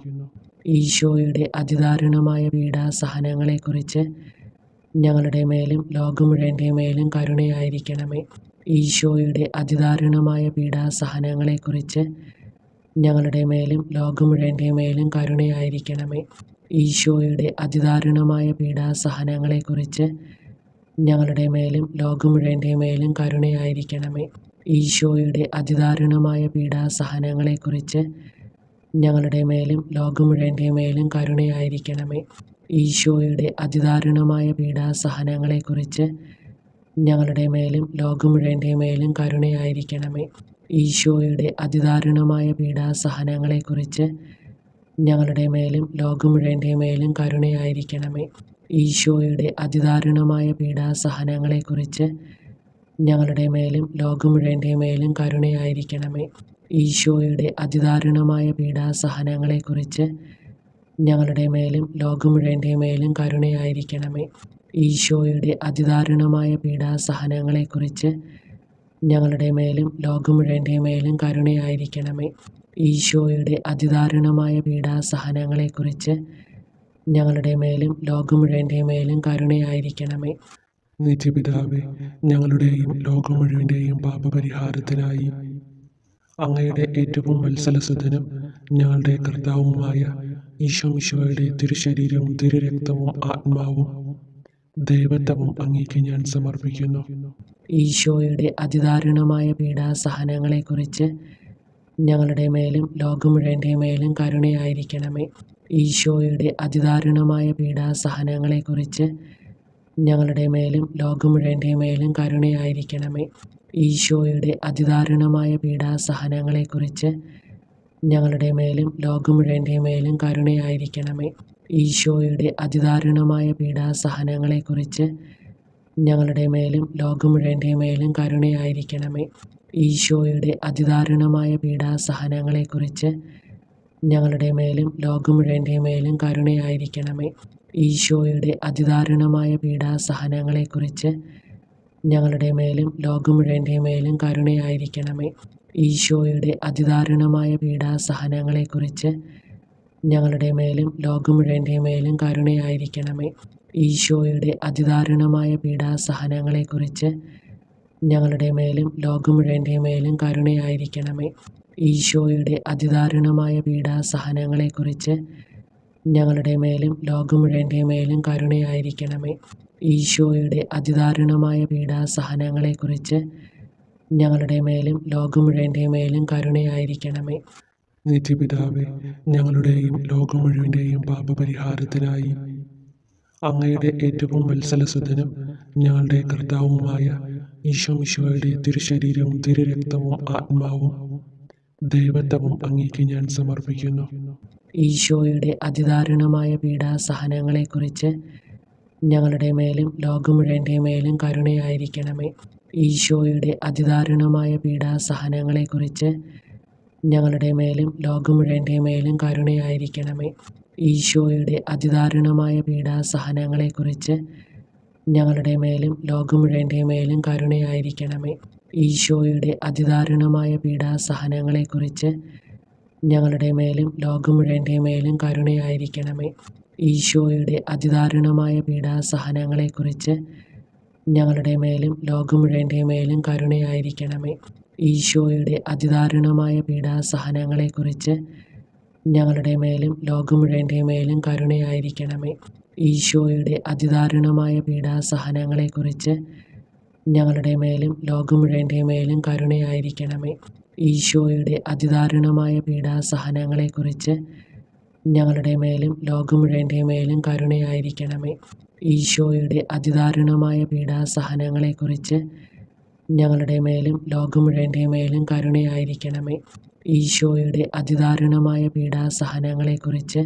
ഈശോയുടെ അതിദാരുണമായ പീഡാസഹനങ്ങളെക്കുറിച്ച് ഞങ്ങളുടെ മേലും ലോകം മുഴുവൻ്റെ മേലും കരുണയായിരിക്കണമേ. ഈശോയുടെ അതിദാരുണമായ പീഡാസഹനങ്ങളെക്കുറിച്ച് ഞങ്ങളുടെ മേലും ലോകം മുഴുവൻ്റെ മേലും കരുണയായിരിക്കണമേ. ഈശോയുടെ അതിദാരുണമായ പീഡാസഹനങ്ങളെക്കുറിച്ച് ഞങ്ങളുടെ മേലും ലോകം മുഴുവൻ്റെ മേലും കരുണയായിരിക്കണമേ. ഈശോയുടെ അതിദാരുണമായ പീഡാസഹനങ്ങളെക്കുറിച്ച് ഞങ്ങളുടെ മേലും ലോകം മുഴുവൻ്റെ മേലും കരുണയായിരിക്കണമേ. ഈശോയുടെ അതിദാരുണമായ പീഡാസഹനങ്ങളെക്കുറിച്ച് ഞങ്ങളുടെ മേലും ലോകം മുഴുവൻ്റെ മേലും കരുണയായിരിക്കണമേ. ഈശോയുടെ അതിദാരുണമായ പീഡാസഹനങ്ങളെക്കുറിച്ച് ഞങ്ങളുടെ മേലും ലോകം മുഴുവൻ്റെ മേലും കരുണയായിരിക്കണമേ. ഈശോയുടെ അതിദാരുണമായ പീഡാസഹനങ്ങളെക്കുറിച്ച് ഞങ്ങളുടെ മേലും ലോകം മുഴുവൻ്റെ മേലും കരുണയായിരിക്കണമേ. ഈശോയുടെ അതിദാരുണമായ പീഡാസഹനങ്ങളെക്കുറിച്ച് ഞങ്ങളുടെ മേലും ലോകം മുഴുവൻ്റെ മേലും കരുണയായിരിക്കണമേ. ഈശോയുടെ അതിദാരുണമായ പീഡാസഹനങ്ങളെക്കുറിച്ച് ഞങ്ങളുടെ മേലും ലോകം മുഴുവൻ്റെ മേലും കരുണയായിരിക്കണമേ. ഈശോയുടെ അതിദാരുണമായ പീഡാസഹനങ്ങളെക്കുറിച്ച് ഞങ്ങളുടെ മേലും ലോകം മുഴുവൻ്റെ മേലും കരുണയായിരിക്കണമേ. നിത്യപിതാവേ, ഞങ്ങളുടെയും ലോകം മുഴുവൻ്റെയും പാപപരിഹാരത്തിനായി അങ്ങയുടെ ഏറ്റവും വത്സലസുതനും ഞങ്ങളുടെ കർത്താവുമായ ഈശോമിശിഹായുടെ തിരുശരീരവും തിരുരക്തവും ആത്മാവും ദൈവത്വവും അങ്ങേക്ക് ഞാൻ സമർപ്പിക്കുന്നു. ഈശോയുടെ അതിദാരുണമായ പീഡാസഹനങ്ങളെക്കുറിച്ച് ഞങ്ങളുടെ മേലും ലോകം മുഴുവൻ്റെ മേലും കരുണയായിരിക്കണമേ. ഈശോയുടെ അതിദാരുണമായ പീഡാസഹനങ്ങളെക്കുറിച്ച് ഞങ്ങളുടെ മേലും ലോകം മുഴുവൻ്റെ മേലും കരുണയായിരിക്കണമേ. ഈശോയുടെ അതിദാരുണമായ പീഡാസഹനങ്ങളെക്കുറിച്ച് ഞങ്ങളുടെ മേലും ലോകം മുഴുവൻ്റെ മേലും കരുണയായിരിക്കണമേ. ഈശോയുടെ അതിദാരുണമായ പീഡാസഹനങ്ങളെക്കുറിച്ച് ഞങ്ങളുടെ മേലും ലോകം മുഴുവൻ്റെ മേലും കരുണയായിരിക്കണമേ. ഈശോയുടെ അതിദാരുണമായ പീഡാസഹനങ്ങളെക്കുറിച്ച് ഞങ്ങളുടെ മേലും ലോകം മുഴുവൻ്റെ മേലും കരുണയായിരിക്കണമേ. ഈശോയുടെ അതിദാരുണമായ പീഡാസഹനങ്ങളെക്കുറിച്ച് ഞങ്ങളുടെ മേലും ലോകം മുഴുവൻ്റെ മേലും കരുണയായിരിക്കണമേ. ഈശോയുടെ അതിദാരുണമായ പീഡാസഹനങ്ങളെക്കുറിച്ച് ഞങ്ങളുടെ മേലും ലോകം മുഴുവൻ്റെ മേലും കരുണയായിരിക്കണമേ. ഈശോയുടെ അതിദാരുണമായ പീഡാസഹനങ്ങളെക്കുറിച്ച് ഞങ്ങളുടെ മേലും ലോകം മുഴുവൻ്റെ മേലും കരുണയായിരിക്കണമേ. ഈശോയുടെ അതിദാരുണമായ പീഡാസഹനങ്ങളെക്കുറിച്ച് ഞങ്ങളുടെ മേലും ലോകം മുഴുവൻ്റെ മേലും കരുണയായിരിക്കണമേ. ഈശോയുടെ അതിദാരുണമായ പീഡാസഹനങ്ങളെക്കുറിച്ച് ഞങ്ങളുടെ മേലും ലോകം മുഴുവൻ്റെ മേലും കരുണയായിരിക്കണമേ. നിത്യപിതാവേ, ഞങ്ങളുടെയും ലോകം മുഴുവൻ്റെയും പാപപരിഹാരത്തിനായി അങ്ങയുടെ ഏറ്റവും വത്സലസുതനും ഞങ്ങളുടെ കർത്താവുമായ ഈശോമിശിഹായുടെ തിരുശരീരവും തിരുരക്തവും ആത്മാവും ദൈവത്വവും അങ്ങേക്ക് ഞാൻ സമർപ്പിക്കുന്നു. ഈശോയുടെ അതിദാരുണമായ പീഡാസഹനങ്ങളെക്കുറിച്ച് ഞങ്ങളുടെ മേലും ലോകം മുഴുവൻ്റെ മേലും കരുണയായിരിക്കണമേ. ഈശോയുടെ അതിദാരുണമായ പീഡാസഹനങ്ങളെക്കുറിച്ച് ഞങ്ങളുടെ മേലും ലോകം മുഴുവൻ്റെ മേലും കരുണയായിരിക്കണമേ. ഈശോയുടെ അതിദാരുണമായ പീഡാസഹനങ്ങളെക്കുറിച്ച് ഞങ്ങളുടെ മേലും ലോകം മുഴുവൻ്റെ മേലും കരുണയായിരിക്കണമേ. ഈശോയുടെ അതിദാരുണമായ പീഡാസഹനങ്ങളെക്കുറിച്ച് ഞങ്ങളുടെ മേലും ലോകം മുഴുവൻ്റെ മേലും കരുണയായിരിക്കണമേ. ഈശോയുടെ അതിദാരുണമായ പീഡാസഹനങ്ങളെക്കുറിച്ച് ഞങ്ങളുടെ മേലും ലോകം മുഴുവൻ്റെ മേലും കരുണയായിരിക്കണമേ. ഈശോയുടെ അതിദാരുണമായ പീഡാസഹനങ്ങളെക്കുറിച്ച് ഞങ്ങളുടെ മേലും ലോകം മുഴുവൻ്റെ മേലും കരുണയായിരിക്കണമേ. ഈശോയുടെ അതിദാരുണമായ പീഡാസഹനങ്ങളെക്കുറിച്ച് ഞങ്ങളുടെ മേലും ലോകം മുഴുവൻ്റെ മേലും കരുണയായിരിക്കണമേ. ഈശോയുടെ അതിദാരുണമായ പീഡാസഹനങ്ങളെക്കുറിച്ച് ഞങ്ങളുടെ മേലും ലോകം മുഴുവൻ്റെ മേലും കരുണയായിരിക്കണമേ. ഈശോയുടെ അതിദാരുണമായ പീഡാസഹനങ്ങളെക്കുറിച്ച് ഞങ്ങളുടെ മേലും ലോകം മുഴുവൻ്റെ മേലും കരുണയായിരിക്കണമേ. ഈശോയുടെ അതിദാരുണമായ പീഡാസഹനങ്ങളെക്കുറിച്ച്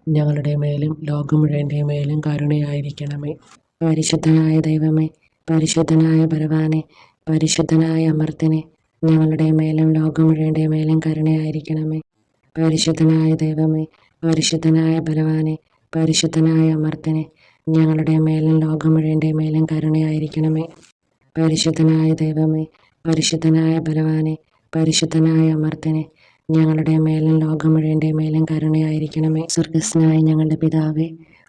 ഞങ്ങളുടെ മേലും ലോകം മുഴുവൻ്റെ മേലും കരുണയായിരിക്കണമേ. പരിശുദ്ധനായ ദൈവമേ, പരിശുദ്ധനായ ബലവാനെ, പരിശുദ്ധനായ അമർത്തിനെ, ഞങ്ങളുടെ മേലും ലോകം മുഴുവൻ്റെ മേലും കരുണയായിരിക്കണമേ. പരിശുദ്ധനായ ദൈവമേ, പരിശുദ്ധനായ ബലവാനെ, പരിശുദ്ധനായ അമർത്തിനെ, ഞങ്ങളുടെ മേലും ലോകം മുഴുവൻ്റെ മേലും കരുണയായിരിക്കണമേ. പരിശുദ്ധനായ ദൈവമേ, പരിശുദ്ധനായ ബലവാനെ, പരിശുദ്ധനായ അമർത്തിനെ, ഞങ്ങളുടെ മേലും ലോകം മുഴുവൻ്റെ മേലും കരുണയായിരിക്കണമേ. സ്വർഗസ്നായ ഞങ്ങളുടെ പിതാവേ,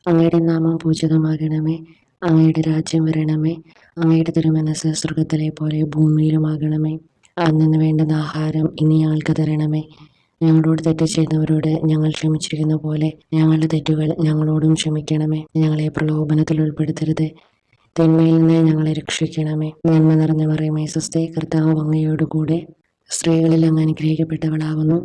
അങ്ങയുടെ നാമം പൂജിതമാകണമേ. അങ്ങയുടെ രാജ്യം വരണമേ. അങ്ങയുടെ തിരുമനസ് സ്വർഗത്തിലെ പോലെ ഭൂമിയിലുമാകണമേ. അന്നു വേണ്ടുന്ന ആഹാരം ഇനി ഞങ്ങൾക്ക് തരണമേ. ഞങ്ങളോട് തെറ്റ് ചെയ്യുന്നവരോട് ഞങ്ങൾ ക്ഷമിച്ചിരിക്കുന്ന പോലെ ഞങ്ങളുടെ തെറ്റുകൾ ഞങ്ങളോടും ക്ഷമിക്കണമേ. ഞങ്ങളെ പ്രലോഭനത്തിൽ ഉൾപ്പെടുത്തരുത്, തിന്മയിൽ നിന്ന് ഞങ്ങളെ രക്ഷിക്കണമേ. നന്മ നിറഞ്ഞ മറിയമേ സ്വസ്തി, കർത്താവ് അങ്ങയോടുകൂടെ സ്ത്രീകളിൽ അങ്ങ് അനുഗ്രഹിക്കപ്പെട്ടവളാകുന്നു.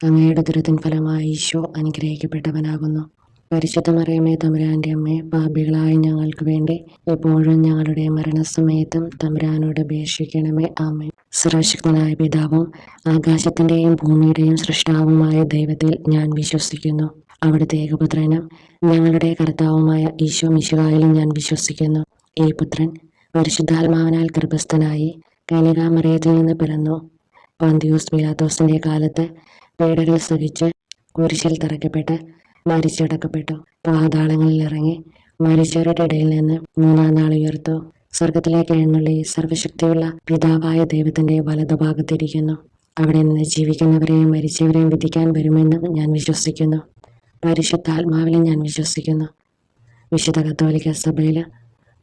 അങ്ങയുടെ ഉദരത്തിൻ ഫലമായി ഈശോ അനുഗ്രഹിക്കപ്പെട്ടവനാകുന്നു. പരിശുദ്ധ മറിയമേ തമ്പുരാൻ്റെ അമ്മേ, പാപികളായ ഞങ്ങൾക്ക് വേണ്ടി എപ്പോഴും ഞങ്ങളുടെ മരണസമയത്തും തമ്പുരാനോട് അപേക്ഷിക്കണമേ. ആമേൻ. സർവശക്തനായ പിതാവും ആകാശത്തിൻ്റെയും ഭൂമിയുടെയും സൃഷ്ടാവുമായ ദൈവത്തിൽ ഞാൻ വിശ്വസിക്കുന്നു. അവിടുത്തെ ഏകപുത്രനും ഞങ്ങളുടെ കർത്താവുമായ ഈശോ മിശിഹായിലും ഞാൻ വിശ്വസിക്കുന്നു. ഈ പുത്രൻ പരിശുദ്ധാത്മാവിനാൽ ഗർഭസ്ഥനായി കന്യകാമറിയത്തിൽ നിന്ന് പിറന്നു. പന്തിയൂസ് പീലാത്തോസിന്റെ കാലത്ത് പീഡകൾ സഹിച്ച് കുരിശിൽ തറയ്ക്കപ്പെട്ട് മരിച്ചടക്കപ്പെട്ടു. പാതാളങ്ങളിൽ ഇറങ്ങി മരിച്ചവരുടെ ഇടയിൽ നിന്ന് മൂന്നാം നാൾ ഉയർത്തു. സ്വർഗത്തിലേക്ക് എഴുന്നള്ളി സർവശക്തിയുള്ള പിതാവായ ദൈവത്തിന്റെ വലതുഭാഗത്തിരിക്കുന്നു. അവിടെ നിന്ന് ജീവിക്കുന്നവരെയും മരിച്ചവരെയും വിധിക്കാൻ വരുമെന്നും ഞാൻ വിശ്വസിക്കുന്നു. പരിശുദ്ധാത്മാവിലും ഞാൻ വിശ്വസിക്കുന്നു. വിശുദ്ധ കത്തോലിക്ക സഭയിലും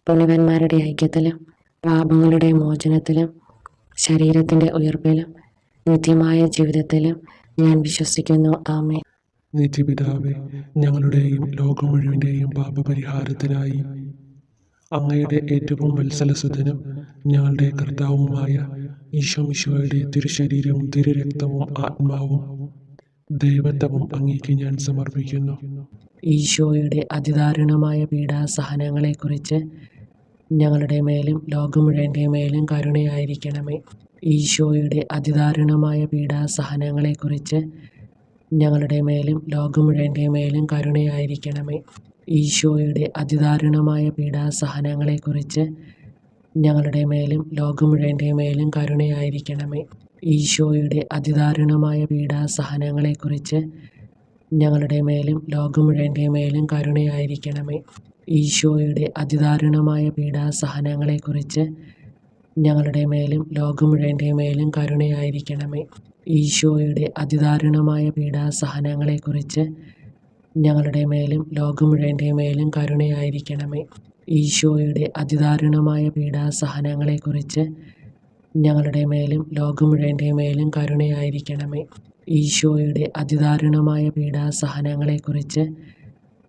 പുണ്യവാന്മാരുടെ ഐക്യത്തിലും പാപങ്ങളുടെ മോചനത്തിലും ശരീരത്തിന്റെ ഉയർപ്പിലും നിത്യമായ ജീവിതത്തിലും ഞാൻ വിശ്വസിക്കുന്നു. ആമേൻ. നിത്യപിതാവേ, ഞങ്ങളുടെയും ലോകം മുഴുവൻ്റെയും പാപപരിഹാരത്തിനായി അങ്ങയുടെ ഏറ്റവും വത്സലസുതനും ഞങ്ങളുടെ കർത്താവുമായ ഈശോ മിശിഹായുടെ തിരുശരീരവും തിരുരക്തവും ആത്മാവും ദൈവത്വവും അങ്ങേക്ക് ഞാൻ സമർപ്പിക്കുന്നു. ഈശോയുടെ അതിദാരുണമായ പീഡാസഹനങ്ങളെക്കുറിച്ച് ഞങ്ങളുടെ മേലും ലോകം മുഴുവൻ്റെ മേലും കരുണയായിരിക്കണമേ. ഈശോയുടെ അതിദാരുണമായ പീഡാസഹനങ്ങളെക്കുറിച്ച് ഞങ്ങളുടെ മേലും ലോകം മുഴുവൻ്റെ മേലും കരുണയായിരിക്കണമേ. ഈശോയുടെ അതിദാരുണമായ പീഡാസഹനങ്ങളെക്കുറിച്ച് ഞങ്ങളുടെ മേലും ലോകം മുഴുവൻ്റെ മേലും കരുണയായിരിക്കണമേ. ഈശോയുടെ അതിദാരുണമായ പീഡാസഹനങ്ങളെക്കുറിച്ച് ഞങ്ങളുടെ മേലും ലോകം മുഴുവൻ്റെ മേലും കരുണയായിരിക്കണമേ. ഈശോയുടെ അതിദാരുണമായ പീഡാസഹനങ്ങളെക്കുറിച്ച് ഞങ്ങളുടെ മേലും ലോകം മുഴുവൻ്റെ മേലും കരുണയായിരിക്കണമേ. ഈശോയുടെ അതിദാരുണമായ പീഡാസഹനങ്ങളെക്കുറിച്ച് ഞങ്ങളുടെ മേലും ലോകം മുഴുവൻ്റെ മേലും കരുണയായിരിക്കണമേ. ഈശോയുടെ അതിദാരുണമായ പീഡാസഹനങ്ങളെക്കുറിച്ച് ഞങ്ങളുടെ മേലും ലോകം മുഴുവൻ്റെ മേലും കരുണയായിരിക്കണമേ. ഈശോയുടെ അതിദാരുണമായ പീഡാസഹനങ്ങളെക്കുറിച്ച്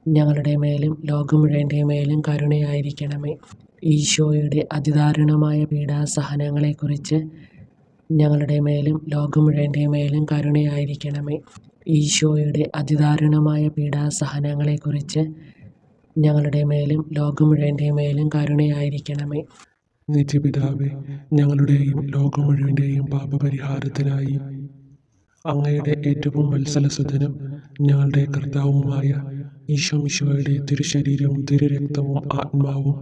ഞങ്ങളുടെ മേലും ലോകം മുഴുവൻ്റെ മേലും കരുണയായിരിക്കണമേ. ഈശോയുടെ അതിദാരുണമായ പീഡാസഹനങ്ങളെക്കുറിച്ച് ഞങ്ങളുടെ മേലും ലോകം മുഴുവൻ്റെ മേലും കരുണയായിരിക്കണമേ. ഈശോയുടെ അതിദാരുണമായ പീഡാസഹനങ്ങളെക്കുറിച്ച് ഞങ്ങളുടെ മേലും ലോകം മുഴുവൻ്റെ മേലും കരുണയായിരിക്കണമേ. നിത്യപിതാവേ, ഞങ്ങളുടെയും ലോകം മുഴുവൻ്റെയും പാപപരിഹാരത്തിനായി അങ്ങയുടെ ഏറ്റവും വത്സലസുതനും ഞങ്ങളുടെ കർത്താവുമായ ഈശോ മിശിഹായുടെ തിരുശരീരവും തിരുരക്തവും ആത്മാവും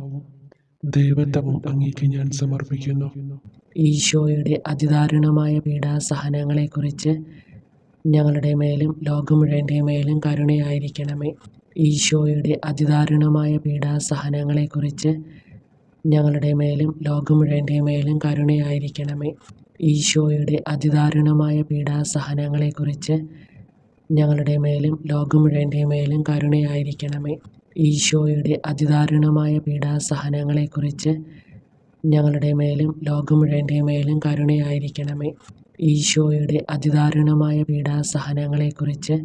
ദൈവത്വവും അങ്ങേക്ക് ഞാൻ സമർപ്പിക്കുന്നു. ഈശോയുടെ അതിദാരുണമായ പീഡാസഹനങ്ങളെക്കുറിച്ച് ഞങ്ങളുടെ മേലും ലോകം മുഴുവൻ്റെ മേലും കരുണയായിരിക്കണമേ. ഈശോയുടെ അതിദാരുണമായ പീഡാസഹനങ്ങളെക്കുറിച്ച് ഞങ്ങളുടെ മേലും ലോകം മുഴുവൻ്റെ മേലും കരുണയായിരിക്കണമേ. ഈശോയുടെ അതിദാരുണമായ പീഡാസഹനങ്ങളെക്കുറിച്ച് ഞങ്ങളുടെ മേലും ലോകം മുഴുവൻ്റെ മേലും കരുണയായിരിക്കണമേ. ഈശോയുടെ അതിദാരുണമായ പീഡാസഹനങ്ങളെക്കുറിച്ച് ഞങ്ങളുടെ മേലും ലോകം മുഴുവൻ്റെ മേലും കരുണയായിരിക്കണമേ. ഈശോയുടെ അതിദാരുണമായ പീഡാസഹനങ്ങളെക്കുറിച്ച്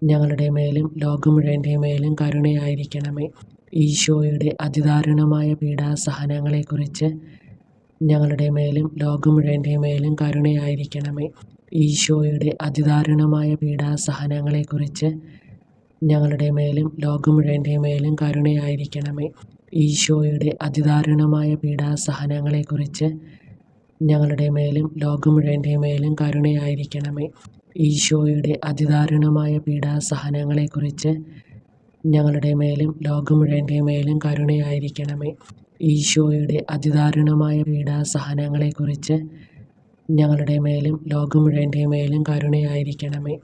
ഞങ്ങളുടെ മേലും ലോകം മുഴുവൻ്റെ മേലും കരുണയായിരിക്കണമേ. ഈശോയുടെ അതിദാരുണമായ പീഡാസഹനങ്ങളെക്കുറിച്ച് ഞങ്ങളുടെ മേലും ലോകം മുഴുവൻ്റെ മേലും കരുണയായിരിക്കണമേ. ഈശോയുടെ അതിദാരുണമായ പീഡാസഹനങ്ങളെക്കുറിച്ച് ഞങ്ങളുടെ മേലും ലോകം മുഴുവൻ്റെ മേലും കരുണയായിരിക്കണമേ. ഈശോയുടെ അതിദാരുണമായ പീഡാസഹനങ്ങളെക്കുറിച്ച് ഞങ്ങളുടെ മേലും ലോകം മുഴുവൻ്റെ മേലും കരുണയായിരിക്കണമേ. ഈശോയുടെ അതിദാരുണമായ പീഡാസഹനങ്ങളെക്കുറിച്ച് ഞങ്ങളുടെ മേലും ലോകം മുഴുവൻ്റെ മേലും കരുണയായിരിക്കണമേ. ഈശോയുടെ അതിദാരുണമായ പീഡാസഹനങ്ങളെക്കുറിച്ച് ഞങ്ങളുടെ മേലും ലോകം മുഴുവൻ്റെ മേലും കരുണയായിരിക്കണമേ.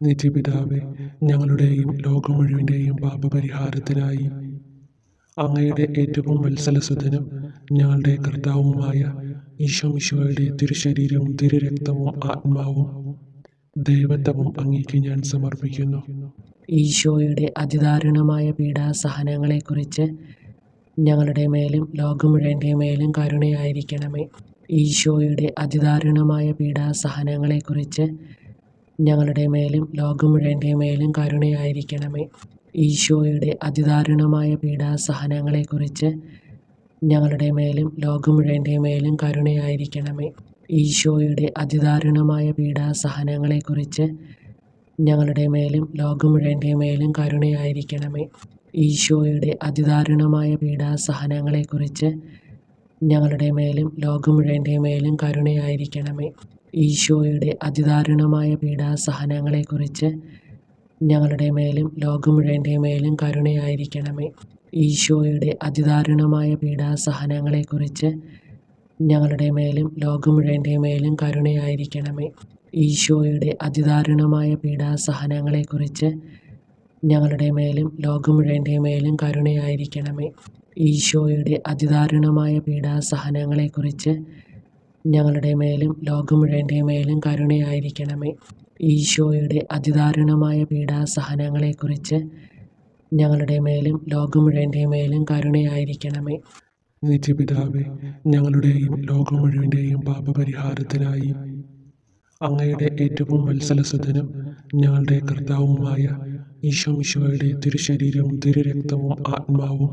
നിത്യപിതാവേ, ഞങ്ങളുടെയും ലോകം മുഴുവൻ്റെയും പാപപരിഹാരത്തിനായി അങ്ങയുടെ ഏറ്റവും വത്സലസുതനും ഞങ്ങളുടെ കർത്താവുമായ ഈശോ മിശിഹായുടെ തിരുശരീരവും തിരുരക്തവും ആത്മാവും ദൈവത്വവും അങ്ങേക്ക് ഞാൻ സമർപ്പിക്കുന്നു. ഈശോയുടെ അതിദാരുണമായ പീഡാസഹനങ്ങളെക്കുറിച്ച് ഞങ്ങളുടെ മേലും ലോകം മുഴുവൻ്റെ മേലും കരുണയായിരിക്കണമേ. ഈശോയുടെ അതിദാരുണമായ പീഡാസഹനങ്ങളെക്കുറിച്ച് ഞങ്ങളുടെ മേലും ലോകം മുഴുവൻ്റെ മേലും കരുണയായിരിക്കണമേ. ഈശോയുടെ അതിദാരുണമായ പീഡാസഹനങ്ങളെക്കുറിച്ച് ഞങ്ങളുടെ മേലും ലോകം മുഴുവൻ്റെ മേലും കരുണയായിരിക്കണമേ. ഈശോയുടെ അതിദാരുണമായ പീഡാസഹനങ്ങളെക്കുറിച്ച് ഞങ്ങളുടെ മേലും ലോകം മുഴുവൻ്റെ മേലും കരുണയായിരിക്കണമേ. ഈശോയുടെ അതിദാരുണമായ പീഡാസഹനങ്ങളെക്കുറിച്ച് ഞങ്ങളുടെ മേലും ലോകം മുഴുവൻ്റെ മേലും കരുണയായിരിക്കണമേ. ഈശോയുടെ അതിദാരുണമായ പീഡാസഹനങ്ങളെക്കുറിച്ച് ഞങ്ങളുടെ മേലും ലോകം മുഴുവൻ്റെ മേലും കരുണയായിരിക്കണമേ. ഈശോയുടെ അതിദാരുണമായ പീഡാസഹനങ്ങളെക്കുറിച്ച് ഞങ്ങളുടെ മേലും ലോകം മുഴുവൻ്റെ മേലും കരുണയായിരിക്കണമേ. ഈശോയുടെ അതിദാരുണമായ പീഡാസഹനങ്ങളെക്കുറിച്ച് ഞങ്ങളുടെ മേലും ലോകം മുഴുവൻ്റെ മേലും കരുണയായിരിക്കണമേ. ഈശോയുടെ അതിദാരുണമായ പീഡാസഹനങ്ങളെക്കുറിച്ച് ഞങ്ങളുടെ മേലും ലോകം മുഴുവൻ്റെ മേലും കരുണയായിരിക്കണമേ. ഈശോയുടെ അതിദാരുണമായ പീഡാസഹനങ്ങളെക്കുറിച്ച് ഞങ്ങളുടെ മേലും ലോകം മുഴുവൻ്റെ മേലും കരുണയായിരിക്കണമേ. നിത്യപിതാവേ, ഞങ്ങളുടെയും ലോകം മുഴുവൻ്റെയും പാപപരിഹാരത്തിനായി അങ്ങയുടെ ഏറ്റവും വത്സലസുതനും ഞങ്ങളുടെ കർത്താവുമായ ഈശോമിശിഹായുടെ തിരുശരീരവും തിരുരക്തവും ആത്മാവും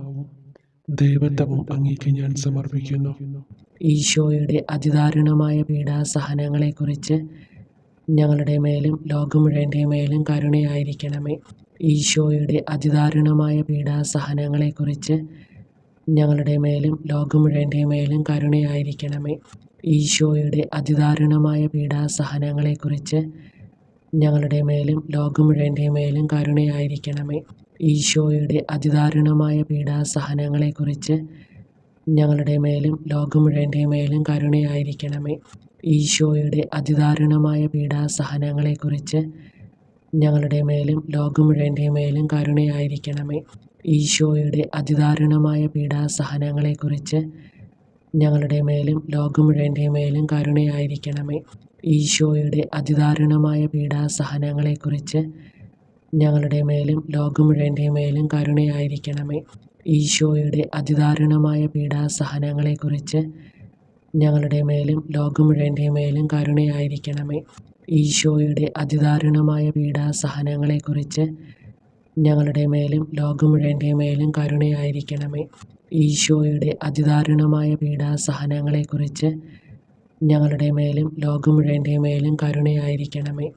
ദൈവത്വവും അങ്ങേക്ക് ഞാൻ സമർപ്പിക്കുന്നു. ഈശോയുടെ അതിദാരുണമായ പീഡാസഹനങ്ങളെക്കുറിച്ച് ഞങ്ങളുടെ മേലും ലോകം മുഴുവൻ്റെ മേലും കരുണയായിരിക്കണമേ. ഈശോയുടെ അതിദാരുണമായ പീഡാസഹനങ്ങളെക്കുറിച്ച് ഞങ്ങളുടെ മേലും ലോകം മുഴുവൻ്റെ മേലും കരുണയായിരിക്കണമേ. ഈശോയുടെ അതിദാരുണമായ പീഡാസഹനങ്ങളെക്കുറിച്ച് ഞങ്ങളുടെ മേലും ലോകം മുഴുവൻ്റെ മേലും കരുണയായിരിക്കണമേ. ഈശോയുടെ അതിദാരുണമായ പീഡാസഹനങ്ങളെക്കുറിച്ച് ഞങ്ങളുടെ മേലും ലോകം മുഴുവൻ്റെ മേലും കരുണയായിരിക്കണമേ. ഈശോയുടെ അതിദാരുണമായ പീഡാസഹനങ്ങളെക്കുറിച്ച് ഞങ്ങളുടെ മേലും ലോകം മുഴുവൻ്റെ മേലും കരുണയായിരിക്കണമേ. ഈശോയുടെ അതിദാരുണമായ പീഡാസഹനങ്ങളെക്കുറിച്ച് ഞങ്ങളുടെ മേലും ലോകം മുഴുവൻ്റെ മേലും കരുണയായിരിക്കണമേ. ഈശോയുടെ അതിദാരുണമായ പീഡാസഹനങ്ങളെക്കുറിച്ച് ഞങ്ങളുടെ മേലും ലോകം മുഴുവൻ്റെ മേലും കരുണയായിരിക്കണമേ. ഈശോയുടെ അതിദാരുണമായ പീഡാസഹനങ്ങളെക്കുറിച്ച് ഞങ്ങളുടെ മേലും ലോകം മുഴുവൻ്റെ മേലും കരുണയായിരിക്കണമേ. ഈശോയുടെ അതിദാരുണമായ പീഡാസഹനങ്ങളെക്കുറിച്ച് ഞങ്ങളുടെ മേലും ലോകം മുഴുവൻ്റെ മേലും കരുണയായിരിക്കണമേ. ഈശോയുടെ അതിദാരുണമായ പീഡാസഹനങ്ങളെക്കുറിച്ച് ഞങ്ങളുടെ മേലും ലോകം മുഴുവൻ്റെ മേലും കരുണയായിരിക്കണമേ.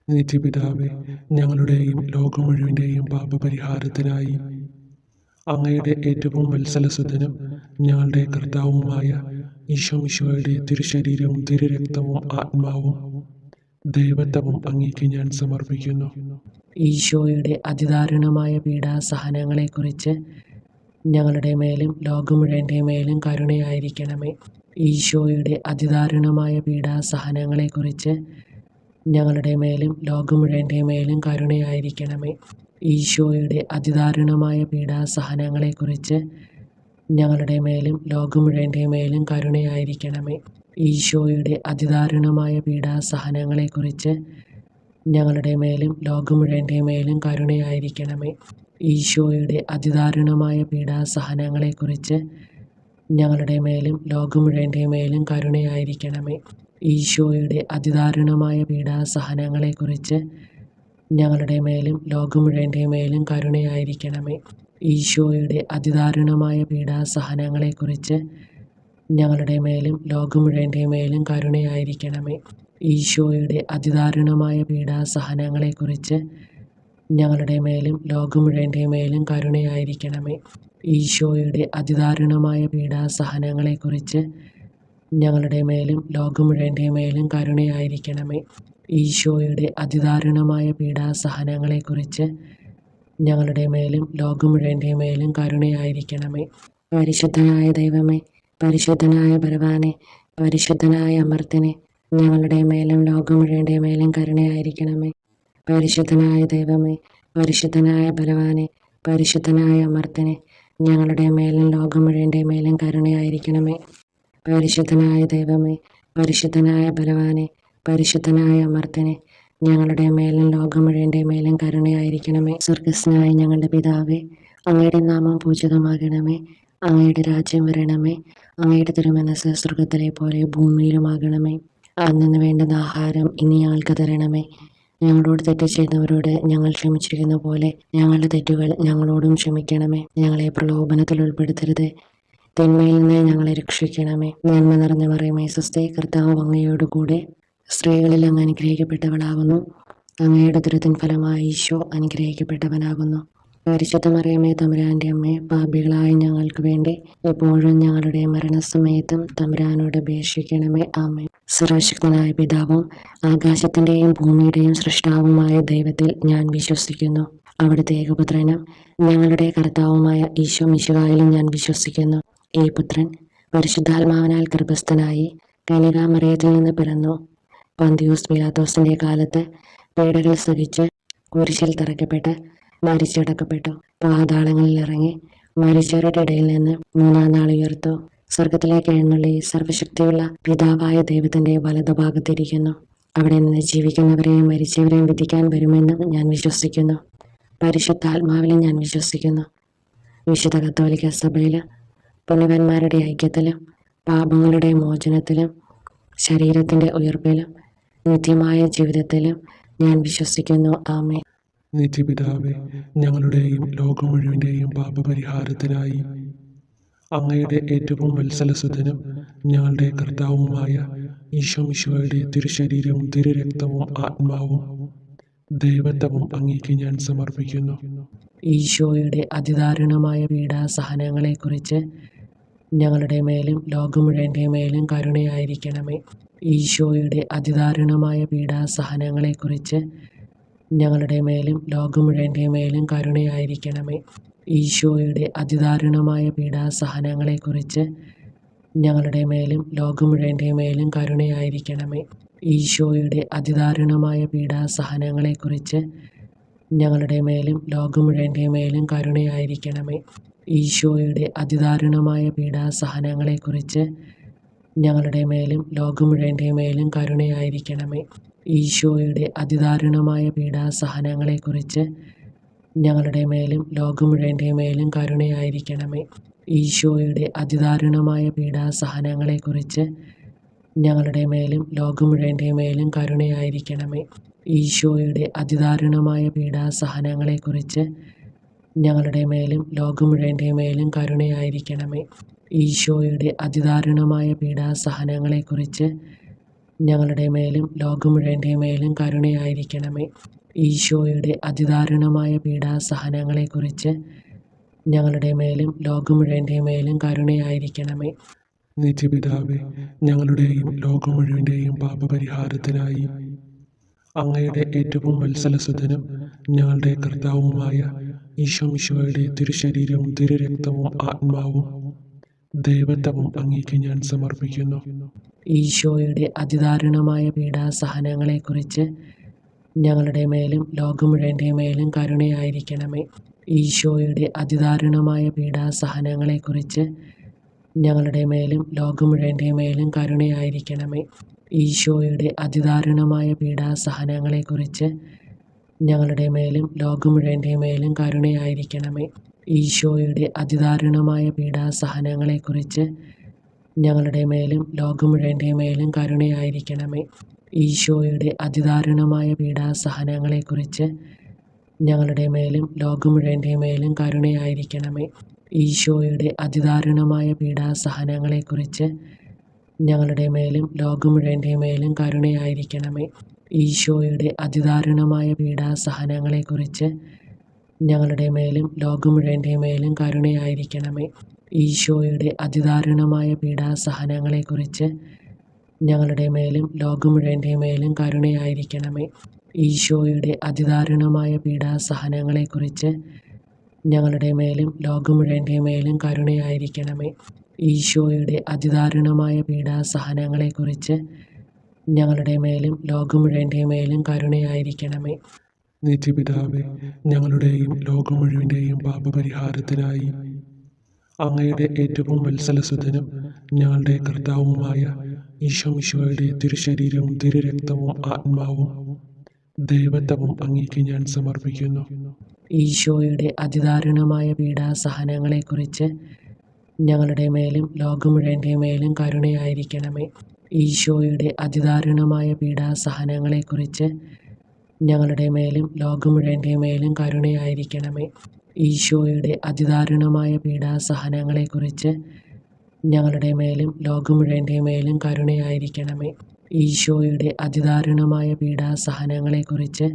നിത്യപിതാവേ, ഞങ്ങളുടെയും ലോകം മുഴുവൻ്റെയും പാപപരിഹാരത്തിനായി അങ്ങയുടെ ഏറ്റവും വത്സലസുതനും ഞങ്ങളുടെ കർത്താവുമായ ഈശോമിശിഹായുടെ തിരുശരീരവും തിരുരക്തവും ആത്മാവും ദൈവത്വവും അങ്ങേക്ക് ഞാൻ സമർപ്പിക്കുന്നു. ഈശോയുടെ അതിദാരുണമായ പീഡാസഹനങ്ങളെക്കുറിച്ച് ഞങ്ങളുടെ മേലും ലോകം മുഴുവൻ്റെ മേലും കരുണയായിരിക്കണമേ. ഈശോയുടെ അതിദാരുണമായ പീഡാസഹനങ്ങളെക്കുറിച്ച് ഞങ്ങളുടെ മേലും ലോകം മുഴുവൻ്റെ മേലും കരുണയായിരിക്കണമേ. ഈശോയുടെ അതിദാരുണമായ പീഡാസഹനങ്ങളെക്കുറിച്ച് ഞങ്ങളുടെ മേലും ലോകം മുഴുവൻ്റെ മേലും കരുണയായിരിക്കണമേ. ഈശോയുടെ അതിദാരുണമായ പീഡാസഹനങ്ങളെക്കുറിച്ച് ഞങ്ങളുടെ മേലും ലോകം മുഴുവൻ്റെ മേലും കരുണയായിരിക്കണമേ. ഈശോയുടെ അതിദാരുണമായ പീഡാസഹനങ്ങളെക്കുറിച്ച് ഞങ്ങളുടെ മേലും ലോകം മുഴുവൻ്റെ മേലും കരുണയായിരിക്കണമേ. ഈശോയുടെ അതിദാരുണമായ പീഡാസഹനങ്ങളെക്കുറിച്ച് ഞങ്ങളുടെ മേലും ലോകം മുഴുവൻ്റെ മേലും കരുണയായിരിക്കണമേ. ഈശോയുടെ അതിദാരുണമായ പീഡാസഹനങ്ങളെക്കുറിച്ച് ഞങ്ങളുടെ മേലും ലോകം മുഴുവൻ്റെ മേലും കരുണയായിരിക്കണമേ. ഈശോയുടെ അതിദാരുണമായ പീഡാസഹനങ്ങളെക്കുറിച്ച് ഞങ്ങളുടെ മേലും ലോകം മുഴുവൻ്റെ മേലും കരുണയായിരിക്കണമേ. ഈശോയുടെ അതിദാരുണമായ പീഡാസഹനങ്ങളെക്കുറിച്ച് ഞങ്ങളുടെ മേലും ലോകം മുഴുവൻ്റെ മേലും കരുണയായിരിക്കണമേ. ഈശോയുടെ അതിദാരുണമായ പീഡാസഹനങ്ങളെക്കുറിച്ച് ഞങ്ങളുടെ മേലും ലോകം മുഴുവൻ്റെ മേലും കരുണയായിരിക്കണമേ. പരിശുദ്ധനായ ദൈവമേ, പരിശുദ്ധനായ ബലവാനെ, പരിശുദ്ധനായ അമർത്തിനെ, ഞങ്ങളുടെ മേലും ലോകം മുഴുവൻ്റെ മേലും കരുണയായിരിക്കണമേ. പരിശുദ്ധനായ ദൈവമേ, പരിശുദ്ധനായ ബലവാനെ, പരിശുദ്ധനായ അമർത്തിനെ, ഞങ്ങളുടെ മേലും ലോകം മുഴുവൻ്റെ മേലും കരുണയായിരിക്കണമേ. പരിശുദ്ധനായ ദൈവമേ, പരിശുദ്ധനായ ബലവാനെ, പരിശുദ്ധനായ അമർത്തിനെ, ഞങ്ങളുടെ മേലും ലോകം മുഴുവൻ്റെ മേലും കരുണയായിരിക്കണമേ. സ്വർഗസ്നായ ഞങ്ങളുടെ പിതാവേ, അങ്ങയുടെ നാമം പൂജിതമാകണമേ. അങ്ങയുടെ രാജ്യം വരണമേ. അങ്ങയുടെ തിരുമനസ് സ്വർഗത്തിലെ പോലെ ഭൂമിയിലുമാകണമേ. അന്നു വേണ്ടുന്ന ആഹാരം ഇനി ഞങ്ങൾക്ക് തരണമേ. ഞങ്ങളോട് തെറ്റ് ചെയ്തവരോട് ഞങ്ങൾ ക്ഷമിച്ചിരിക്കുന്ന പോലെ ഞങ്ങളുടെ തെറ്റുകൾ ഞങ്ങളോടും ക്ഷമിക്കണമേ. ഞങ്ങളെ പ്രലോഭനത്തിൽ ഉൾപ്പെടുത്തരുത്, തിന്മയിൽ നിന്ന് ഞങ്ങളെ രക്ഷിക്കണമേ. നന്മ നിറഞ്ഞ മറിയമേ, സ്വസ്തി, കർത്താവ് അങ്ങയോടുകൂടെ സ്ത്രീകളിൽ അങ്ങ് അനുഗ്രഹിക്കപ്പെട്ടവളാകുന്നു. അങ്ങയുടെ ഉദരത്തിൻ ഫലമായി ഈശോ അനുഗ്രഹിക്കപ്പെട്ടവനാകുന്നു. പരിശുദ്ധ മറിയമേ, തമ്പുരാൻ്റെ അമ്മേ, പാപികളായ ഞങ്ങൾക്ക് വേണ്ടി എപ്പോഴും ഞങ്ങളുടെ മരണസമയത്തും തമ്പുരാനോട് അപേക്ഷിക്കണമേ. ആമേൻ. സർവശക്തനായ പിതാവും ആകാശത്തിൻ്റെയും ഭൂമിയുടെയും സൃഷ്ടാവുമായ ദൈവത്തിൽ ഞാൻ വിശ്വസിക്കുന്നു. അവിടുത്തെ ഏകപുത്രനും ഞങ്ങളുടെ കർത്താവുമായ ഈശോ മിശിഹായിലും ഞാൻ വിശ്വസിക്കുന്നു. ഈ പുത്രൻ പരിശുദ്ധാത്മാവിനാൽ ഗർഭസ്ഥനായി കന്യകാമറിയത്തിൽ നിന്ന് പിറന്നു. പന്തിയൂസ് പിലാത്തോസിന്റെ കാലത്ത് പീഡകൾ സഹിച്ച് കുരിശിൽ തറയ്ക്കപ്പെട്ട് മരിച്ചടക്കപ്പെട്ടു. പാതാളങ്ങളിൽ ഇറങ്ങി മരിച്ചവരുടെ ഇടയിൽ നിന്ന് മൂന്നാം നാൾ ഉയർത്തു. സ്വർഗത്തിലേക്ക് എഴുന്നള്ളി സർവശക്തിയുള്ള പിതാവായ ദൈവത്തിന്റെ വലതുഭാഗത്തിരിക്കുന്നു. അവിടെ നിന്ന് ജീവിക്കുന്നവരെയും മരിച്ചവരെയും വിധിക്കാൻ വരുമെന്നും ഞാൻ വിശ്വസിക്കുന്നു. പരിശുദ്ധാത്മാവിലും ഞാൻ വിശ്വസിക്കുന്നു. വിശുദ്ധ കത്തോലിക്ക സഭയിലും പുണ്യവാന്മാരുടെ ഐക്യത്തിലും പാപങ്ങളുടെ മോചനത്തിലും ശരീരത്തിന്റെ ഉയർപ്പിലും നിത്യമായ ജീവിതത്തിലും ഞാൻ വിശ്വസിക്കുന്നു. ആമേൻ. നിത്യപിതാവേ, ഞങ്ങളുടെയും ലോകം മുഴുവൻ്റെയും പാപപരിഹാരത്തിനായി അങ്ങയുടെ ഏറ്റവും വത്സലസുതനും ഞങ്ങളുടെ കർത്താവുമായ ഈശോ മിശിഹായുടെ തിരുശരീരവും തിരുരക്തവും ആത്മാവും ദൈവത്വവും അങ്ങേക്ക് ഞാൻ സമർപ്പിക്കുന്നു. ഈശോയുടെ അതിദാരുണമായ പീഡാസഹനങ്ങളെക്കുറിച്ച് ഞങ്ങളുടെ മേലും ലോകം മുഴുവൻ്റെ മേലും കരുണയായിരിക്കണമേ. ഈശോയുടെ അതിദാരുണമായ പീഡാസഹനങ്ങളെക്കുറിച്ച് ഞങ്ങളുടെ മേലും ലോകം മുഴുവൻ്റെ മേലും കരുണയായിരിക്കണമേ. ഈശോയുടെ അതിദാരുണമായ പീഡാസഹനങ്ങളെക്കുറിച്ച് ഞങ്ങളുടെ മേലും ലോകം മുഴുവൻ്റെ മേലും കരുണയായിരിക്കണമേ. ഈശോയുടെ അതിദാരുണമായ പീഡാസഹനങ്ങളെക്കുറിച്ച് ഞങ്ങളുടെ മേലും ലോകം മുഴുവൻ്റെ മേലും കരുണയായിരിക്കണമേ. ഈശോയുടെ അതിദാരുണമായ പീഡാസഹനങ്ങളെക്കുറിച്ച് ഞങ്ങളുടെ മേലും ലോകം മുഴുവൻ്റെ മേലും കരുണയായിരിക്കണമേ. ഈശോയുടെ അതിദാരുണമായ പീഡാസഹനങ്ങളെക്കുറിച്ച് ഞങ്ങളുടെ മേലും ലോകം മുഴുവൻ്റെ മേലും കരുണയായിരിക്കണമേ. ഈശോയുടെ അതിദാരുണമായ പീഡാസഹനങ്ങളെക്കുറിച്ച് ഞങ്ങളുടെ മേലും ലോകം മുഴുവൻ്റെ മേലും കരുണയായിരിക്കണമേ. ഈശോയുടെ അതിദാരുണമായ പീഡാസഹനങ്ങളെക്കുറിച്ച് ഞങ്ങളുടെ മേലും ലോകം മുഴുവൻ്റെ മേലും കരുണയായിരിക്കണമേ. ഈശോയുടെ അതിദാരുണമായ പീഡാസഹനങ്ങളെക്കുറിച്ച് ഞങ്ങളുടെ മേലും ലോകം മുഴുവൻ്റെ മേലും കരുണയായിരിക്കണമേ. ഈശോയുടെ അതിദാരുണമായ പീഡാസഹനങ്ങളെക്കുറിച്ച് ഞങ്ങളുടെ മേലും ലോകം മുഴുവൻ്റെ മേലും കരുണയായിരിക്കണമേ. നിത്യപിതാവേ, ഞങ്ങളുടെയും ലോകം മുഴുവൻ്റെയും പാപപരിഹാരത്തിനായി അങ്ങയുടെ ഏറ്റവും വത്സലസുതനും ഞങ്ങളുടെ കർത്താവുമായ ഈശോ മിശിഹായുടെ തിരുശരീരവും തിരുരക്തവും ആത്മാവും ദൈവത്വവും അങ്ങേക്ക് ഞാൻ സമർപ്പിക്കുന്നു. ഈശോയുടെ അതിദാരുണമായ പീഡാസഹനങ്ങളെക്കുറിച്ച് ഞങ്ങളുടെ മേലും ലോകം മുഴുവൻ്റെ മേലും കരുണയായിരിക്കണമേ. ഈശോയുടെ അതിദാരുണമായ പീഡാസഹനങ്ങളെക്കുറിച്ച് ഞങ്ങളുടെ മേലും ലോകം മുഴുവൻ്റെ മേലും കരുണയായിരിക്കണമേ. ഈശോയുടെ അതിദാരുണമായ പീഡാസഹനങ്ങളെക്കുറിച്ച് ഞങ്ങളുടെ മേലും ലോകം മുഴുവൻ്റെ മേലും കരുണയായിരിക്കണമേ. ഈശോയുടെ അതിദാരുണമായ പീഡാസഹനങ്ങളെക്കുറിച്ച് ഞങ്ങളുടെ മേലും ലോകം മുഴുവൻ്റെ മേലും കരുണയായിരിക്കണമേ. ഈശോയുടെ അതിദാരുണമായ പീഡാസഹനങ്ങളെക്കുറിച്ച് ഞങ്ങളുടെ മേലും ലോകം മുഴുവൻ്റെ മേലും കരുണയായിരിക്കണമേ. ഈശോയുടെ അതിദാരുണമായ പീഡാസഹനങ്ങളെക്കുറിച്ച് ഞങ്ങളുടെ മേലും ലോകം മുഴുവൻ്റെ മേലും കരുണയായിരിക്കണമേ. ഈശോയുടെ അതിദാരുണമായ പീഡാസഹനങ്ങളെക്കുറിച്ച് ഞങ്ങളുടെ മേലും ലോകം മുഴുവൻ്റെ മേലും കരുണയായിരിക്കണമേ. ഈശോയുടെ അതിദാരുണമായ പീഡാസഹനങ്ങളെക്കുറിച്ച് ഞങ്ങളുടെ മേലും ലോകം മുഴുവൻ്റെ മേലും കരുണയായിരിക്കണമേ. ഈശോയുടെ അതിദാരുണമായ പീഡാസഹനങ്ങളെക്കുറിച്ച് ഞങ്ങളുടെ മേലും ലോകം മുഴുവൻ്റെ മേലും കരുണയായിരിക്കണമേ. ഈശോയുടെ അതിദാരുണമായ പീഡാസഹനങ്ങളെക്കുറിച്ച് ഞങ്ങളുടെ മേലും ലോകം മുഴുവൻ്റെ മേലും കരുണയായിരിക്കണമേ. നിത്യപിതാവേ, ഞങ്ങളുടെയും ലോകം മുഴുവൻ്റെയും പാപപരിഹാരത്തിനായി അങ്ങയുടെ ഏറ്റവും വത്സലസുതനും ഞങ്ങളുടെ കർത്താവുമായ ഈശോ മിശിഹായുടെ തിരുശരീരവും തിരുരക്തവും ആത്മാവും ദൈവത്വവും അങ്ങേക്ക് ഞാൻ സമർപ്പിക്കുന്നു. ഈശോയുടെ അതിദാരുണമായ പീഡാസഹനങ്ങളെക്കുറിച്ച് ഞങ്ങളുടെ മേലും ലോകം മുഴുവൻ്റെ മേലും കരുണയായിരിക്കണമേ. ഈശോയുടെ അതിദാരുണമായ പീഡാസഹനങ്ങളെക്കുറിച്ച് ഞങ്ങളുടെ മേലും ലോകം മുഴുവൻ്റെ മേലും കരുണയായിരിക്കണമേ. ഈശോയുടെ അതിദാരുണമായ പീഡാസഹനങ്ങളെക്കുറിച്ച് ഞങ്ങളുടെ മേലും ലോകം മുഴുവൻ്റെ മേലും കരുണയായിരിക്കണമേ. ഈശോയുടെ അതിദാരുണമായ പീഡാസഹനങ്ങളെക്കുറിച്ച്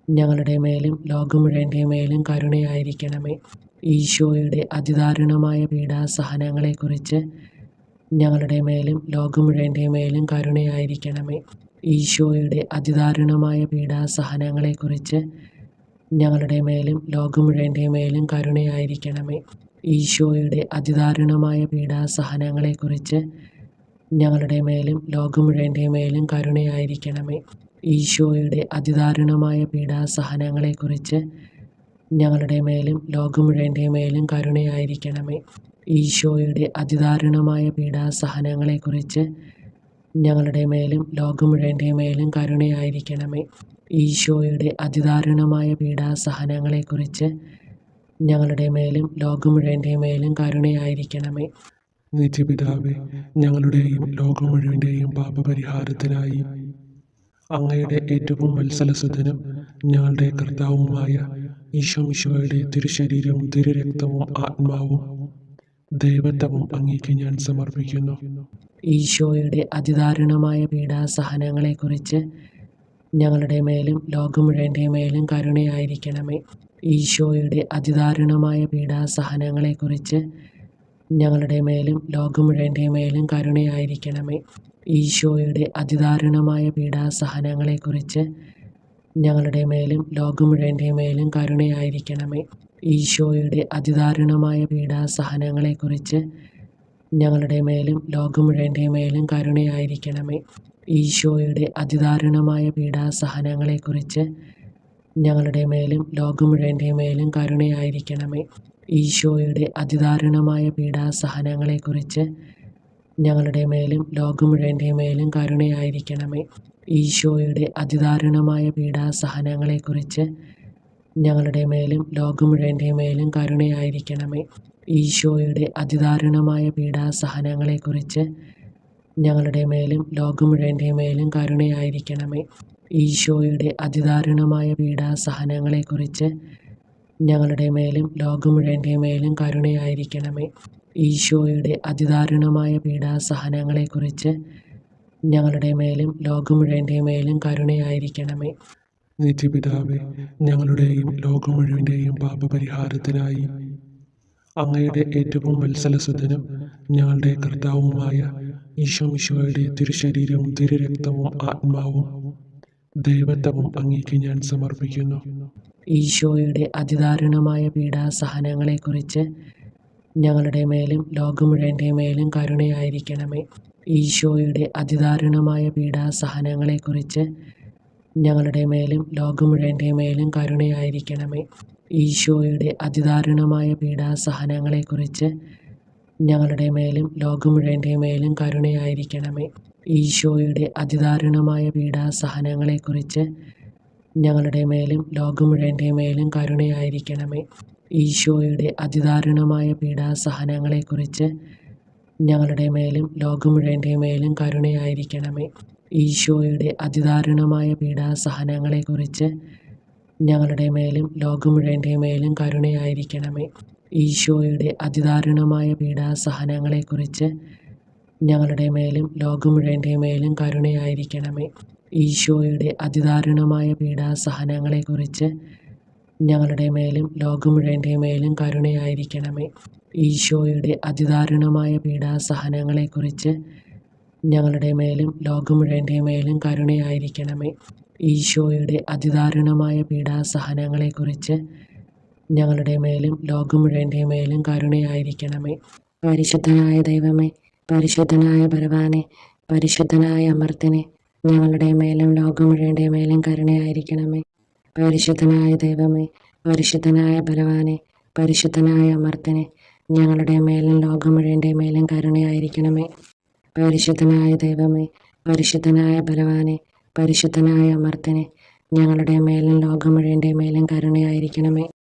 ഞങ്ങളുടെ മേലും ലോകം മുഴുവൻ്റെ മേലും കരുണയായിരിക്കണമേ. ഈശോയുടെ അതിദാരുണമായ പീഡാസഹനങ്ങളെക്കുറിച്ച് ഞങ്ങളുടെ മേലും ലോകം മുഴുവൻ്റെ മേലും കരുണയായിരിക്കണമേ. ഈശോയുടെ അതിദാരുണമായ പീഡാസഹനങ്ങളെക്കുറിച്ച് ഞങ്ങളുടെ മേലും ലോകം മുഴുവൻ്റെ മേലും കരുണയായിരിക്കണമേ. ഈശോയുടെ അതിദാരുണമായ പീഡാസഹനങ്ങളെക്കുറിച്ച് ഞങ്ങളുടെ മേലും ലോകം മുഴുവൻ്റെ മേലും കരുണയായിരിക്കണമേ. ഈശോയുടെ അതിദാരുണമായ പീഡാസഹനങ്ങളെക്കുറിച്ച് ഞങ്ങളുടെ മേലും ലോകം മുഴുവൻ്റെ മേലും കരുണയായിരിക്കണമേ. ഈശോയുടെ അതിദാരുണമായ പീഡാസഹനങ്ങളെക്കുറിച്ച് ഞങ്ങളുടെ മേലും ലോകം മുഴുവൻ്റെ മേലും കരുണയായിരിക്കണമേ. ഈശോയുടെ അതിദാരുണമായ പീഡാസഹനങ്ങളെക്കുറിച്ച് ഞങ്ങളുടെ മേലും ലോകം മുഴുവൻ്റെ മേലും കരുണയായിരിക്കണമേ. നിത്യപിതാവേ, ഞങ്ങളുടെയും ലോകം മുഴുവൻ്റെയും പാപപരിഹാരത്തിനായി അങ്ങയുടെ ഏറ്റവും വത്സലസുതനും ഞങ്ങളുടെ കർത്താവുമായ ഈശോമിശിഹായുടെ തിരുശരീരവും തിരുരക്തവും ആത്മാവും ദൈവത്വവും അങ്ങേക്ക് ഞാൻ സമർപ്പിക്കുന്നു. ഈശോയുടെ അതിദാരുണമായ പീഡാസഹനങ്ങളെക്കുറിച്ച് ഞങ്ങളുടെ മേലും ലോകം മുഴുവൻ്റെ മേലും കരുണയായിരിക്കണമേ. ഈശോയുടെ അതിദാരുണമായ പീഡാസഹനങ്ങളെക്കുറിച്ച് ഞങ്ങളുടെ മേലും ലോകം മുഴുവൻ്റെ മേലും കരുണയായിരിക്കണമേ. ഈശോയുടെ അതിദാരുണമായ പീഡാസഹനങ്ങളെക്കുറിച്ച് ഞങ്ങളുടെ മേലും ലോകം മുഴുവൻ്റെ മേലും കരുണയായിരിക്കണമേ. ഈശോയുടെ അതിദാരുണമായ പീഡാസഹനങ്ങളെക്കുറിച്ച് ഞങ്ങളുടെ മേലും ലോകം മുഴുവൻ്റെ മേലും കരുണയായിരിക്കണമേ. ഈശോയുടെ അതിദാരുണമായ പീഡാസഹനങ്ങളെക്കുറിച്ച് ഞങ്ങളുടെ മേലും ലോകം മുഴുവൻ്റെ മേലും കരുണയായിരിക്കണമേ. ഈശോയുടെ അതിദാരുണമായ പീഡാസഹനങ്ങളെക്കുറിച്ച് ഞങ്ങളുടെ മേലും ലോകം മുഴുവൻ്റെ മേലും കരുണയായിരിക്കണമേ. ഈശോയുടെ അതിദാരുണമായ പീഡാസഹനങ്ങളെക്കുറിച്ച് ഞങ്ങളുടെ മേലും ലോകം മുഴുവൻ്റെ മേലും കരുണയായിരിക്കണമേ. ഈശോയുടെ അതിദാരുണമായ പീഡാസഹനങ്ങളെക്കുറിച്ച് ഞങ്ങളുടെ മേലും ലോകം മുഴുവൻ്റെ മേലും കരുണയായിരിക്കണമേ. ഈശോയുടെ അതിദാരുണമായ പീഡാസഹനങ്ങളെക്കുറിച്ച് ഞങ്ങളുടെ മേലും ലോകം മുഴുവൻ്റെ മേലും കരുണയായിരിക്കണമേ. ഈശോയുടെ അതിദാരുണമായ പീഡാസഹനങ്ങളെക്കുറിച്ച് ഞങ്ങളുടെ മേലും ലോകം മുഴുവൻ്റെ മേലും കരുണയായിരിക്കണമേ. നിത്യപിതാവേ, ഞങ്ങളുടെയും ലോകം മുഴുവൻ്റെയും പാപപരിഹാരത്തിനായി അങ്ങയുടെ ഏറ്റവും വത്സലസുതനും ഞങ്ങളുടെ കർത്താവുമായ ഈശോമിശിഹായുടെ തിരുശരീരവും തിരുരക്തവും ആത്മാവും ദൈവത്വവും അങ്ങേക്ക് ഞാൻ സമർപ്പിക്കുന്നു. ഈശോയുടെ അതിദാരുണമായ പീഡാസഹനങ്ങളെക്കുറിച്ച് ഞങ്ങളുടെ മേലും ലോകം മുഴുവൻ്റെ മേലും കരുണയായിരിക്കണമേ. ഈശോയുടെ അതിദാരുണമായ പീഡാസഹനങ്ങളെക്കുറിച്ച് ഞങ്ങളുടെ മേലും ലോകം മുഴുവൻ്റെ മേലും കരുണയായിരിക്കണമേ. ഈശോയുടെ അതിദാരുണമായ പീഡാസഹനങ്ങളെക്കുറിച്ച് ഞങ്ങളുടെ മേലും ലോകം മുഴുവൻ്റെ മേലും കരുണയായിരിക്കണമേ. ഈശോയുടെ അതിദാരുണമായ പീഡാസഹനങ്ങളെക്കുറിച്ച് ഞങ്ങളുടെ മേലും ലോകം മുഴുവൻ്റെ മേലും കരുണയായിരിക്കണമേ. ഈശോയുടെ അതിദാരുണമായ പീഡാസഹനങ്ങളെക്കുറിച്ച് ഞങ്ങളുടെ മേലും ലോകം മുഴുവൻ്റെ മേലും കരുണയായിരിക്കണമേ. ഈശോയുടെ അതിദാരുണമായ പീഡാസഹനങ്ങളെക്കുറിച്ച് ഞങ്ങളുടെ മേലും ലോകം മുഴുവൻ്റെ മേലും കരുണയായിരിക്കണമേ. ഈശോയുടെ അതിദാരുണമായ പീഡാസഹനങ്ങളെക്കുറിച്ച് ഞങ്ങളുടെ മേലും ലോകം മുഴുവൻ്റെ മേലും കരുണയായിരിക്കണമേ. ഈശോയുടെ അതിദാരുണമായ പീഡാസഹനങ്ങളെക്കുറിച്ച് ഞങ്ങളുടെ മേലും ലോകം മുഴുവൻ്റെ മേലും കരുണയായിരിക്കണമേ. ഈശോയുടെ അതിദാരുണമായ പീഡാസഹനങ്ങളെക്കുറിച്ച് ഞങ്ങളുടെ മേലും ലോകം മുഴുവൻ്റെ മേലും കരുണയായിരിക്കണമേ. ഈശോയുടെ അതിദാരുണമായ പീഡാസഹനങ്ങളെക്കുറിച്ച് ഞങ്ങളുടെ മേലും ലോകം മുഴുവൻ്റെ മേലും കരുണയായിരിക്കണമേ. പരിശുദ്ധനായ ദൈവമേ, പരിശുദ്ധനായ ബലവാനെ, പരിശുദ്ധനായ അമർത്തിനെ, ഞങ്ങളുടെ മേലും ലോകം മുഴുവൻ്റെ മേലും കരുണയായിരിക്കണമേ. പരിശുദ്ധനായ ദൈവമേ, പരിശുദ്ധനായ ബലവാനെ, പരിശുദ്ധനായ അമർത്തിനെ, ഞങ്ങളുടെ മേലും ലോകം മുഴുവൻ്റെ മേലും കരുണയായിരിക്കണമേ. പരിശുദ്ധനായ ദൈവമേ, പരിശുദ്ധനായ ബലവാനെ, പരിശുദ്ധനായ അമർത്തിനെ, ഞങ്ങളുടെ മേലും ലോകം മുഴുവൻ്റെ മേലും കരുണയായിരിക്കണമേ.